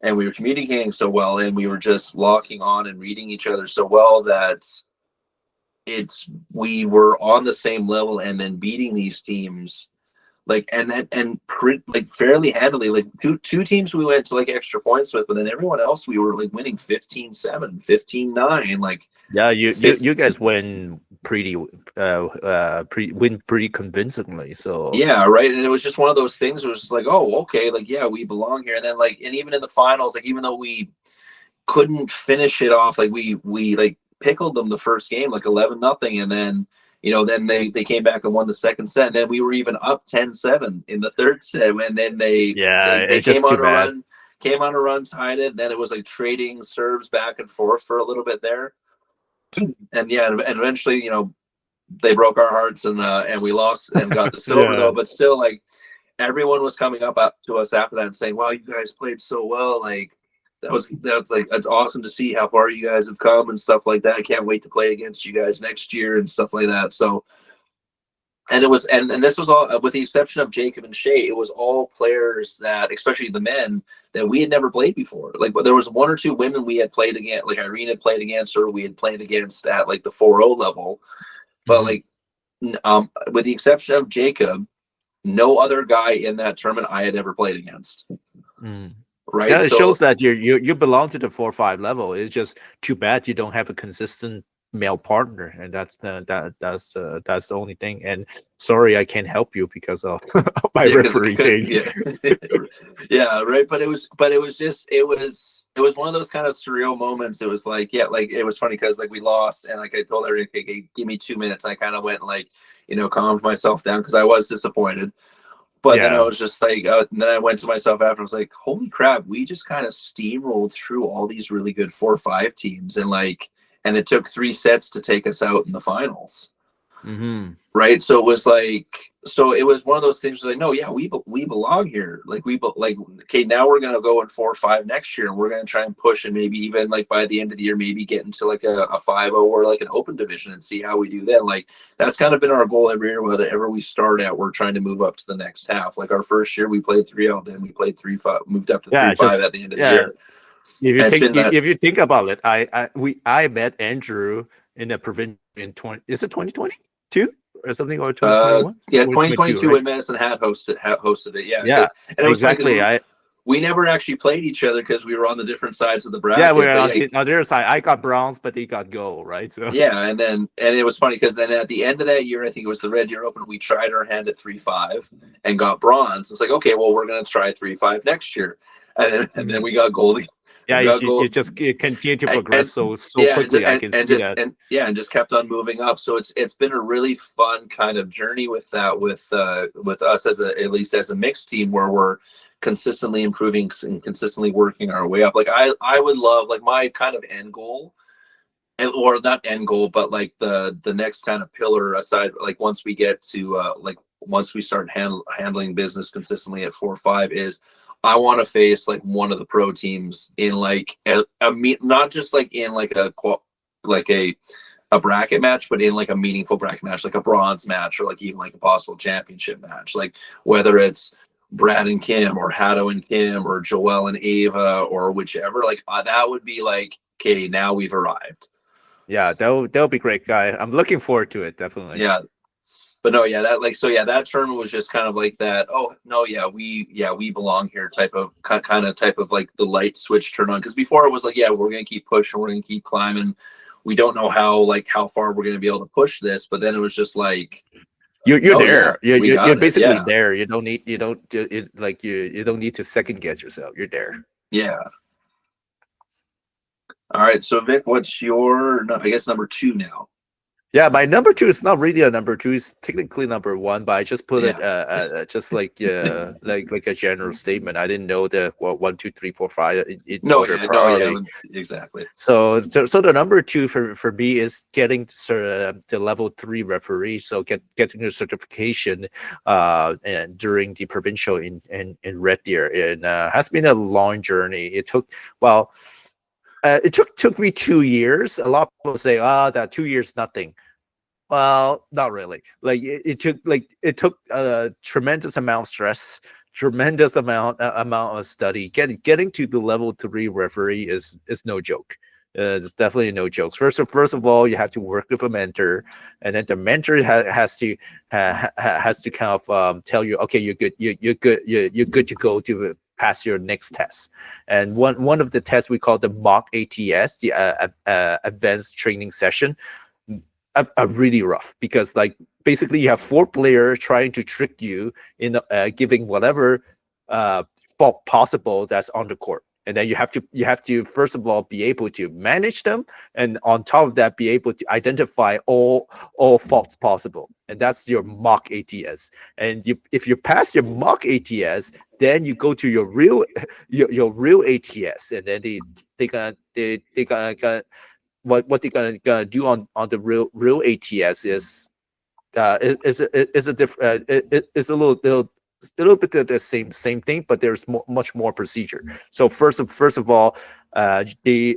Speaker 1: and we were communicating so well, and we were just locking on and reading each other so well that we were on the same level, and then beating these teams like like fairly handily. Like two teams we went to like extra points with, but then everyone else we were like winning 15-7, 15-9. Like
Speaker 2: Yeah, you guys win pretty win pretty convincingly. So
Speaker 1: yeah, right. And it was just one of those things. It was just like, oh, okay, like yeah, we belong here. And then like, and even in the finals, like even though we couldn't finish it off, like we like pickled them the first game like 11-0, and then then they came back and won the second set, and then we were even up 10-7 in the third set, and then they
Speaker 2: it's
Speaker 1: came
Speaker 2: just
Speaker 1: on
Speaker 2: too
Speaker 1: a
Speaker 2: bad.
Speaker 1: run, tied it. Then it was like trading serves back and forth for a little bit there, and yeah, and eventually they broke our hearts, and we lost and got the silver though. But still, like everyone was coming up to us after that and saying, "Wow, you guys played so well! Like that's awesome to see how far you guys have come and stuff like that. I can't wait to play against you guys next year and stuff like that." So, and it was and this was all with the exception of Jacob and Shay. It was all players that, especially the men, that we had never played before. Like, but there was one or two women we had played against, like Irene had played against, or we had played against at like the 4-0 level. But like, with the exception of Jacob, no other guy in that tournament I had ever played against. Right.
Speaker 2: Yeah, it shows that you belong to the 4-5 level. It's just too bad you don't have a consistent male partner, and that's the only thing. And sorry, I can't help you because of my referee thing.
Speaker 1: Yeah, right. But it was one of those kind of surreal moments. It was like, yeah, like it was funny because like we lost, and like I told everyone, okay, give me 2 minutes. I kind of went and like calmed myself down because I was disappointed. But then I was just like, then I went to myself after. I was like, holy crap, we just kind of steamrolled through all these really good 4-5 teams, and it took 3 sets to take us out in the finals. Right. So it was one of those things. Like, no, yeah, we belong here. Like okay, now we're gonna go in 4-5 next year, and we're gonna try and push, and maybe even like by the end of the year, maybe get into like a 5-0 or like an open division and see how we do then. Like that's kind of been our goal every year. Whatever we start at, we're trying to move up to the next half. Like our first year, we played 3-0, then we played 3-5, moved up to 3-5 at the end of the year.
Speaker 2: If you think about it, I met Andrew in the provincial in 2022 or something, or 2021.
Speaker 1: Yeah, 2022 when Medicine Hat hosted it. Yeah, and it was
Speaker 2: exactly.
Speaker 1: We never actually played each other because we were on the different sides of the bracket.
Speaker 2: Yeah, we were on the other side. I got bronze, but they got gold, right? So
Speaker 1: yeah, and it was funny because then at the end of that year, I think it was the Red Deer Open, we tried our hand at 3-5 and got bronze. It's like, okay, well, we're gonna try 3-5 next year, and then we got gold.
Speaker 2: Yeah, you just continue to progress so quickly.
Speaker 1: And just kept on moving up. So it's been a really fun kind of journey with that, with us at least as a mixed team, where we're consistently improving and consistently working our way up. Like I would love, like, my kind of end goal, or not end goal, but like the next kind of pillar aside, like once we get to once we start handling business consistently at 4-5, is I want to face like one of the pro teams in like not just like in like a bracket match, but in like a meaningful bracket match, like a bronze match, or like even like a possible championship match, like whether it's Brad and Kim, or Hato and Kim, or Joelle and Ava, or whichever. Like that would be like, okay, now we've arrived.
Speaker 2: Yeah, that'll be great, guy. I'm looking forward to it, definitely.
Speaker 1: Yeah. But no, yeah, that tournament was just kind of like that. Oh no, we belong here type of like the light switch turn on. Because before it was like, yeah, we're gonna keep pushing, we're gonna keep climbing. We don't know how far we're gonna be able to push this. But then it was just like,
Speaker 2: you're there. You're basically there. You don't need you don't need to second guess yourself. You're there.
Speaker 1: Yeah. All right. So Vic, what's your I guess number 2 now?
Speaker 2: Yeah, my number 2 is not really a number 2. It's technically number 1, but I just put it just like like a general statement. I didn't know the 1, 2, 3, 4, 5 in order priority.
Speaker 1: Exactly.
Speaker 2: So the number 2 for me is getting to the level 3 referee. So getting the certification and during the provincial in Red Deer. It has been a long journey. It took it took me 2 years. A lot of people say, that 2 years nothing. Well, not really. Like it took a tremendous amount of stress, tremendous amount of study. Getting to the level 3 referee is no joke. It's definitely no jokes. First of all, you have to work with a mentor, and then the mentor has to kind of tell you, okay, you're good, you're good, you're good to go to pass your next test. And one of the tests we call the mock ATS, the advanced training session, are really rough, because like basically you have four players trying to trick you in giving whatever fault possible that's on the court, and then you have to first of all be able to manage them, and on top of that be able to identify all faults possible, and that's your mock ATS. And if you pass your mock ATS, then you go to your real your real ATS, and then they gonna what they're gonna do on the real ATS is a different is a little bit of the same thing, but there's much more procedure. So first of all, they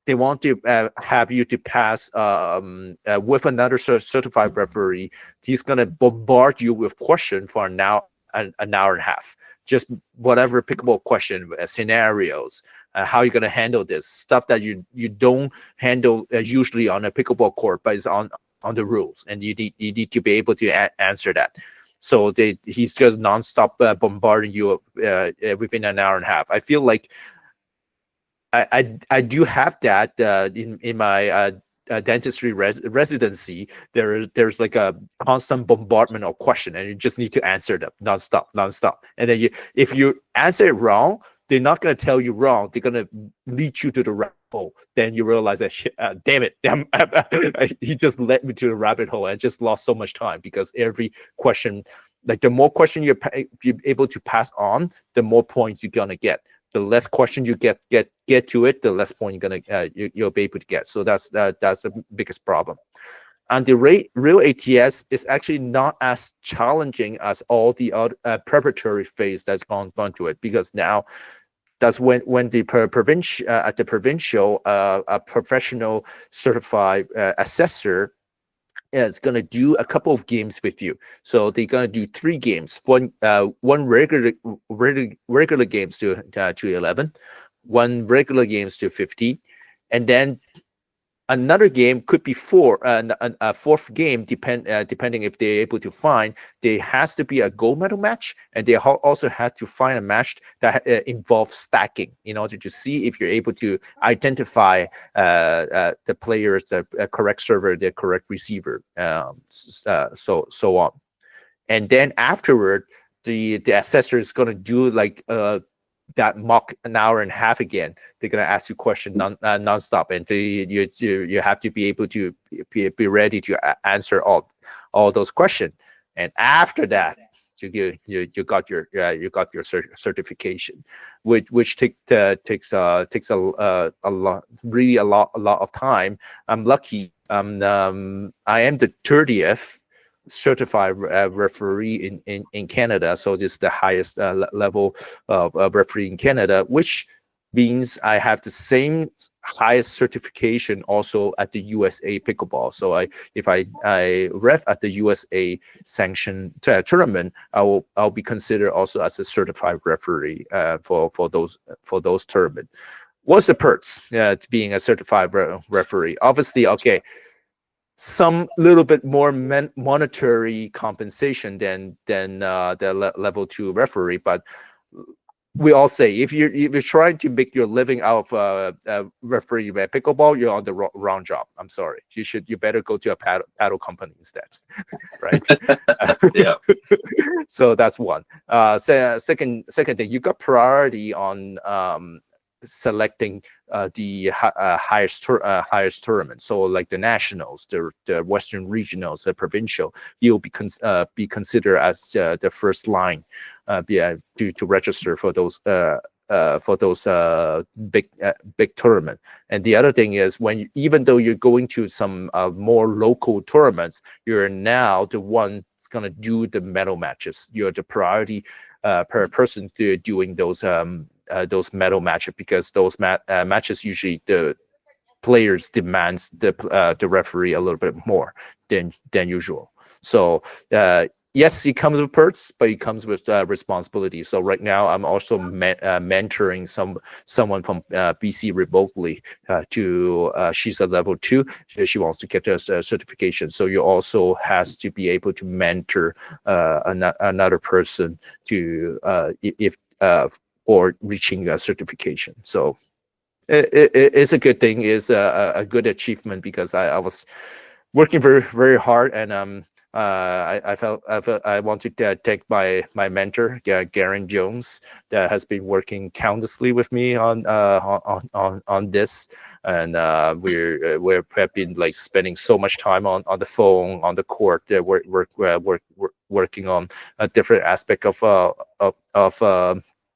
Speaker 2: want to have you to pass with another certified referee. He's gonna bombard you with questions for an hour and a half, just whatever pickleball question, scenarios, how you're gonna handle this stuff that you don't handle usually on a pickleball court, but it's on the rules, and you need to be able to answer that. So he's just nonstop bombarding you within an hour and a half. I feel like I do have that in my dentistry residency. There's like a constant bombardment of question, and you just need to answer them nonstop. And then if you answer it wrong, they're not going to tell you wrong. They're going to lead you to the rabbit hole. Then you realize that, shit, damn it, he just led me to the rabbit hole. I just lost so much time, because every question, like the more question you're able to pass on, the more points you're going to get. The less question you get to it, the less point you'll be able to get. So that's the biggest problem. And the real ATS is actually not as challenging as all the other preparatory phase that's gone to it, because now that's when the provincial at the provincial a professional certified assessor is going to do a couple of games with you. So they're going to do 3 games, one regular games to 11, one regular games to 15, and then another game could be 4, a fourth game, depending if they're able to find. There has to be a gold medal match, and they also have to find a match that involves stacking in order to see if you're able to identify the players, the correct server, the correct receiver, so on. And then afterward, the assessor is going to do like that mock an hour and a half again. They're gonna ask you questions non-stop, and you have to be able to be ready to answer all those questions. And after that, you got your certification, which takes a lot of time. I'm lucky. I am the 30th certified referee in Canada, so this is the highest level of referee in Canada, which means I have the same highest certification also at the USA Pickleball. So if I ref at the USA sanctioned tournament, I'll be considered also as a certified referee for those tournaments. What's the perks to being a certified referee? Obviously, okay, some little bit more monetary compensation than the level 2 referee, but we all say if you're trying to make your living out of referee at pickleball, you're on the wrong job. I'm sorry. You better go to a paddle company instead, right?
Speaker 1: Yeah.
Speaker 2: So that's one. Second thing, you got priority on selecting the highest tournament. So like the nationals, the Western regionals, the provincial, you'll be considered as the first line to register for those big tournament. And the other thing is, even though you're going to some more local tournaments, you're now the one that's gonna do the medal matches. You're the priority per person to doing those medal matches, because those matches usually the players demands the referee a little bit more than usual. So yes, it comes with perks, but it comes with responsibility. So right now, I'm also mentoring someone from BC remotely. She's a level 2. She wants to get a certification. So you also has to be able to mentor another person to if or reaching a certification. So it's a good thing. It's a good achievement because I was working very very hard, and I felt I wanted to thank my mentor, Garen Jones, that has been working countlessly with me on this, and we have been like spending so much time on the phone, on the court, working on a different aspect of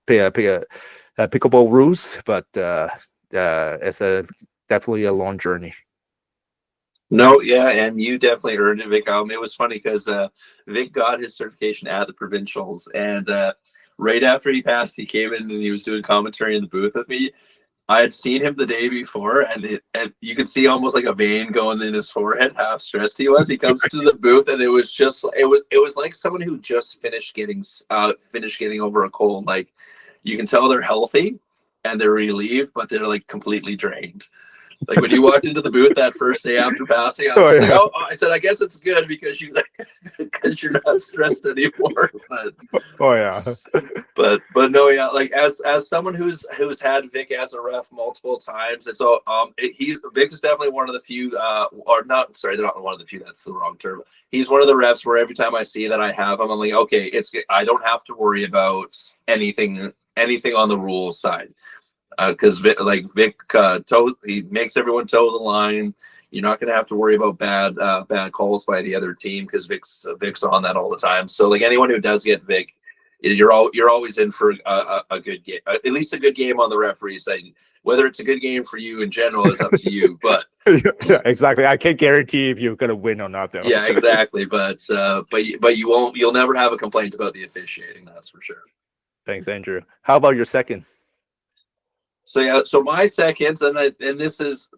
Speaker 2: pickleball rules, but it's definitely a long journey.
Speaker 1: No, yeah, and you definitely earned it, Vic. It was funny because Vic got his certification at the provincials, and right after he passed, he came in and he was doing commentary in the booth with me. I had seen him the day before, and you could see almost like a vein going in his forehead, how stressed he was. He comes to the booth, and it was like someone who just finished getting over a cold. Like, you can tell they're healthy and they're relieved, but they're like completely drained. Like when you walked into the booth that first day after passing, I was just like, oh, I said, I guess it's good because because you're not stressed anymore. But but no, yeah, like as someone who's had Vic as a ref multiple times, and so Vic is definitely one of the few, or not, sorry, they're not one of the few. That's the wrong term. He's one of the refs where every time I see that I have him, I'm like, okay, I don't have to worry about anything on the rules side. Because Vic he makes everyone toe the line. You're not going to have to worry about bad calls by the other team because Vic's on that all the time. So like anyone who does get Vic, you're always in for a good game, at least a good game on the referee side. Whether it's a good game for you in general is up to you. But
Speaker 2: yeah, exactly. I can't guarantee if you're going to win or not, though.
Speaker 1: Yeah, exactly. But you'll never have a complaint about the officiating. That's for sure.
Speaker 2: Thanks, Andrew. How about your second?
Speaker 1: So yeah, so my second, and this is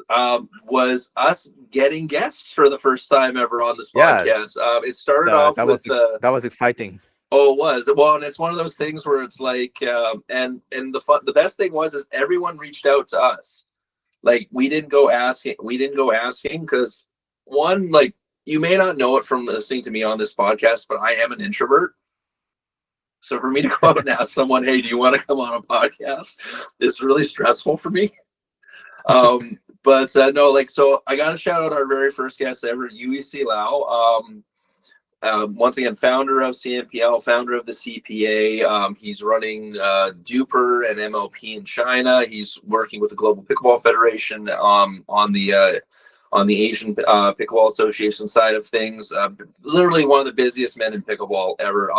Speaker 1: was us getting guests for the first time ever on this podcast. It started off with
Speaker 2: that was exciting.
Speaker 1: Oh, it was. Well, and it's one of those things where it's like, and the best thing is everyone reached out to us. Like we didn't go asking because one, like you may not know it from listening to me on this podcast, but I am an introvert. So for me to go out and ask someone, hey, do you want to come on a podcast? It's really stressful for me. But no, like, so I got to shout out our very first guest ever, UEC Lau. Once again, founder of CNPL, founder of the CPA. He's running Duper and MLP in China. He's working with the Global Pickleball Federation on the Asian Pickleball Association side of things. Literally one of the busiest men in pickleball ever.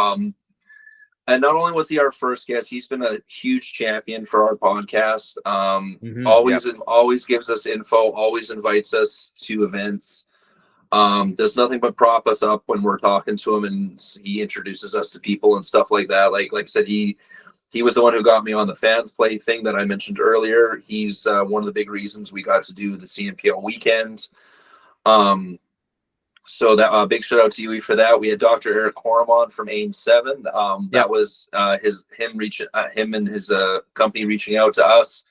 Speaker 1: And not only was he our first guest, he's been a huge champion for our podcast. Always gives us info, always invites us to events. Does nothing but prop us up when we're talking to him, and he introduces us to people and stuff like that. Like I said, he was the one who got me on the fans play thing that I mentioned earlier. He's one of the big reasons we got to do the CNPL weekend. So that big shout out to UE for that. We had Dr. Eric Hormon from AIM 7. That was him and his company reaching out to us.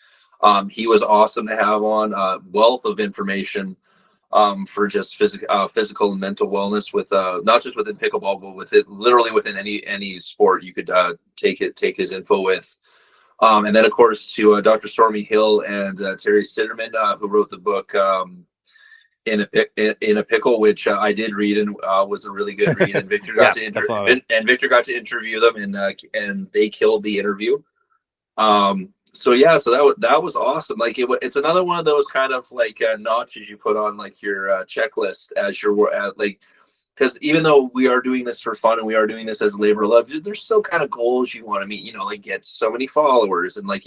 Speaker 1: He was awesome to have on. Wealth of information for just physical and mental wellness with not just within pickleball, but literally within any sport you could take his info with. And then of course to Dr. Stormy Hill and Terry Sitterman, who wrote the book in a pickle, which I did read and was a really good read. And Victor got to interview them, and they killed the interview. So that was awesome. Like it's another one of those kind of like notches you put on like your checklist as you're like, because even though we are doing this for fun and we are doing this as labor of love, there's still kind of goals you want to meet. Like get so many followers and like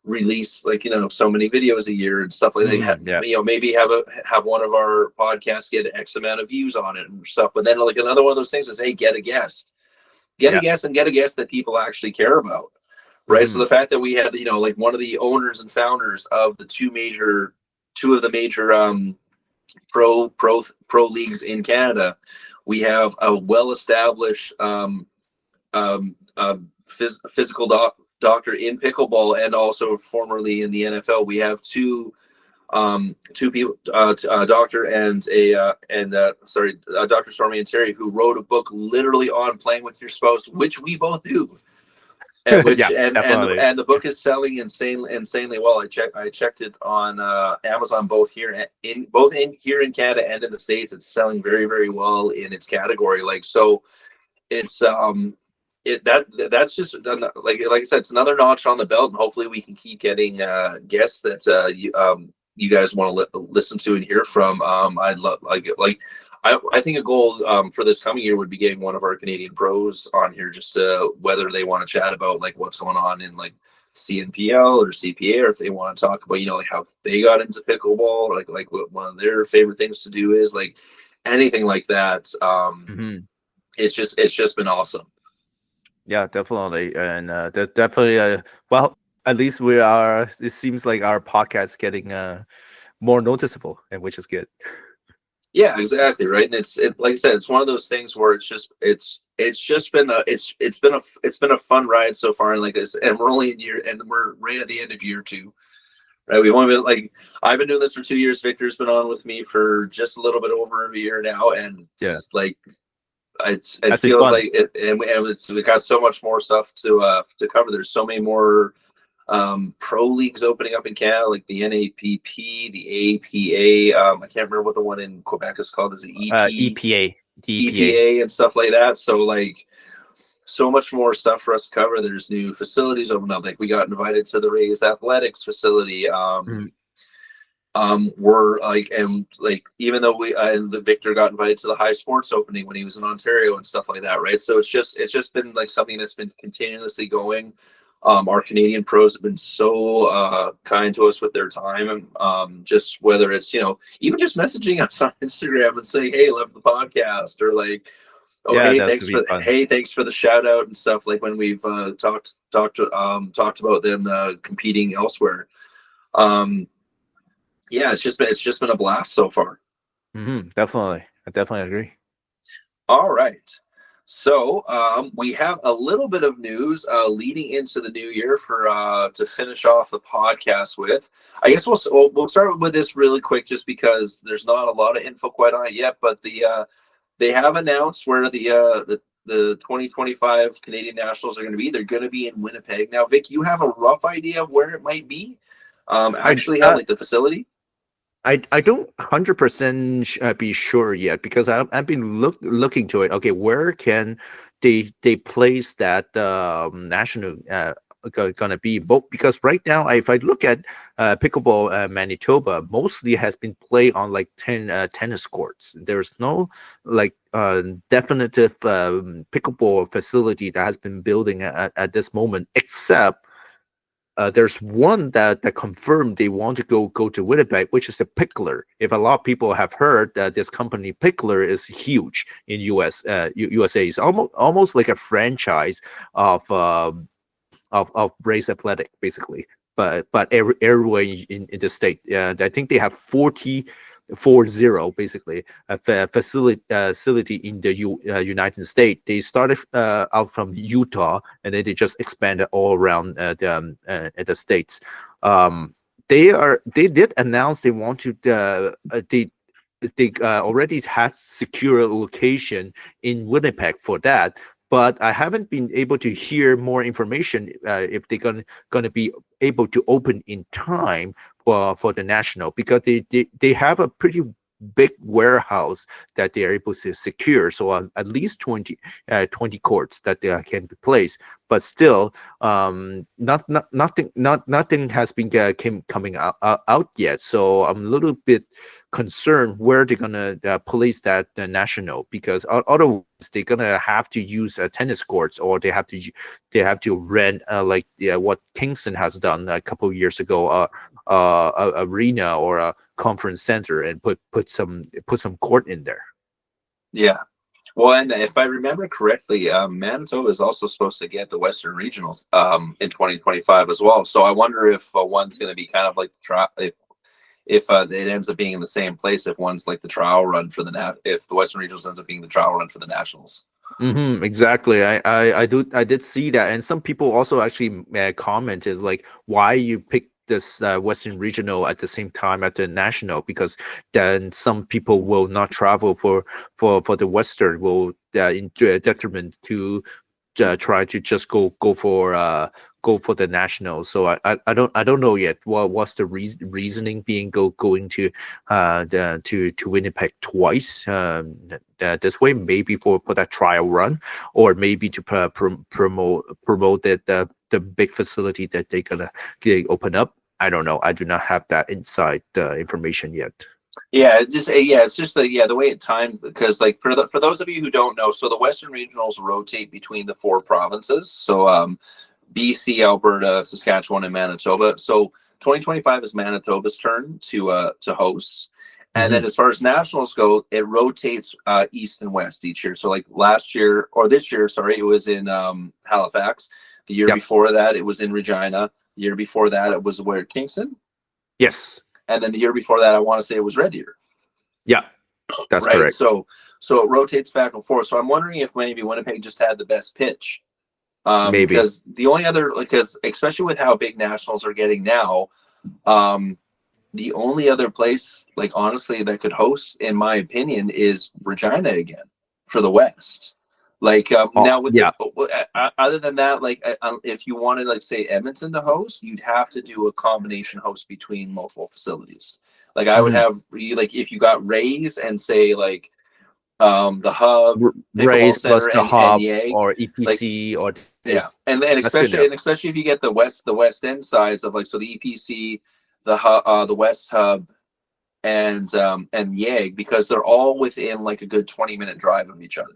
Speaker 1: release like so many videos a year and stuff like that. Maybe have one of our podcasts get X amount of views on it and stuff. But then like another one of those things is, hey, get a guest that people actually care about. Right. So the fact that we had, like one of the owners and founders of the two of the major pro leagues in Canada. We have a well-established physical doctor in pickleball, and also formerly in the NFL. We have two people, a doctor and Dr. Stormy and Terry, who wrote a book literally on playing with your spouse, which we both do. And which
Speaker 2: Yeah, definitely.
Speaker 1: and the book is selling insanely well. I checked it on Amazon, both here in Canada and in the States. It's selling very, very well in its category. Like, so it's that's just like I said, it's another notch on the belt, and hopefully we can keep getting guests that you guys want to listen to and hear from. I'd love I think a goal for this coming year would be getting one of our Canadian pros on here, just to whether they want to chat about like what's going on in like CNPL or CPA, or if they want to talk about, you know, like how they got into pickleball, or like what one of their favorite things to do is, like anything like that. It's just been awesome.
Speaker 2: Yeah, definitely, and there's definitely well, at least we are. It seems like our podcast is getting more noticeable, and which is good.
Speaker 1: Yeah, exactly, right. And it's like I said, it's one of those things where it's just been a fun ride so far, and like this, and we're only in we're right at the end of year 2, right? We've only been like, I've been doing this for 2 years. Victor's been on with me for just a little bit over a year now, and
Speaker 2: Yeah,
Speaker 1: like it feels like it, and we got so much more stuff to cover. There's so many more pro leagues opening up in Canada, like the NAPP, the APA. I can't remember what the one in Quebec is called. Is it
Speaker 2: EPA,
Speaker 1: EPA and stuff like that. So like, so much more stuff for us to cover. There's new facilities opening up. Like, we got invited to the Rays Athletics facility. We're like, and like, even though the Victor got invited to the High Sports opening when he was in Ontario and stuff like that, right? So it's just been like something that's been continuously going. Our Canadian pros have been so kind to us with their time, and just whether it's, you know, even just messaging us on Instagram and saying, "Hey, love the podcast," or like, "Oh,
Speaker 2: yeah,
Speaker 1: hey,
Speaker 2: that's really fun.
Speaker 1: thanks for the shout out," and stuff, like when we've talked about them competing elsewhere. Yeah, it's just been a blast so far.
Speaker 2: Definitely, I definitely agree.
Speaker 1: All right. So we have a little bit of news leading into the new year for to finish off the podcast with. I guess we'll start with this really quick, just because there's not a lot of info quite on it yet. But they have announced where the 2025 Canadian Nationals are going to be. They're going to be in Winnipeg. Now, Vic, you have a rough idea of where it might be? Actually, have like the facility?
Speaker 2: I don't 100% be sure yet, because I've been looking to it. Okay, where can they place that national gonna be? Both, because right now, if I look at pickleball Manitoba, mostly has been played on like tennis courts. There's no like definitive pickleball facility that has been building at this moment, except there's one that confirmed they want to go to Winnipeg, which is the Pickler. If a lot of people have heard that this company Pickler is huge in USA, it's almost like a franchise of Race Athletic, basically. But everywhere in the state, I think they have 40 basically a facility in the United States. They started out from Utah, and then they just expanded all around the states. They did announce they want to they already had secure a location in Winnipeg for that. But I haven't been able to hear more information if they're gonna be able to open in time for the national, because they have a pretty big warehouse that they are able to secure. So at least 20 courts that they can be placed. But still, nothing has been coming out yet. So I'm a little bit concerned where they're gonna place that national, because otherwise they're gonna have to use tennis courts, or they have to rent like what Kingston has done a couple of years ago, a arena or a conference center, and put some court in there.
Speaker 1: Yeah. Well, and if I remember correctly, Manitoba is also supposed to get the Western Regionals in 2025 as well. So I wonder if one's going to be kind of like if it ends up being in the same place, if one's like the trial run for if the Western Regionals ends up being the trial run for the Nationals.
Speaker 2: Exactly. I did see that, and some people also actually commented like, why you pick this Western Regional at the same time at the National, because then some people will not travel for the Western, will in detriment to try to just go for the National. So I don't know yet what's the reasoning being going to to Winnipeg twice this way, maybe for that trial run, or maybe to promote the big facility that they're gonna open up. I don't know. I do not have that inside information yet.
Speaker 1: Yeah, it's just the way it timed, because like for those of you who don't know, so the Western Regionals rotate between the 4 provinces. So BC, Alberta, Saskatchewan, and Manitoba. So 2025 is Manitoba's turn to host. And then as far as nationals go, it rotates east and west each year. So like this year, sorry, it was in Halifax. The year before that, it was in Regina. The year before that, it was where, Kingston?
Speaker 2: Yes.
Speaker 1: And then the year before that, I want to say it was Red Deer.
Speaker 2: Yeah, that's
Speaker 1: right?
Speaker 2: Correct.
Speaker 1: So it rotates back and forth. So I'm wondering if maybe Winnipeg just had the best pitch.
Speaker 2: Maybe.
Speaker 1: Because the only other, because especially with how big nationals are getting now, the only other place, like honestly, that could host, in my opinion, is Regina again for the West. Like now with other than that, like if you wanted, like say Edmonton to host, you'd have to do a combination host between multiple facilities. Like I would have, like if you got Rays and say like the hub,
Speaker 2: Rays plus the hub,
Speaker 1: and Yeg,
Speaker 2: or EPC,
Speaker 1: like, and especially if you get the West End sides of, like, so the EPC, the hub, the West hub, and Yeg, because they're all within like a good 20-minute drive of each other.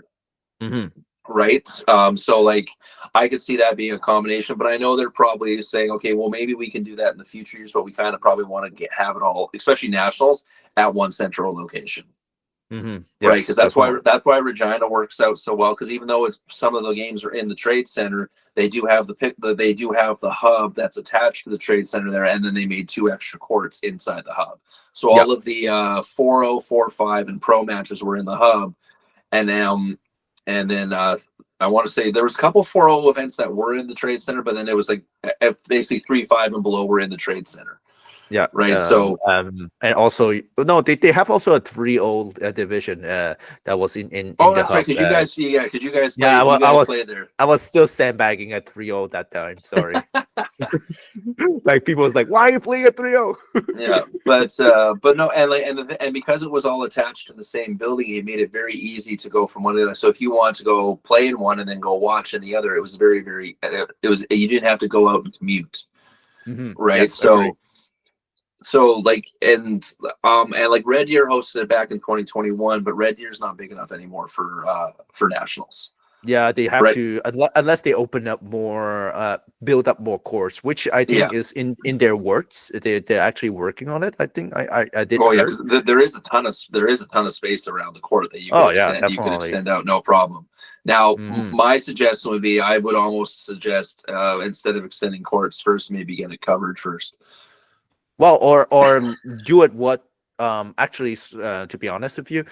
Speaker 1: Right. So like I could see that being a combination, but I know they're probably saying, okay, well maybe we can do that in the future years, but we kind of probably want to have it all, especially nationals, at one central location.
Speaker 2: Yes,
Speaker 1: right, because that's why Regina works out so well, because even though it's some of the games are in the Trade Center, they do have the hub that's attached to the Trade Center there, and then they made 2 extra courts inside the hub. So all of the 4-0, 4-5, and pro matches were in the hub, and then I want to say there was a couple 4-0 events that were in the Trade Center, but then it was like basically 3-5 and below were in the Trade Center.
Speaker 2: Yeah.
Speaker 1: Right. So
Speaker 2: and also they have also a 3-0 division that was in the
Speaker 1: that's
Speaker 2: hub.
Speaker 1: right, because you guys played there.
Speaker 2: I was still sandbagging at 3-0 that time. Sorry. Like people was like, why are you playing at 3-0?
Speaker 1: Yeah, but no, and because it was all attached to the same building, it made it very easy to go from one to the other. So if you want to go play in one and then go watch in the other, it was very, very, you didn't have to go out and commute. Right.
Speaker 2: Yes,
Speaker 1: so like and like Red Deer hosted it back in 2021, but Red Deer's not big enough anymore for nationals.
Speaker 2: Yeah, they have to, unless they open up more, build up more courts, which I think is in their works. They're actually working on it. I think I did.
Speaker 1: Oh yeah, there is a ton of space around the court that you can extend out, no problem. Now, my suggestion would be, I would almost suggest instead of extending courts first, maybe get it covered first.
Speaker 2: Well, or do it actually, to be honest with you,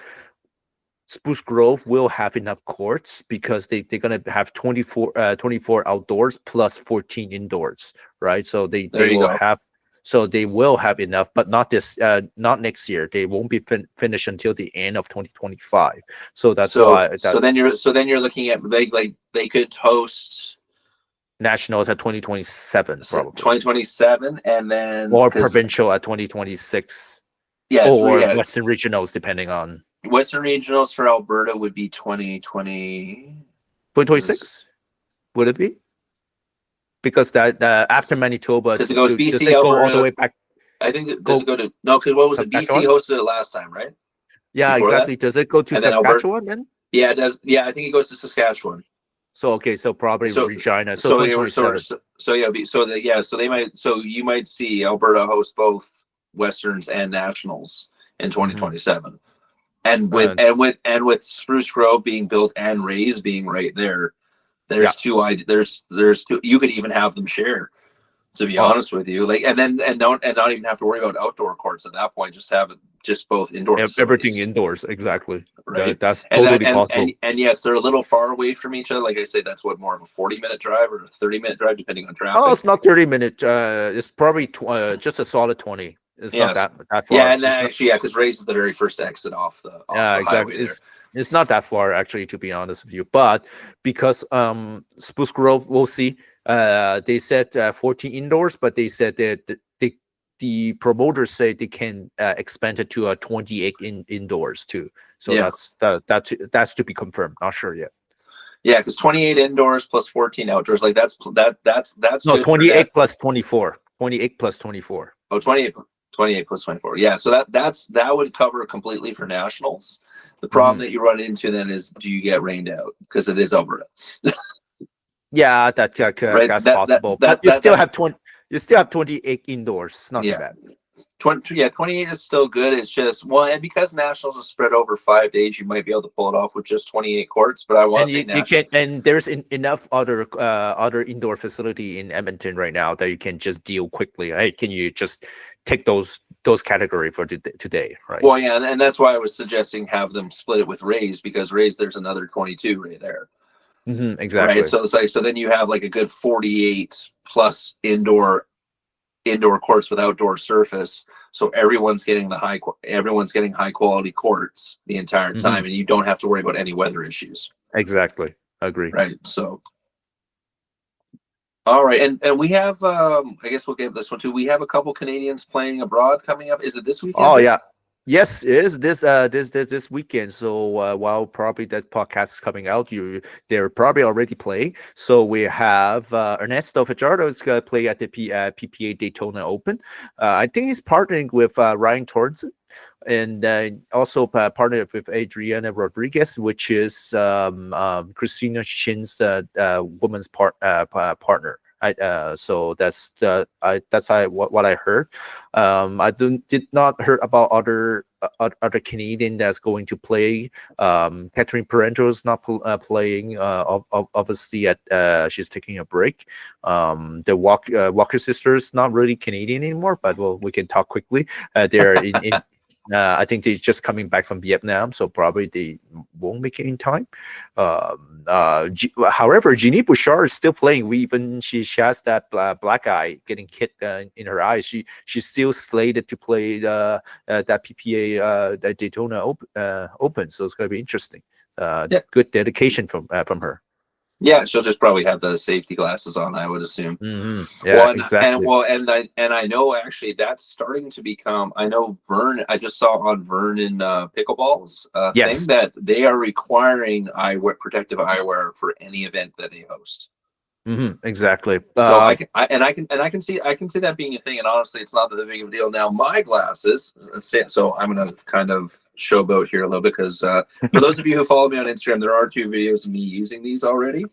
Speaker 2: Spruce Grove will have enough courts, because they're going to have 24 outdoors plus 14 indoors, right? So they will have enough, but not next year. They won't be finished until the end of 2025. So that's why.
Speaker 1: So then you're looking at they could host
Speaker 2: nationals at 2027, probably
Speaker 1: 2027, and then
Speaker 2: provincial at 2026. Or Western regionals, depending on.
Speaker 1: Western regionals for Alberta would be 2026.
Speaker 2: Would it be? Because that after Manitoba,
Speaker 1: because it goes BC,
Speaker 2: does it
Speaker 1: Alberta,
Speaker 2: go all the way back?
Speaker 1: I think it does go to because what was it? BC hosted it last time, right?
Speaker 2: Yeah,
Speaker 1: Before
Speaker 2: exactly. That? Does it go to Saskatchewan then?
Speaker 1: Yeah, it does. Yeah, I think it goes to Saskatchewan.
Speaker 2: So probably Regina.
Speaker 1: So you might see Alberta host both Westerns and Nationals in 2027, and with Spruce Grove being built and Rays being right there, there's two. You could even have them share. to be honest with you. Like, and not even have to worry about outdoor courts at that point. Just have just both indoor
Speaker 2: Everything
Speaker 1: facilities.
Speaker 2: indoors, exactly.
Speaker 1: Right.
Speaker 2: That's
Speaker 1: And
Speaker 2: totally possible.
Speaker 1: And yes, they're a little far away from each other. Like I say, that's what, more of a 40-minute drive or a 30-minute drive, depending on traffic.
Speaker 2: Oh, it's not 30 minutes. It's probably just a solid 20. It's not that far.
Speaker 1: Yeah, and actually, because Ray's is the very first exit off the
Speaker 2: exactly.
Speaker 1: highway there.
Speaker 2: It's not that far, actually, to be honest with you. But because Spruce Grove, we'll see. They said 14 indoors, but they said that the promoters say they can expand it to 28 indoors too. So that's to be confirmed. Not sure yet.
Speaker 1: Yeah, because 28 indoors plus 14 outdoors, like that's
Speaker 2: no,
Speaker 1: good
Speaker 2: 28 plus 24. 28 plus 24.
Speaker 1: Oh, 28 plus 24. Yeah, so that would cover completely for nationals. The problem that you run into then is, do you get rained out? Because it is Alberta.
Speaker 2: Yeah, that's possible. But you still have 20. You still have 28 indoors. Not too bad.
Speaker 1: 28 is still good. It's just, well, and because nationals is spread over 5 days, you might be able to pull it off with just 28 courts. But I want to say
Speaker 2: you can, and there's enough other indoor facility in Edmonton right now that you can just deal quickly. Hey, can you just take those category for today, right?
Speaker 1: Well, yeah, and that's why I was suggesting have them split it with Rays, because Rays, there's another 22 right there.
Speaker 2: Exactly.
Speaker 1: Right. So it's like, so then you have like a good 48 plus indoor courts with outdoor surface. So everyone's getting high quality courts the entire time, and you don't have to worry about any weather issues.
Speaker 2: Exactly. Agree.
Speaker 1: Right. So, all right, and we have I guess we'll give this one too. We have a couple Canadians playing abroad coming up. Is it this weekend?
Speaker 2: Oh yeah. Yes, it is this weekend. So while probably that podcast is coming out, they're probably already playing. So we have Ernesto Fajardo is going to play at the PPA Daytona Open. I think he's partnering with Ryan Torrenson, and also partnered with Adriana Rodriguez, which is Christina Shin's woman's partner. So that's what I heard. I did not hear about other Canadian that's going to play. Catherine Parento is not playing. Obviously, she's taking a break. The Walker sisters not really Canadian anymore, but we can talk quickly. They're in I think they're just coming back from Vietnam, so probably they won't make it in time. However, Jeannie Bouchard is still playing. She has that black eye getting hit in her eyes. She's still slated to play that PPA that Daytona Open. So it's going to be interesting. Good dedication from her.
Speaker 1: Yeah, she'll just probably have the safety glasses on, I would assume.
Speaker 2: Yeah, exactly.
Speaker 1: And I know actually that's starting to become. I know Vern. I just saw on Vernon Pickleball's thing that they are requiring protective eyewear for any event that they host.
Speaker 2: Exactly.
Speaker 1: So I can see that being a thing. And honestly, it's not that big of a deal. Now my glasses. So I'm gonna kind of showboat here a little bit, because for those of you who follow me on Instagram, there are 2 videos of me using these already.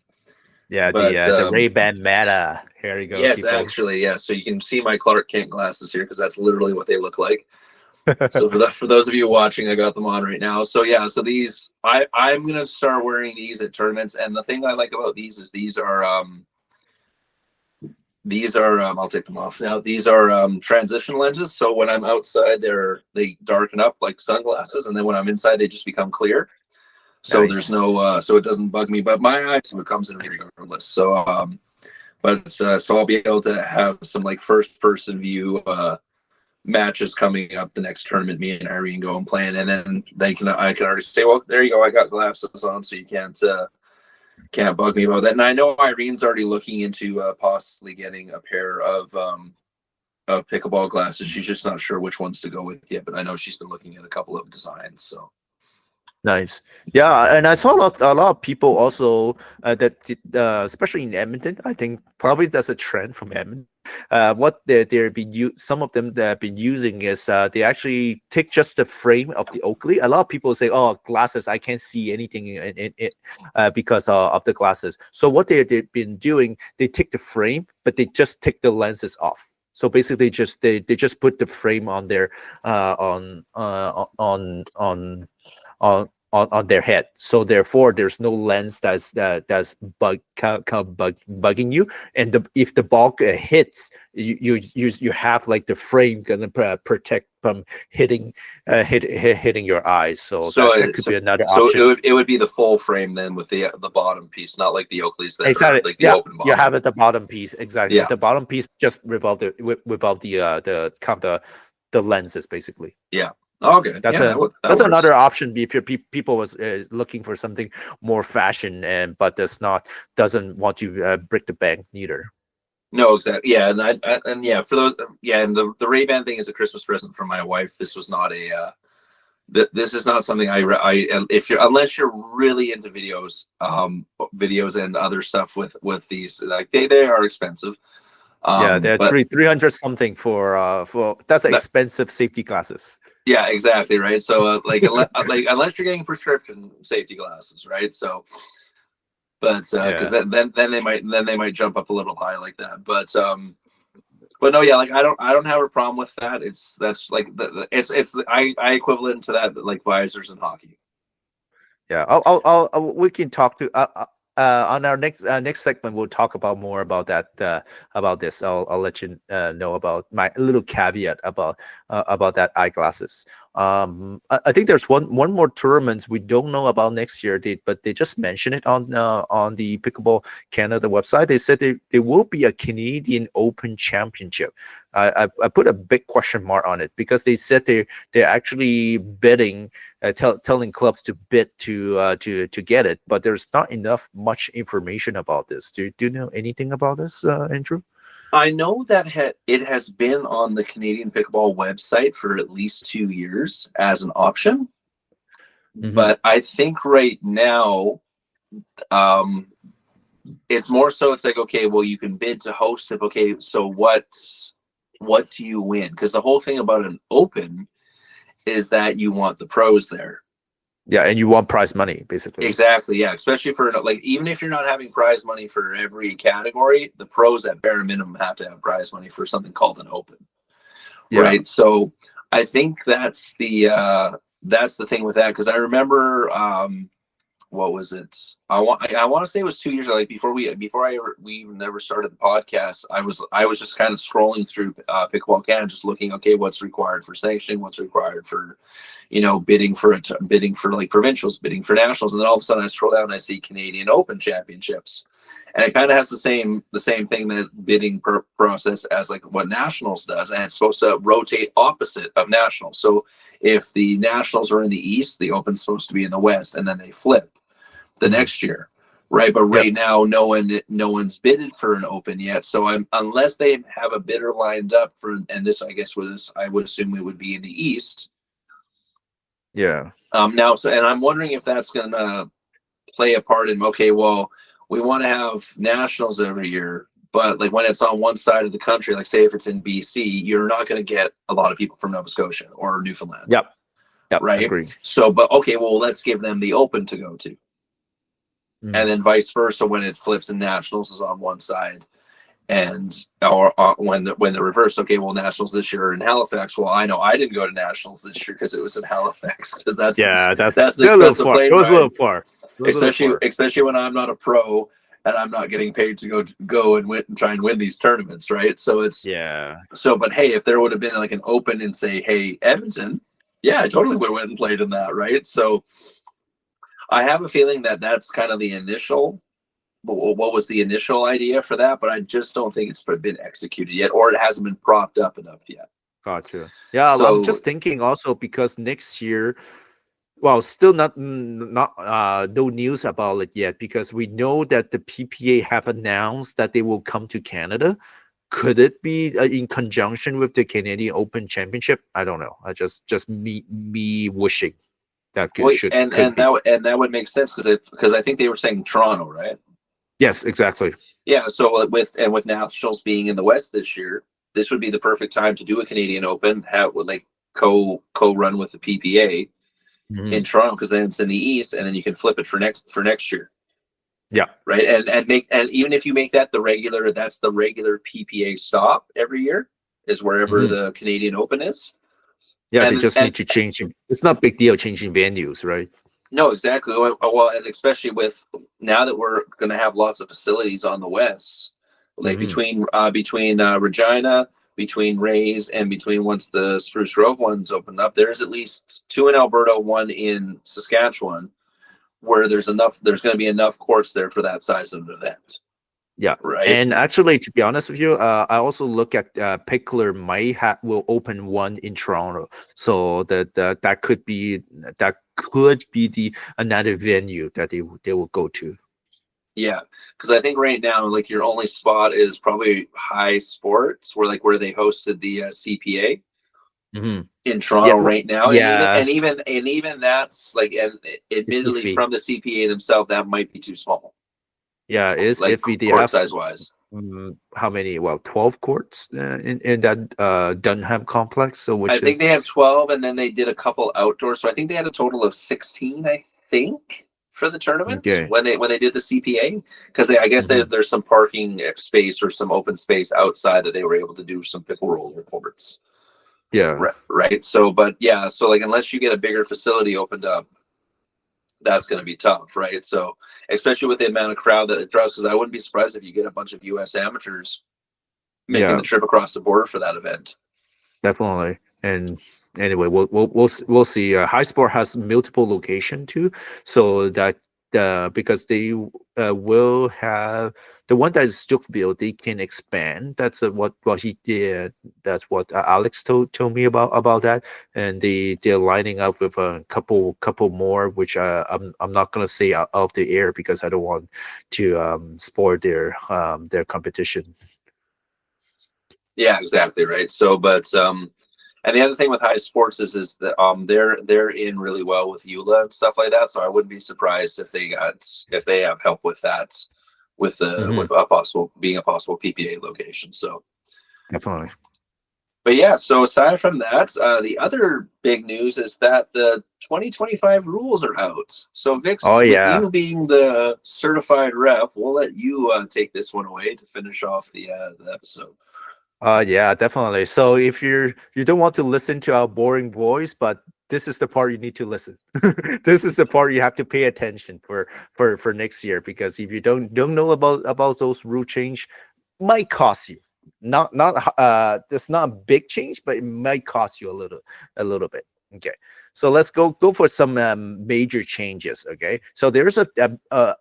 Speaker 2: Yeah, the Ray-Ban Meta. Here you go.
Speaker 1: Yes, actually, yeah. So you can see my Clark Kent glasses here, because that's literally what they look like. So for those of you watching, I got them on right now. So yeah, so these I'm gonna start wearing these at tournaments, and the thing I like about these is these are I'll take them off now. These are transition lenses. So when I'm outside, they darken up like sunglasses, and then when I'm inside, they just become clear. So there's no so it doesn't bug me. But my eyes, it comes in regardless. So so I'll be able to have some like first person view matches coming up the next tournament. Me and Irene go and play, and then I can already say, well, there you go, I got glasses on, so you can't bug me about that. And I know Irene's already looking into possibly getting a pair of pickleball glasses. She's just not sure which ones to go with yet, but I know she's been looking at a couple of designs. So
Speaker 2: nice. Yeah, and I saw a lot of people also especially in Edmonton. I think probably that's a trend from Edmonton. What some of them that have been using is they actually take just the frame of the Oakley. A lot of people say, "Oh, glasses, I can't see anything in it because of the glasses." So what they've been doing, they take the frame, but they just take the lenses off. So basically, they just put the frame on there on on their head. So therefore, there's no lens that's bugging you. And if the ball hits, you have like the frame gonna protect from hitting your eyes. So that could be another option.
Speaker 1: So it would be the full frame then with the bottom piece, not like the Oakleys that
Speaker 2: exactly.
Speaker 1: are like the open bottom.
Speaker 2: You have it the bottom piece exactly.
Speaker 1: Yeah.
Speaker 2: The bottom piece just without the the lenses basically.
Speaker 1: Yeah. Okay.
Speaker 2: That's
Speaker 1: that
Speaker 2: another option if your people was looking for something more fashion but doesn't want to break the bank neither.
Speaker 1: No, exactly. Yeah, and yeah, for those, yeah, and the Ray-Ban thing is a Christmas present from my wife. This was not a this is not something I if you're unless you're really into videos and other stuff with these, like they are expensive.
Speaker 2: Yeah, they're 300 something for that's expensive safety glasses.
Speaker 1: Yeah, exactly, right. So like unless you're getting prescription safety glasses, right? So but because then they might jump up a little high like that. But no, yeah, like I don't have a problem with that. That's like it's I equivalent to that like visors in hockey.
Speaker 2: Yeah, we can talk to on our next segment. We'll talk about more about that about this. I'll let you know about my little caveat about that eyeglasses. I think there's one more tournaments we don't know about next year, but they just mentioned it on the Pickleball Canada website. They said there will be a Canadian Open Championship. I put a big question mark on it because they said they're actually bidding, telling clubs to bid to get it, but there's not much information about this. Do you know anything about this, Andrew?
Speaker 1: I know that it has been on the Canadian Pickleball website for at least 2 years as an option, but I think right now, it's more so it's like, okay, well, you can bid to host it. Okay, so what do you win? Because the whole thing about an open is that you want the pros there.
Speaker 2: Yeah, and you want prize money, basically.
Speaker 1: Exactly, yeah. Especially for like, even if you're not having prize money for every category, the pros at bare minimum have to have prize money for something called an open. Yeah. Right. So I think that's the thing with that, because I remember what was it? I want to say it was 2 years ago, like before we even never started the podcast. I was just kind of scrolling through Pickleball Canada, just looking, okay, what's required for sanctioning, what's required for, bidding for like provincials, bidding for nationals, and then all of a sudden I scroll down and I see Canadian Open Championships, and it kind of has the same thing, that bidding process as like what nationals does, and it's supposed to rotate opposite of nationals. So if the nationals are in the east, the Open's supposed to be in the west, and then they flip the next year, right? But right now, no one's bidded for an open yet. So unless they have a bidder lined up for, and this I guess I would assume it would be in the east.
Speaker 2: Yeah.
Speaker 1: Now, and I'm wondering if that's gonna play a part in, okay, well, we want to have nationals every year, but like when it's on one side of the country, like say if it's in BC, you're not going to get a lot of people from Nova Scotia or Newfoundland.
Speaker 2: Yep.
Speaker 1: Right.
Speaker 2: Agree.
Speaker 1: So, but okay, well, let's give them the open to go to. And then vice versa, when it flips and nationals is on one side, and or when the reverse, okay, well, nationals this year are in Halifax. Well, I know I didn't go to nationals this year because it was in Halifax, because that's the expensive plane ride.
Speaker 2: It was a little far.
Speaker 1: Especially when I'm not a pro and I'm not getting paid to go and try and win these tournaments, right? So it's but hey, if there would have been like an open in, say, hey, Edmonton, yeah, I totally would have went and played in that, right? So I have a feeling that that's kind of the initial, what was the initial idea for that, but I just don't think it's been executed yet, or it hasn't been propped up enough yet.
Speaker 2: Gotcha. Yeah, so, I'm just thinking also because next year, well, still not no news about it yet, because we know that the PPA have announced that they will come to Canada. Could it be in conjunction with the Canadian Open Championship? I don't know. I just me wishing. That
Speaker 1: that would make sense, because I think they were saying Toronto, right?
Speaker 2: Yes, exactly.
Speaker 1: Yeah, so with nationals being in the West this year, this would be the perfect time to do a Canadian Open, have like co-run with the PPA in Toronto, because then it's in the East, and then you can flip it for next year.
Speaker 2: Yeah,
Speaker 1: right, and even if you make that the regular PPA stop every year, is wherever the Canadian Open is.
Speaker 2: Yeah, they just need to change. It's not a big deal changing venues, right?
Speaker 1: No, exactly. Well, and especially with now that we're going to have lots of facilities on the west, like
Speaker 2: Hmm.
Speaker 1: between Regina, between Rays, and between once the Spruce Grove one's opened up, there's at least two in Alberta, one in Saskatchewan, where there's going to be enough courts there for that size of an event,
Speaker 2: Yeah,
Speaker 1: right?
Speaker 2: and actually, to be honest with you, I also look at Pickler will open one in Toronto, so that could be the another venue that they will go to.
Speaker 1: Yeah, because I think right now, like your only spot is probably High Sports, where they hosted the CPA
Speaker 2: Hmm.
Speaker 1: in
Speaker 2: Yeah,
Speaker 1: Toronto right now, and even
Speaker 2: yeah,
Speaker 1: that's like, and
Speaker 2: it's
Speaker 1: admittedly
Speaker 2: iffy.
Speaker 1: from the CPA themselves, that might be too small,
Speaker 2: Yeah, it's
Speaker 1: like
Speaker 2: iffy. They
Speaker 1: court
Speaker 2: have
Speaker 1: size wise.
Speaker 2: how many? Well, 12 courts in that Dunham complex. So
Speaker 1: I
Speaker 2: which
Speaker 1: think
Speaker 2: is
Speaker 1: they have 12, and then they did a couple outdoors, so I think they had a total of 16. I think for the tournament
Speaker 2: okay.
Speaker 1: when they did the CPA, because I guess
Speaker 2: Hmm.
Speaker 1: there's some parking space or some open space outside that they were able to do some pickle roller courts.
Speaker 2: Yeah.
Speaker 1: Right. So, but yeah, so like unless you get a bigger facility opened up, that's going to be tough, right? So, especially with the amount of crowd that it draws, because I wouldn't be surprised if you get a bunch of U.S. amateurs making
Speaker 2: Yeah.
Speaker 1: the trip across the border for that event.
Speaker 2: Definitely. And anyway, we'll see. High Sport has multiple location too, so that because they will have the one that is Stouffville, they can expand. That's what he did. That's what Alex told me about that, and they're lining up with a couple more, which I'm not gonna say out of the air because I don't want to spoil their competition.
Speaker 1: Yeah, exactly right. So, but and the other thing with High Sports is that they're in really well with EULA and stuff like that. So I wouldn't be surprised if they have help with that,
Speaker 2: Hmm.
Speaker 1: with a possible being a possible PPA location. So,
Speaker 2: Definitely.
Speaker 1: but yeah. So aside from that, the other big news is that the 2025 rules are out. So
Speaker 2: Oh
Speaker 1: Vix, with
Speaker 2: yeah.
Speaker 1: you being the certified ref, we'll let you take this one away to finish off the episode.
Speaker 2: Yeah, definitely. So if you don't want to listen to our boring voice, but this is the part you need to listen. This is the part you have to pay attention for next year because if you don't know about those rule change, might cost you. Not That's not a big change, but it might cost you a little bit. Okay, so let's go for some major changes. Okay, so there's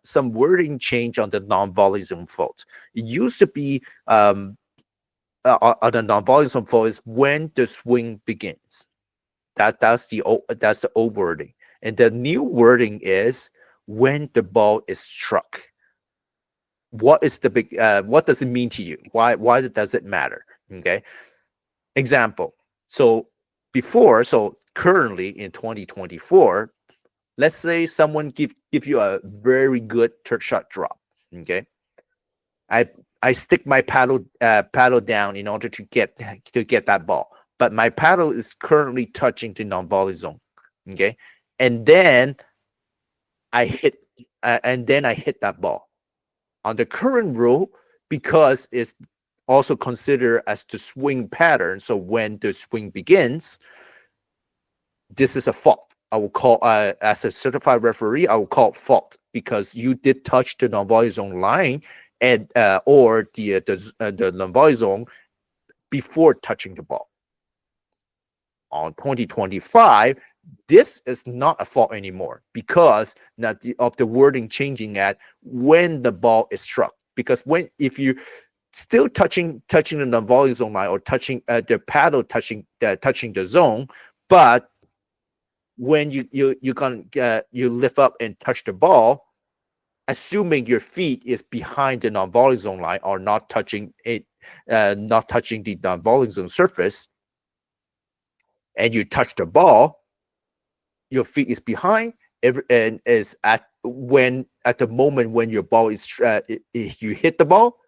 Speaker 2: some wording change on the non-volley zone fault. It used to be on the non-volume flow is when the swing begins. That's the old wording, and the new wording is when the ball is struck. What is the big? What does it mean to you? Why does it matter? Okay. Example. So currently in 2024, let's say someone give you a very good third shot drop. Okay. I I stick my paddle down in order to get that ball, but my paddle is currently touching the non-volley zone. Okay, and then I hit that ball on the current rule because it's also considered as the swing pattern. So when the swing begins, this is a fault. I will call as a certified referee. I will call it fault because you did touch the non-volley zone line and or the non-volley zone before touching the ball. On 2025, this is not a fault anymore because now of the wording changing at when the ball is struck. Because if you still touching the non-volley zone line or touching the paddle touching the zone, but when you lift up and touch the ball, assuming your feet is behind the non-volley zone line or not touching it, not touching the non-volley zone surface, and you touch the ball, your feet is behind, and is at the moment when your ball is if you hit the ball,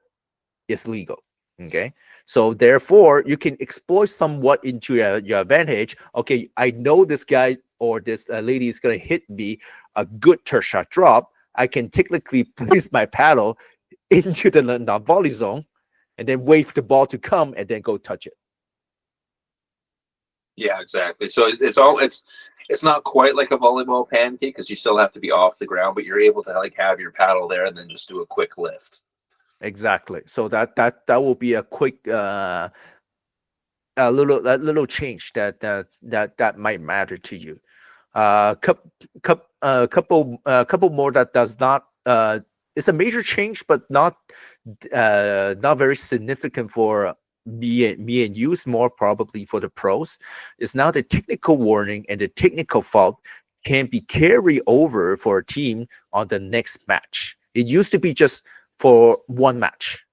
Speaker 2: it's legal. Okay, so therefore you can exploit somewhat into your advantage. Okay, I know this guy or this lady is going to hit me a good third shot drop. I can technically place my paddle into the non-volley zone and then wait for the ball to come and then go touch it.
Speaker 1: Yeah, exactly. So it's not quite like a volleyball pancake because you still have to be off the ground, but you're able to like have your paddle there and then just do a quick lift.
Speaker 2: Exactly. So that will be a quick a little change that might matter to you. Couple more that does not it's a major change, but not very significant for me and you. It's more probably for the pros. Is now the technical warning and the technical fault can be carried over for a team on the next match. It used to be just for one match,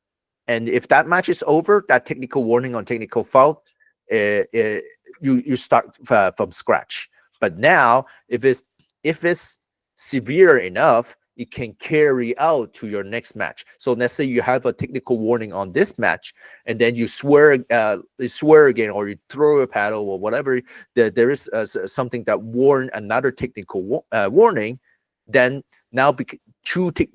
Speaker 2: and if that match is over, that technical warning on technical fault, you start from scratch. But now, if it's severe enough, it can carry out to your next match. So let's say you have a technical warning on this match, and then you swear again, or you throw a paddle or whatever. There is something that warn another technical warning. Then now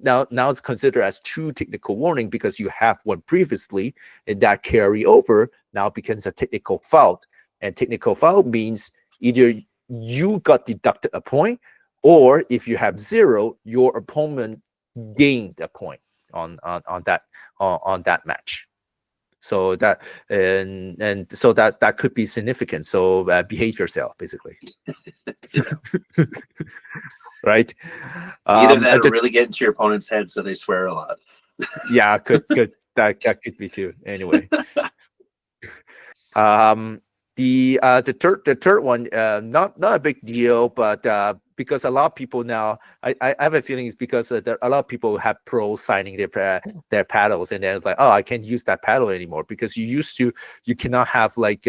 Speaker 2: now it's considered as two technical warning because you have one previously, and that carry over now becomes a technical fault. And technical foul means either you got deducted a point, or if you have 0, your opponent gained a point on that match. So that and so that could be significant. So behave yourself, basically. Right.
Speaker 1: Either that or really get into your opponent's head so they swear a lot.
Speaker 2: Yeah, could that could be too. Anyway. The third one, not a big deal, but because a lot of people now, I have a feeling it's because a lot of people have pros signing their paddles, and then it's like, oh, I can't use that paddle anymore, because you cannot have like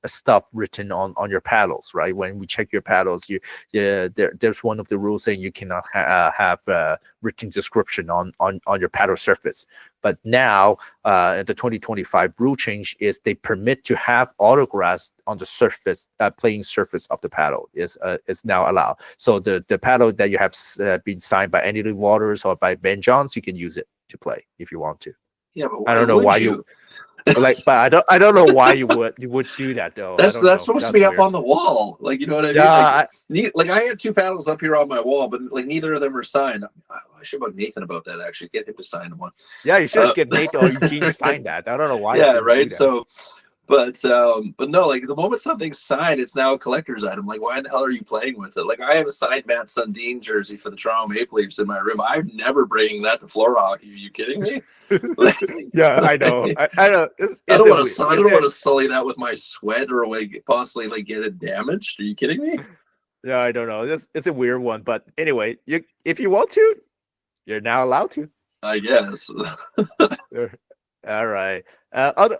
Speaker 2: stuff written on your paddles, right? When we check your paddles, there's one of the rules saying you cannot have written description on your paddle surface. But now, the 2025 rule change is they permit to have autographs on the surface, playing surface of the paddle is now allowed. So the paddle that you have been signed by Andy Waters or by Ben Johns, you can use it to play if you want to.
Speaker 1: Yeah, but
Speaker 2: I don't know why you like, but I don't know why you would do that though.
Speaker 1: That's supposed to be weird. Up on the wall, like, you know what I mean? Yeah, like I had 2 paddles up here on my wall, but like neither of them are signed. I should bug Nathan about that, actually. Get him to sign one.
Speaker 2: Yeah, you should get Nathan or Eugene to sign that. I don't know why.
Speaker 1: Yeah, right. So, but no, like the moment something's signed, it's now a collector's item. Like, why in the hell are you playing with it? Like, I have a signed Matt Sundin jersey for the Toronto Maple Leafs in my room. I'm never bringing that to floor hockey. Are you kidding me? Like,
Speaker 2: yeah, I know. I know.
Speaker 1: I don't want to sully that with my sweat or like possibly like get it damaged. Are you kidding me?
Speaker 2: Yeah, I don't know. It's a weird one, but anyway, if you want to, you're now allowed to.
Speaker 1: I guess.
Speaker 2: All right. Other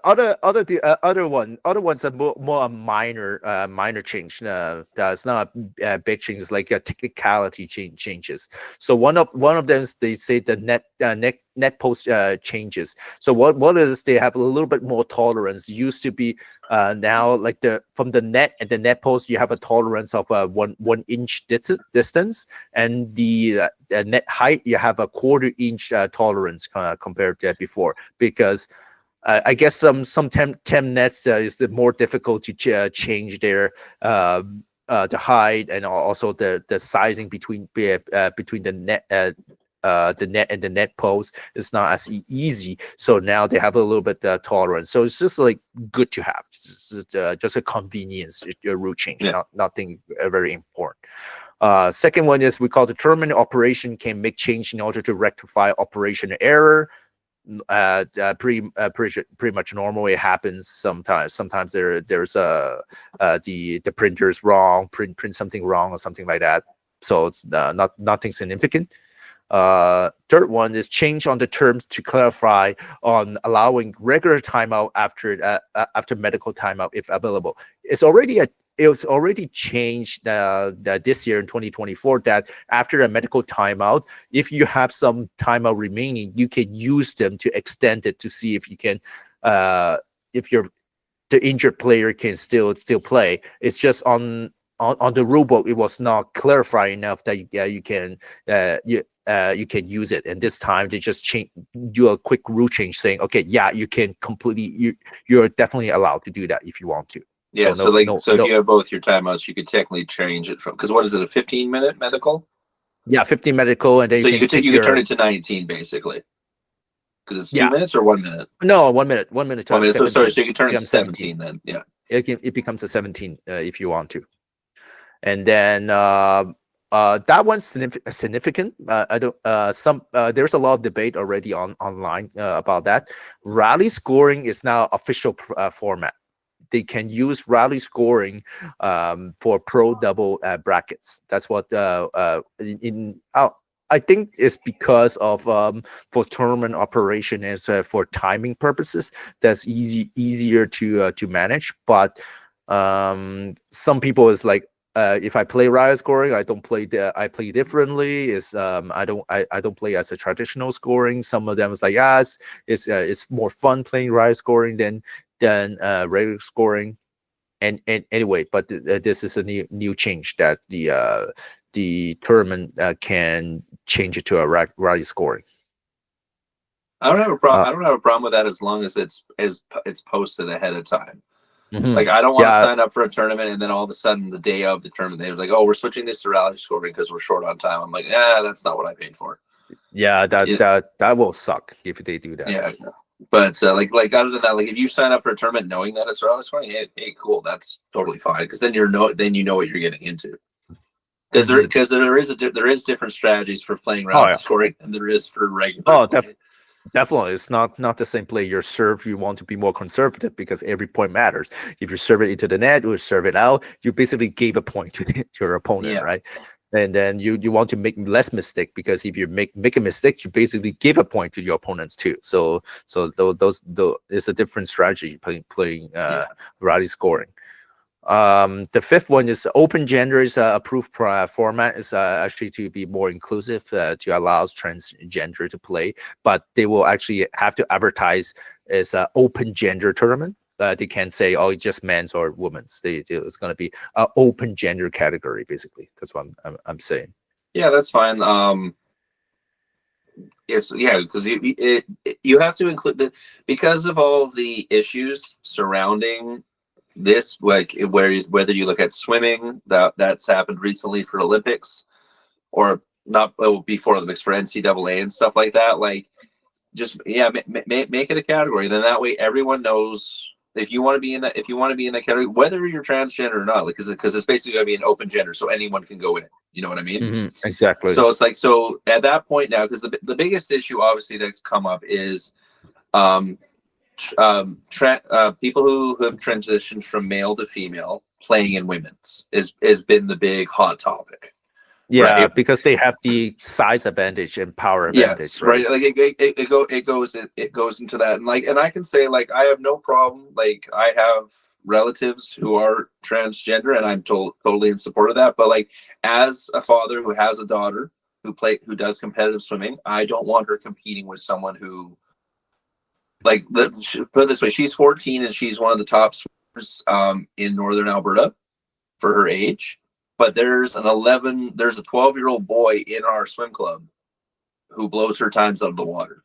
Speaker 2: ones are more minor change. That's not a big change. It's like a technicality changes. So one of them is they say the net post changes. So what is they have a little bit more tolerance. Used to be now like from the net and the net post you have a tolerance of 1 inch distance, and the net height you have a 1/4 inch tolerance compared to before, because I guess some temp nets is the more difficult to change their the height and also the sizing between the net and the net post is not as easy. So now they have a little bit tolerance. So it's just like good to have, just a convenience rule change, nothing very important. Second one is we call the terminal operation can make change in order to rectify operation error. Pretty much normal. It happens sometimes. Sometimes there's the printer is wrong, print something wrong or something like that. So it's nothing significant. Third one is change on the terms to clarify on allowing regular timeout after medical timeout if available. It's already changed this year in 2024 that after a medical timeout, if you have some timeout remaining, you can use them to extend it to see if you can, if the injured player can still play. It's just on the rule book, it was not clarified enough that you can use it. And this time they just do a quick rule change saying, okay, yeah, you can completely, you're definitely allowed to do that if you want to.
Speaker 1: Yeah,
Speaker 2: So
Speaker 1: so
Speaker 2: no,
Speaker 1: like,
Speaker 2: no,
Speaker 1: so if
Speaker 2: no.
Speaker 1: you have both your timeouts, you could technically change it from, because what is it, a 15-minute medical?
Speaker 2: Yeah, 15 medical, and then
Speaker 1: So
Speaker 2: you can take
Speaker 1: you could turn
Speaker 2: your
Speaker 1: it to 19 basically, because it's
Speaker 2: yeah.
Speaker 1: 2 minutes or 1 minute.
Speaker 2: No, 1 minute, 1 minute to
Speaker 1: 1 minute. So sorry,
Speaker 2: 17.
Speaker 1: so you could turn it to
Speaker 2: Becomes 17.
Speaker 1: 17 then. Yeah.
Speaker 2: It becomes a 17 if you want to. And then that one's significant. I don't. There's a lot of debate already online about that. Rally scoring is now official format. They can use rally scoring for pro double brackets. That's what I think it's because of for tournament operation is for timing purposes. That's easier to manage. But some people is like, if I play riot scoring, I don't play I play differently. I don't play as a traditional scoring. Some of them is like, it's more fun playing riot scoring than regular scoring. And anyway, but this is a new change that the tournament can change it to a riot scoring.
Speaker 1: I don't have a problem. I don't have a problem with that as long as it's posted ahead of time. Like, I don't want to sign up for a tournament and then all of a sudden the day of the tournament they're like, oh, we're switching this to rally scoring because we're short on time. I'm like, that's not what I paid for.
Speaker 2: Yeah, that will suck if they do that.
Speaker 1: Yeah, but like other than that, like if you sign up for a tournament knowing that it's rally scoring, hey, cool, that's totally fine, because then you know what you're getting into. Because there is different strategies for playing rally scoring than there is for regular.
Speaker 2: Definitely, it's not the same play. Your serve, you want to be more conservative because every point matters. If you serve it into the net or serve it out, you basically gave a point to your opponent, right? And then you want to make less mistake, because if you make a mistake, you basically give a point to your opponents too. So those is a different strategy playing rally scoring. The fifth one is open gender is approved format is actually to be more inclusive to allow transgender to play, but they will actually have to advertise as an open gender tournament. They can't say, oh, it's just men's or women's. It's going to be an open gender category, basically. That's what I'm saying.
Speaker 1: Yeah, that's fine. Because you have to include because of all the issues surrounding this, like whether you look at swimming, that's happened recently for Olympics, or not before Olympics, for NCAA and stuff like that. Like, just make it a category. Then that way everyone knows if you want to be in that category, whether you're transgender or not, because it's basically going to be an open gender, so anyone can go in. You know what I mean?
Speaker 2: Exactly.
Speaker 1: So it's like, so at that point now, because the biggest issue obviously that's come up is people who have transitioned from male to female playing in women's has been the big hot topic.
Speaker 2: Yeah,
Speaker 1: right?
Speaker 2: because they have the size advantage and power advantage.
Speaker 1: Yes, right. Like it goes into that, and I can say, like, I have no problem. Like, I have relatives who are transgender, and I'm totally in support of that. But like, as a father who has a daughter who does competitive swimming, I don't want her competing with someone who, like, put it this way, she's 14 and she's one of the top swimmers in northern Alberta for her age. But there's a 12-year-old boy in our swim club who blows her times out of the water.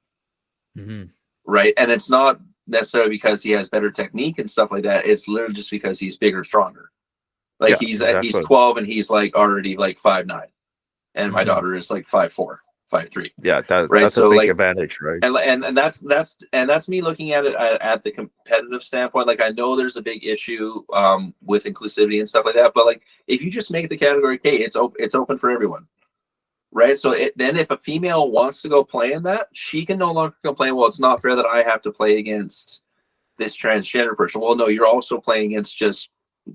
Speaker 1: Right. And it's not necessarily because he has better technique and stuff like that. It's literally just because he's bigger, stronger. Like, he's 12 and he's like already like 5'9", and my daughter is like 5'4", 5'3".
Speaker 2: Yeah,
Speaker 1: right?
Speaker 2: That's a big advantage, right?
Speaker 1: And that's me looking at it at the competitive standpoint. Like, I know there's a big issue with inclusivity and stuff like that, but like, if you just make the category K, it's open for everyone, right? So then if a female wants to go play in that, she can no longer complain, well, it's not fair that I have to play against this transgender person. Well, no, you're also playing against just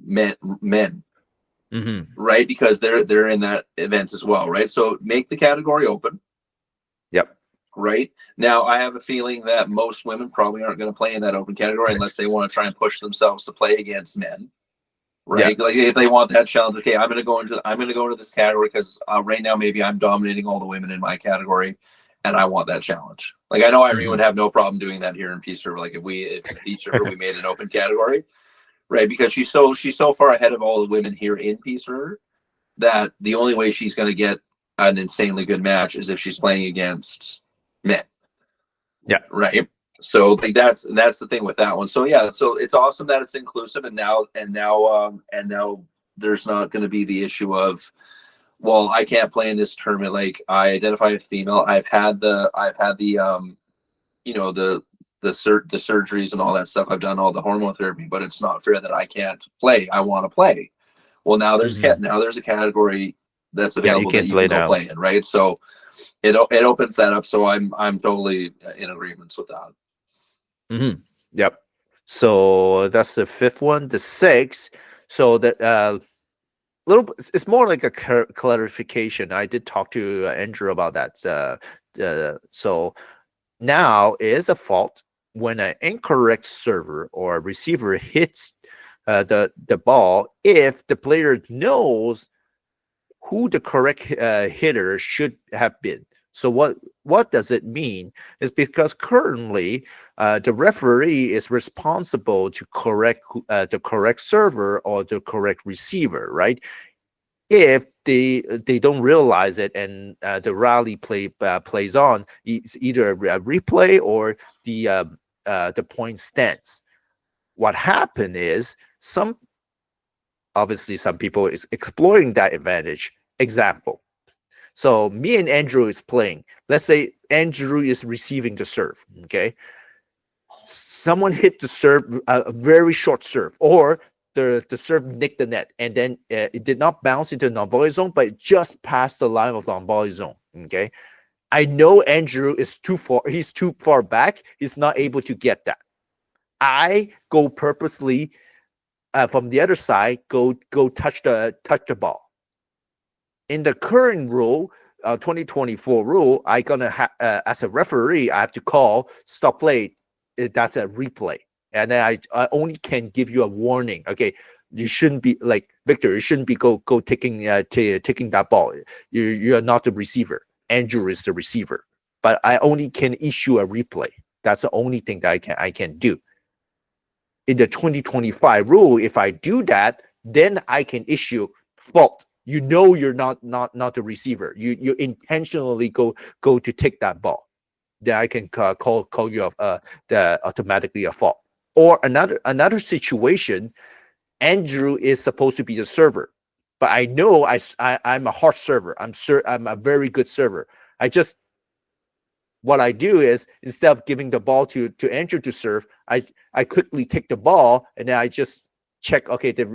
Speaker 1: men. Right? Because they're in that event as well, right? So make the category open.
Speaker 2: Yep.
Speaker 1: Right? Now, I have a feeling that most women probably aren't going to play in that open category unless they want to try and push themselves to play against men. Right? Like, if they want that challenge, okay, I'm going to go into this category because right now maybe I'm dominating all the women in my category, and I want that challenge. Like, I know Irene would have no problem doing that here in Peace River. Like, if in Peace River we made an open category, right? Because she's so far ahead of all the women here in Peace River that the only way she's going to get an insanely good match is if she's playing against men.
Speaker 2: Yeah.
Speaker 1: Right. So like that's the thing with that one. So yeah, so it's awesome that it's inclusive, and now there's not going to be the issue of, well, I can't play in this tournament. Like I identify as female. I've had the you know, the surgeries and all that stuff. I've done all the hormone therapy, but it's not fair that I can't play. I want to play. Well, now there's a category that's available
Speaker 2: you
Speaker 1: that
Speaker 2: can
Speaker 1: you
Speaker 2: play
Speaker 1: can go
Speaker 2: now.
Speaker 1: play in, right? So it opens that up. So I'm totally in agreement with that.
Speaker 2: Yep. So that's the fifth one. The sixth. So that little. It's more like a clarification. I did talk to Andrew about that. So now it is a fault when an incorrect server or receiver hits the ball if the player knows who the correct hitter should have been. So what does it mean? It's because currently the referee is responsible to correct the correct server or the correct receiver, right? If they don't realize it and the rally plays on, it's either a replay or the point stands. What happened is obviously some people is exploiting that advantage. Example. So me and Andrew is playing. Let's say Andrew is receiving the serve. Okay. Someone hit the serve, a very short serve, or the serve nicked the net, and then it did not bounce into the non-volley zone, but it just passed the line of the non-volley zone. Okay. I know Andrew is too far. He's too far back. He's not able to get that. I go purposely from the other side, go touch the ball. In the current rule, 2024 rule, I gonna as a referee, I have to call stop play. That's a replay, and then I only can give you a warning. Okay, you shouldn't be like Victor. You shouldn't be go taking taking that ball. You're not the receiver. Andrew is the receiver, but I only can issue a replay. That's the only thing that I can do. In the 2025 rule, if I do that, then I can issue fault. You know you're not the receiver. You intentionally go to take that ball. Then I can call you the automatically a fault. Or another situation, Andrew is supposed to be the server, but I know I'm a hard server. I'm a very good server. What I do is instead of giving the ball to Andrew to serve, I quickly take the ball and then I just check. Okay, the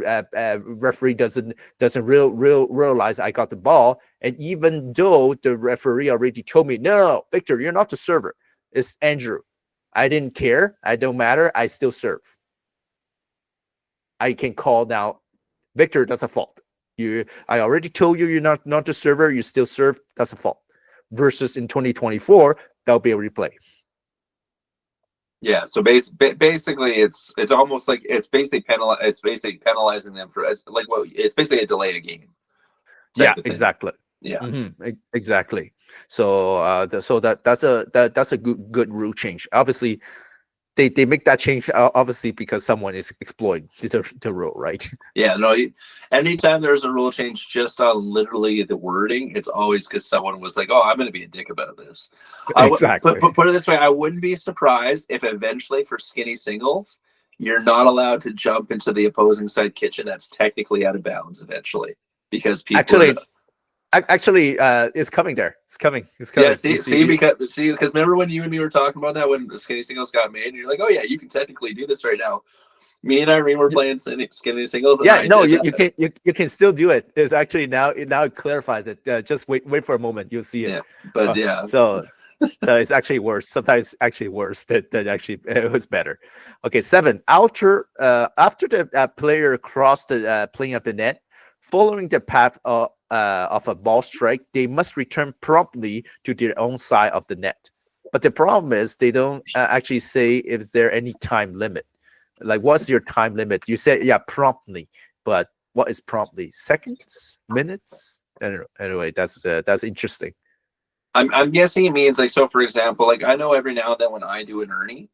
Speaker 2: referee doesn't realize I got the ball, and even though the referee already told me, no, Victor, you're not the server. It's Andrew. I didn't care. I don't matter. I still serve. I can call now, Victor. That's a fault. I already told you you're not the server. You still serve. That's a fault. Versus in 2024, that'll be a replay.
Speaker 1: Yeah, so basically, it's almost like it's basically penalizing them for it's basically a delay of game.
Speaker 2: Yeah, exactly.
Speaker 1: Yeah,
Speaker 2: exactly. So that's a good rule change. Obviously, they make that change obviously because someone is exploiting the rule, right?
Speaker 1: Yeah, no. Anytime there's a rule change just on literally the wording, it's always because someone was like, "Oh, I'm going to be a dick about this."
Speaker 2: Exactly.
Speaker 1: Put it this way: I wouldn't be surprised if eventually for skinny singles, you're not allowed to jump into the opposing side kitchen. That's technically out of bounds eventually because people
Speaker 2: actually it's coming there. It's coming.
Speaker 1: Yeah, because remember when you and me were talking about that when the skinny singles got made, and you're like, "Oh yeah, you can technically do this right now." Me and Irene were playing skinny singles.
Speaker 2: Yeah, no, you can still do it. It's actually now it clarifies it. Just wait for a moment, you'll see it.
Speaker 1: Yeah, but yeah,
Speaker 2: so it's actually worse. Sometimes actually worse than actually it was better. Okay, 7. After the player crossed the plane of the net, following the path of a ball strike, they must return promptly to their own side of the net. But the problem is they don't actually say if there any time limit. Like, what's your time limit? You said, yeah, promptly, but what is promptly? Seconds, minutes? I don't know. Anyway, that's interesting.
Speaker 1: I'm guessing it means like, so for example, like I know every now and then when I do an Ernie,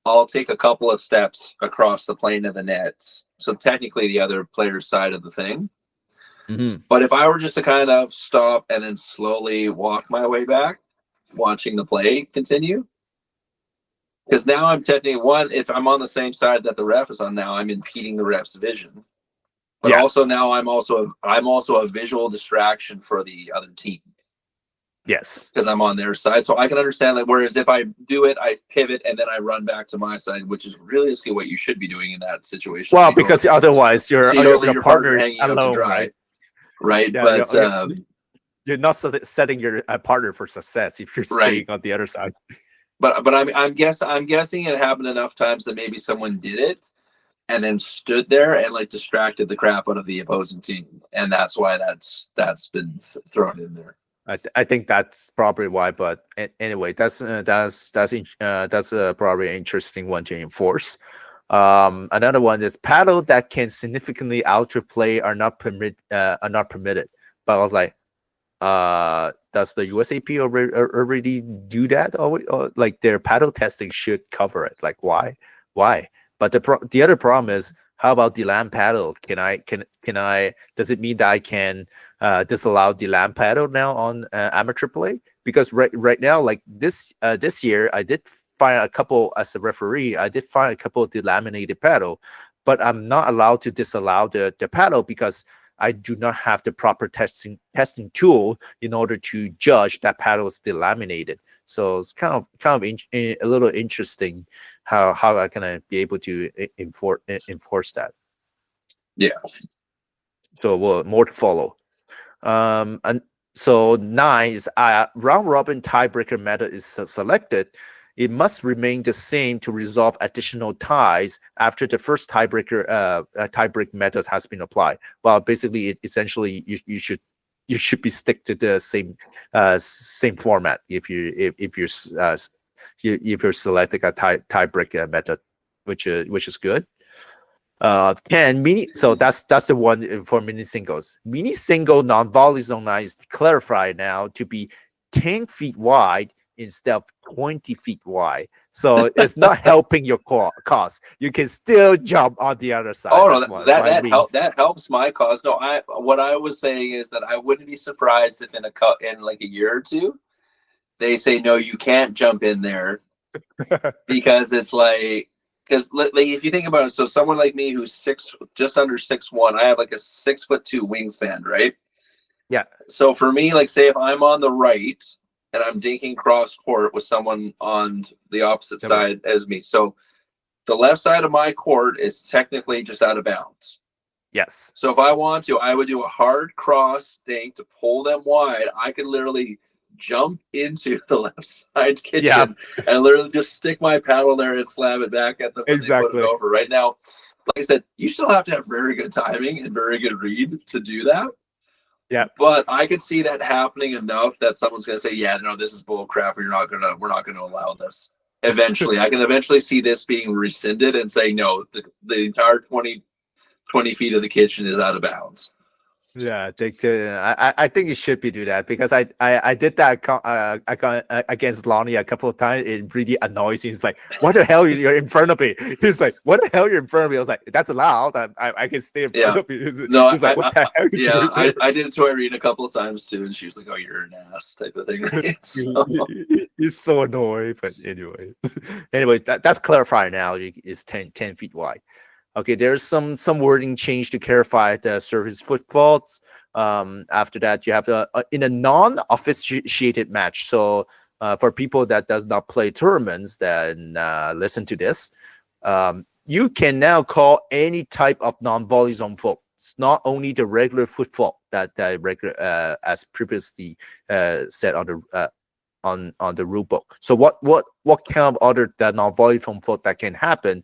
Speaker 1: I'll take a couple of steps across the plane of the net. So technically the other player's side of the thing. But if I were just to kind of stop and then slowly walk my way back, watching the play continue, Because now I'm technically if I'm on the same side that the ref is on, now I'm impeding the ref's vision. But
Speaker 2: Yeah.
Speaker 1: also now I'm also a visual distraction for the other team.
Speaker 2: Yes.
Speaker 1: Because I'm on their side. So I can understand that. Whereas if I do it, I pivot and then I run back to my side, which is realistically what you should be doing in that situation.
Speaker 2: Well,
Speaker 1: So
Speaker 2: because otherwise
Speaker 1: so you don't leave
Speaker 2: your
Speaker 1: your partner
Speaker 2: partner's
Speaker 1: hanging out to
Speaker 2: alone,
Speaker 1: dry.
Speaker 2: right?
Speaker 1: Right. But
Speaker 2: you're not setting your partner for success if you're staying on the other side.
Speaker 1: But I'm guessing it happened enough times that maybe someone did it and then stood there and like distracted the crap out of the opposing team, and that's why that's been thrown in there.
Speaker 2: I think that's probably why. But anyway, that's probably an interesting one to enforce. Another one is paddle that can significantly alter play are not permitted. But I was like, does the USAP already do that? Or like their paddle testing should cover it? Like why? But the other problem is, how about the land paddle? Can I? Does it mean that I can disallow the land paddle now on amateur play? Because right now, like this year, I did find a couple as a referee. I did find a couple of delaminated paddle, but I'm not allowed to disallow the paddle because I do not have the proper testing tool in order to judge that paddle is delaminated. So it's kind of a little interesting how I can be able to enforce that.
Speaker 1: Yeah.
Speaker 2: So more to follow. And so 9 is round robin tiebreaker method is selected. It must remain the same to resolve additional ties after the first tiebreaker tiebreak method has been applied. Well, basically, essentially, you should be stick to the same format if you're selecting a tiebreaker method, which is good. 10 mini. So that's the one for mini singles. Mini single non-volley zone line is clarified now to be 10 feet wide instead of 20 feet wide. So it's not helping your cause. You can still jump on the other side.
Speaker 1: Oh no, that helps my cause. No, what I was saying is that I wouldn't be surprised if in like a year or two, they say no, you can't jump in there because it's like. Because like, if you think about it, so someone like me who's just under 6'1", I have like a 6'2" wingspan, right?
Speaker 2: Yeah.
Speaker 1: So for me, like say if I'm on the right and I'm dinking cross court with someone on the opposite side as me, so the left side of my court is technically just out of bounds.
Speaker 2: Yes.
Speaker 1: So if I want to, I would do a hard cross dink to pull them wide. I could literally jump into the left side kitchen and literally just stick my paddle there and slam it back at them when they put it over. Right now, like I said, you still have to have very good timing and very good read to do that.
Speaker 2: Yeah.
Speaker 1: But I could see that happening enough that someone's going to say, yeah, no, this is bull crap. We're not going to allow this. Eventually, I can eventually see this being rescinded and say, no, the entire 20 feet of the kitchen is out of bounds.
Speaker 2: Yeah, I think it should be do that because I did that against Lonnie a couple of times. It really annoys him. It's like, what the hell you're in front of me? He's like, what the hell you're in front of me? I was like, that's allowed. I can stay in front of you.
Speaker 1: No,
Speaker 2: like, what the hell?
Speaker 1: Yeah, I did it to Irene a couple of times too, and she was like, "Oh, you're an ass," type of thing. Right? So.
Speaker 2: He's so annoying, but anyway, that's clarified now. It's 10 feet wide. Okay, there's some wording change to clarify the service foot faults. After that, you have in a non-officiated match. So for people that does not play tournaments, then listen to this. You can now call any type of non-volley zone fault. It's not only the regular foot fault that regular as previously said on the rule book. So what kind of other non-volley zone fault that can happen?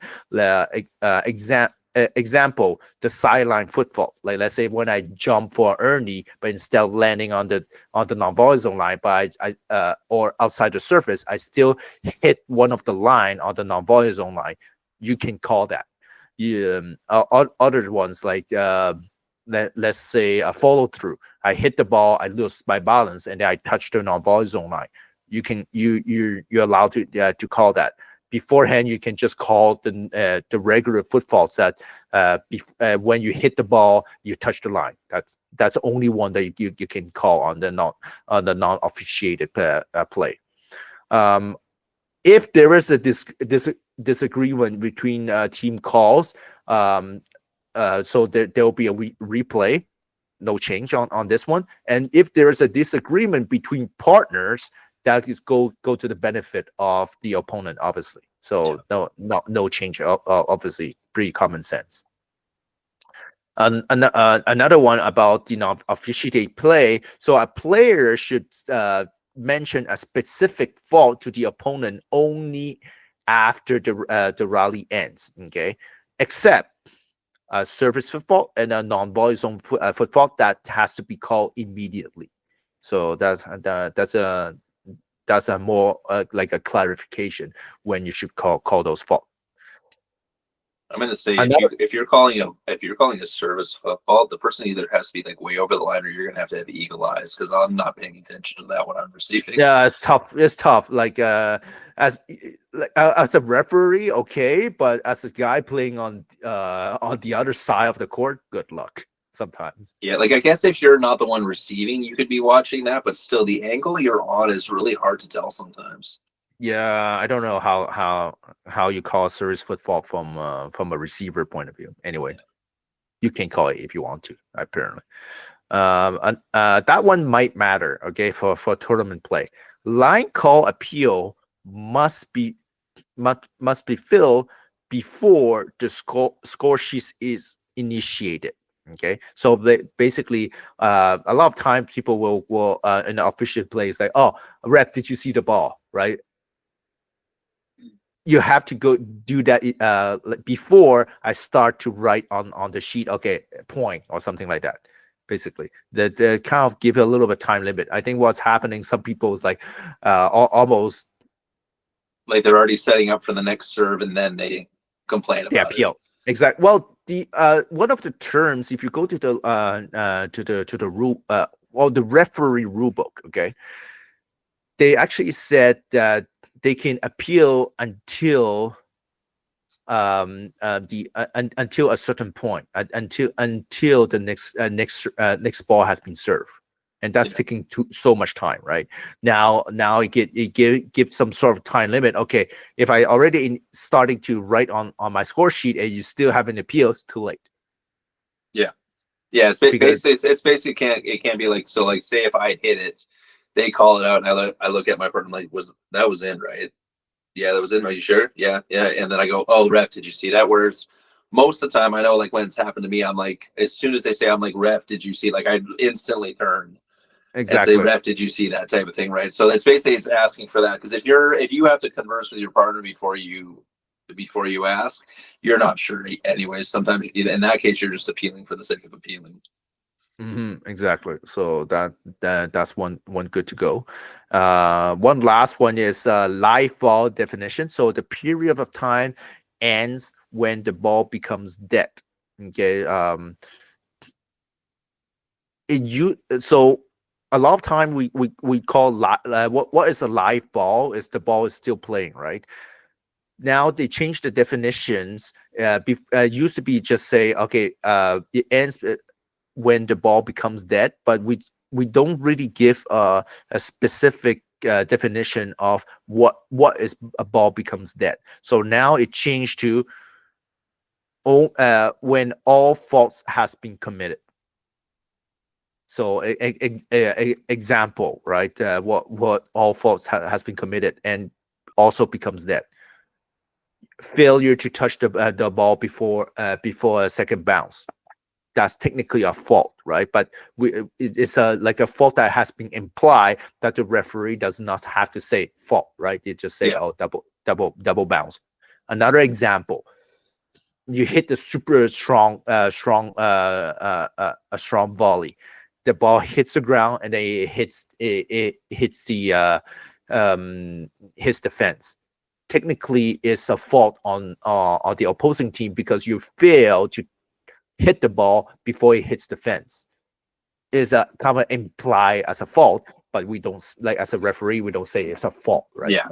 Speaker 2: Example, the sideline foot fault. Like let's say when I jump for Ernie, but instead of landing on the non-volley zone line, but I or outside the surface, I still hit one of the line on the non-volley zone line. You can call that. Other ones like let's say a follow through. I hit the ball, I lose my balance, and then I touch the non-volley zone line. You're allowed to call that. Beforehand, you can just call the regular foot faults that when you hit the ball, you touch the line. That's the only one that you can call on the non-officiated play. if there is a disagreement between team calls, so there will be a replay. No change on this one. And if there is a disagreement between partners, that is go to the benefit of the opponent, obviously. So no change. Obviously, pretty common sense. Another one about officiate play. So a player should mention a specific fault to the opponent only after the rally ends. Okay, except service football and a non-volley zone football that has to be called immediately. So that's a more like a clarification when you should call those fault.
Speaker 1: I'm gonna say if you're calling a service football, the person either has to be like way over the line, or you're gonna have eagle eyes, because I'm not paying attention to that when I'm receiving.
Speaker 2: Yeah, it's tough. It's tough. Like as a referee, okay, but as a guy playing on the other side of the court, good luck. Sometimes.
Speaker 1: Yeah, like I guess if you're not the one receiving, you could be watching that, but still, the angle you're on is really hard to tell sometimes.
Speaker 2: Yeah, I don't know how you call service football from a receiver point of view. Anyway, you can call it if you want to, apparently. That one might matter, okay, for tournament play. Line call appeal must be filled before the score sheet is initiated. Okay, so basically, a lot of times people will in the official play is like, oh, ref, did you see the ball, right? You have to go do that before I start to write on the sheet, okay, point or something like that. Basically, the kind of give a little bit time limit. I think what's happening, some people is like almost
Speaker 1: like they're already setting up for the next serve, and then they complain about
Speaker 2: it. Exactly. Well, the one of the terms, if you go to the rule, the referee rule book, okay, they actually said that they can appeal until until a certain point, until the next ball has been served, and that's taking so much time, right? Now it give some sort of time limit. Okay, if I already starting to write on my score sheet and you still have an appeal, it's too late.
Speaker 1: Yeah, it's basically can't be like, so like, say if I hit it, they call it out, and I look at my partner, like, that was in, right? Yeah, that was in. Are you sure? Yeah. And then I go, oh, ref, did you see that? Whereas most of the time, I know, like, when it's happened to me, I'm like, as soon as they say, I'm like, ref, did you see? Like, I instantly turn and say, ref, did you see that type of thing, right? So it's basically, it's asking for that, because if you have to converse with your partner before you ask, you're not sure anyways. Sometimes in that case, you're just appealing for the sake of appealing.
Speaker 2: Exactly. So that's one good to go. One last one is live ball definition. So the period of time ends when the ball becomes dead. Okay. So a lot of time we call what is a live ball is the ball is still playing, right? Now they changed the definitions. Used to be just say, okay, it ends when the ball becomes dead, but we don't really give a specific definition of what is a ball becomes dead. So now it changed to when all faults has been committed. So example, right? What all faults has been committed and also becomes dead. Failure to touch the ball before a second bounce. That's technically a fault, right? But it's like a fault that has been implied that the referee does not have to say fault, right? They just say, oh, double bounce. Another example, you hit the super strong strong volley. The ball hits the ground and then it hits the fence. Technically, it's a fault on the opposing team because you fail to hit the ball before it hits the fence. Is a kind of implied as a fault, but we don't, like, as a referee, we don't say it's a fault, right?
Speaker 1: Yeah,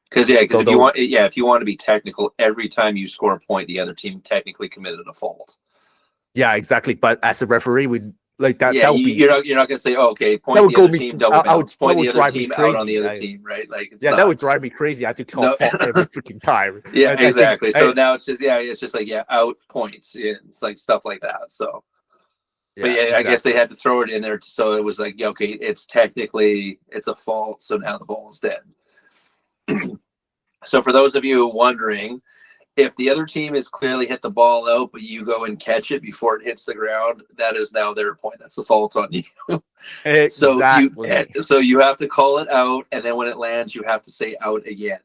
Speaker 1: because if you want to be technical, every time you score a point, the other team technically committed a fault.
Speaker 2: Yeah, exactly. But as a referee, Like that.
Speaker 1: Yeah,
Speaker 2: That would be
Speaker 1: you're not gonna say, oh, okay,
Speaker 2: that
Speaker 1: point
Speaker 2: would
Speaker 1: the
Speaker 2: go
Speaker 1: other
Speaker 2: me.
Speaker 1: team double bounce,
Speaker 2: That
Speaker 1: point
Speaker 2: would
Speaker 1: the other
Speaker 2: drive me
Speaker 1: team out on the
Speaker 2: crazy.
Speaker 1: other team, right? Like it's
Speaker 2: Yeah, that would
Speaker 1: nuts.
Speaker 2: drive me crazy. I have to call
Speaker 1: No,
Speaker 2: fault every freaking time.
Speaker 1: yeah,
Speaker 2: I think
Speaker 1: exactly. So now it's just like out points. Yeah, it's like stuff like that. So, but
Speaker 2: yeah,
Speaker 1: yeah, I guess they
Speaker 2: exactly.
Speaker 1: had to throw it in there, so it was like, yeah, okay, it's technically it's a fault. So now the ball's dead. So for those of you wondering, if the other team has clearly hit the ball out, but you go and catch it before it hits the ground, that is now their point. That's the fault on you.
Speaker 2: Exactly.
Speaker 1: So you have to call it out, and then when it lands, you have to say out again.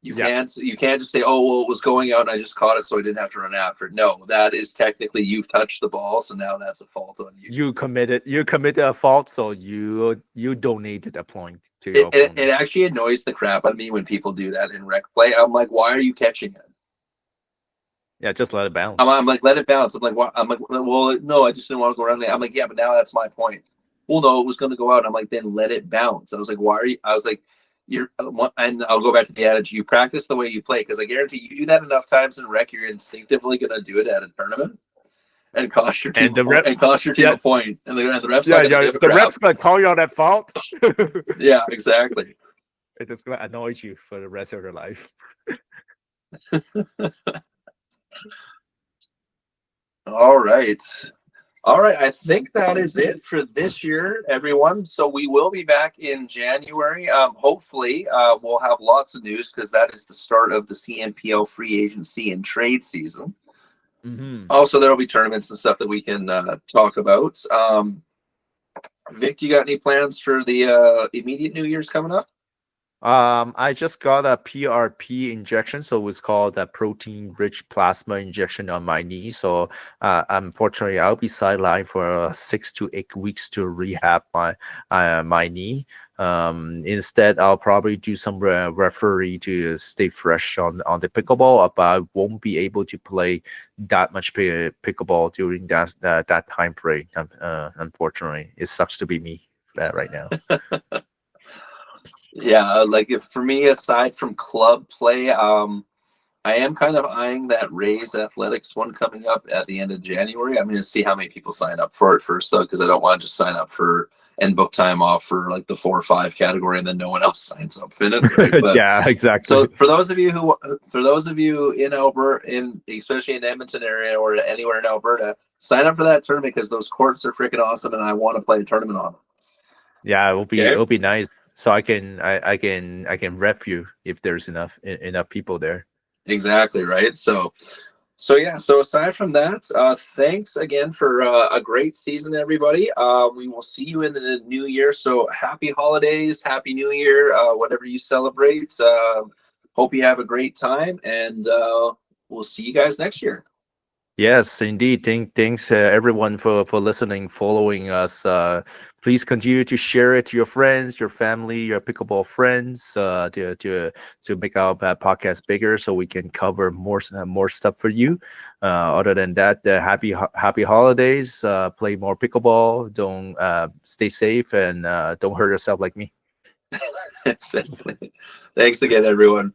Speaker 2: Yeah.
Speaker 1: You can't just say, oh well, it was going out and I just caught it, so I didn't have to run after it. No, that is technically you've touched the ball, so now that's a fault on you.
Speaker 2: You committed a fault, so you donated a point to your opponent.
Speaker 1: It actually annoys the crap out of me when people do that in rec play. I'm like, why are you catching it?
Speaker 2: Yeah, just let it bounce.
Speaker 1: I'm like, let it bounce. I'm like, what? I'm like, well, no, I just didn't want to go around there. I'm like, yeah, but now that's my point. Well, no, it was going to go out. I'm like, then let it bounce. I was like, why are you? I was like, and I'll go back to the adage: you practice the way you play, because I guarantee you do that enough times in rec, you're instinctively going to do it at a tournament and cost your team a point, and the ref's not going to give a
Speaker 2: the
Speaker 1: crap.
Speaker 2: ref's going to call you on that fault.
Speaker 1: Yeah, exactly.
Speaker 2: It's just going to annoy you for the rest of your life.
Speaker 1: All right. I think that is it for this year, everyone. So we will be back in January. Hopefully, we'll have lots of news, because that is the start of the CNPL free agency and trade season.
Speaker 2: Mm-hmm.
Speaker 1: Also, there will be tournaments and stuff that we can talk about. Vic, do you got any plans for the immediate New Year's coming up?
Speaker 2: I just got a PRP injection, so it's called a protein-rich plasma injection on my knee. So, unfortunately, I'll be sidelined for 6 to 8 weeks to rehab my knee. Instead, I'll probably do some referee to stay fresh on the pickleball, but I won't be able to play that much pickleball during that time frame. Unfortunately, it sucks to be me right now.
Speaker 1: Yeah, like for me, aside from club play, I am kind of eyeing that Rays Athletics one coming up at the end of January. I'm going to see how many people sign up for it first, though, because I don't want to just sign up for and book time off for like the 4 or 5 category, and then no one else signs up in it. Right? But,
Speaker 2: yeah, exactly.
Speaker 1: So for those of you in Alberta, especially in Edmonton area or anywhere in Alberta, sign up for that tournament, because those courts are freaking awesome, and I want to play a tournament on them.
Speaker 2: Yeah, it'll be nice. So I can rep you if there's enough people there.
Speaker 1: Exactly, right. So yeah. So aside from that, thanks again for a great season, everybody. We will see you in the new year. So happy holidays, happy New Year, whatever you celebrate. Hope you have a great time, and we'll see you guys next year.
Speaker 2: Yes, indeed. Thanks everyone for listening, following us. Please continue to share it to your friends, your family, your pickleball friends, to make our podcast bigger, so we can cover more stuff for you. Other than that, happy holidays. Play more pickleball. Don't stay safe, and don't hurt yourself like me.
Speaker 1: Exactly. Thanks again, everyone.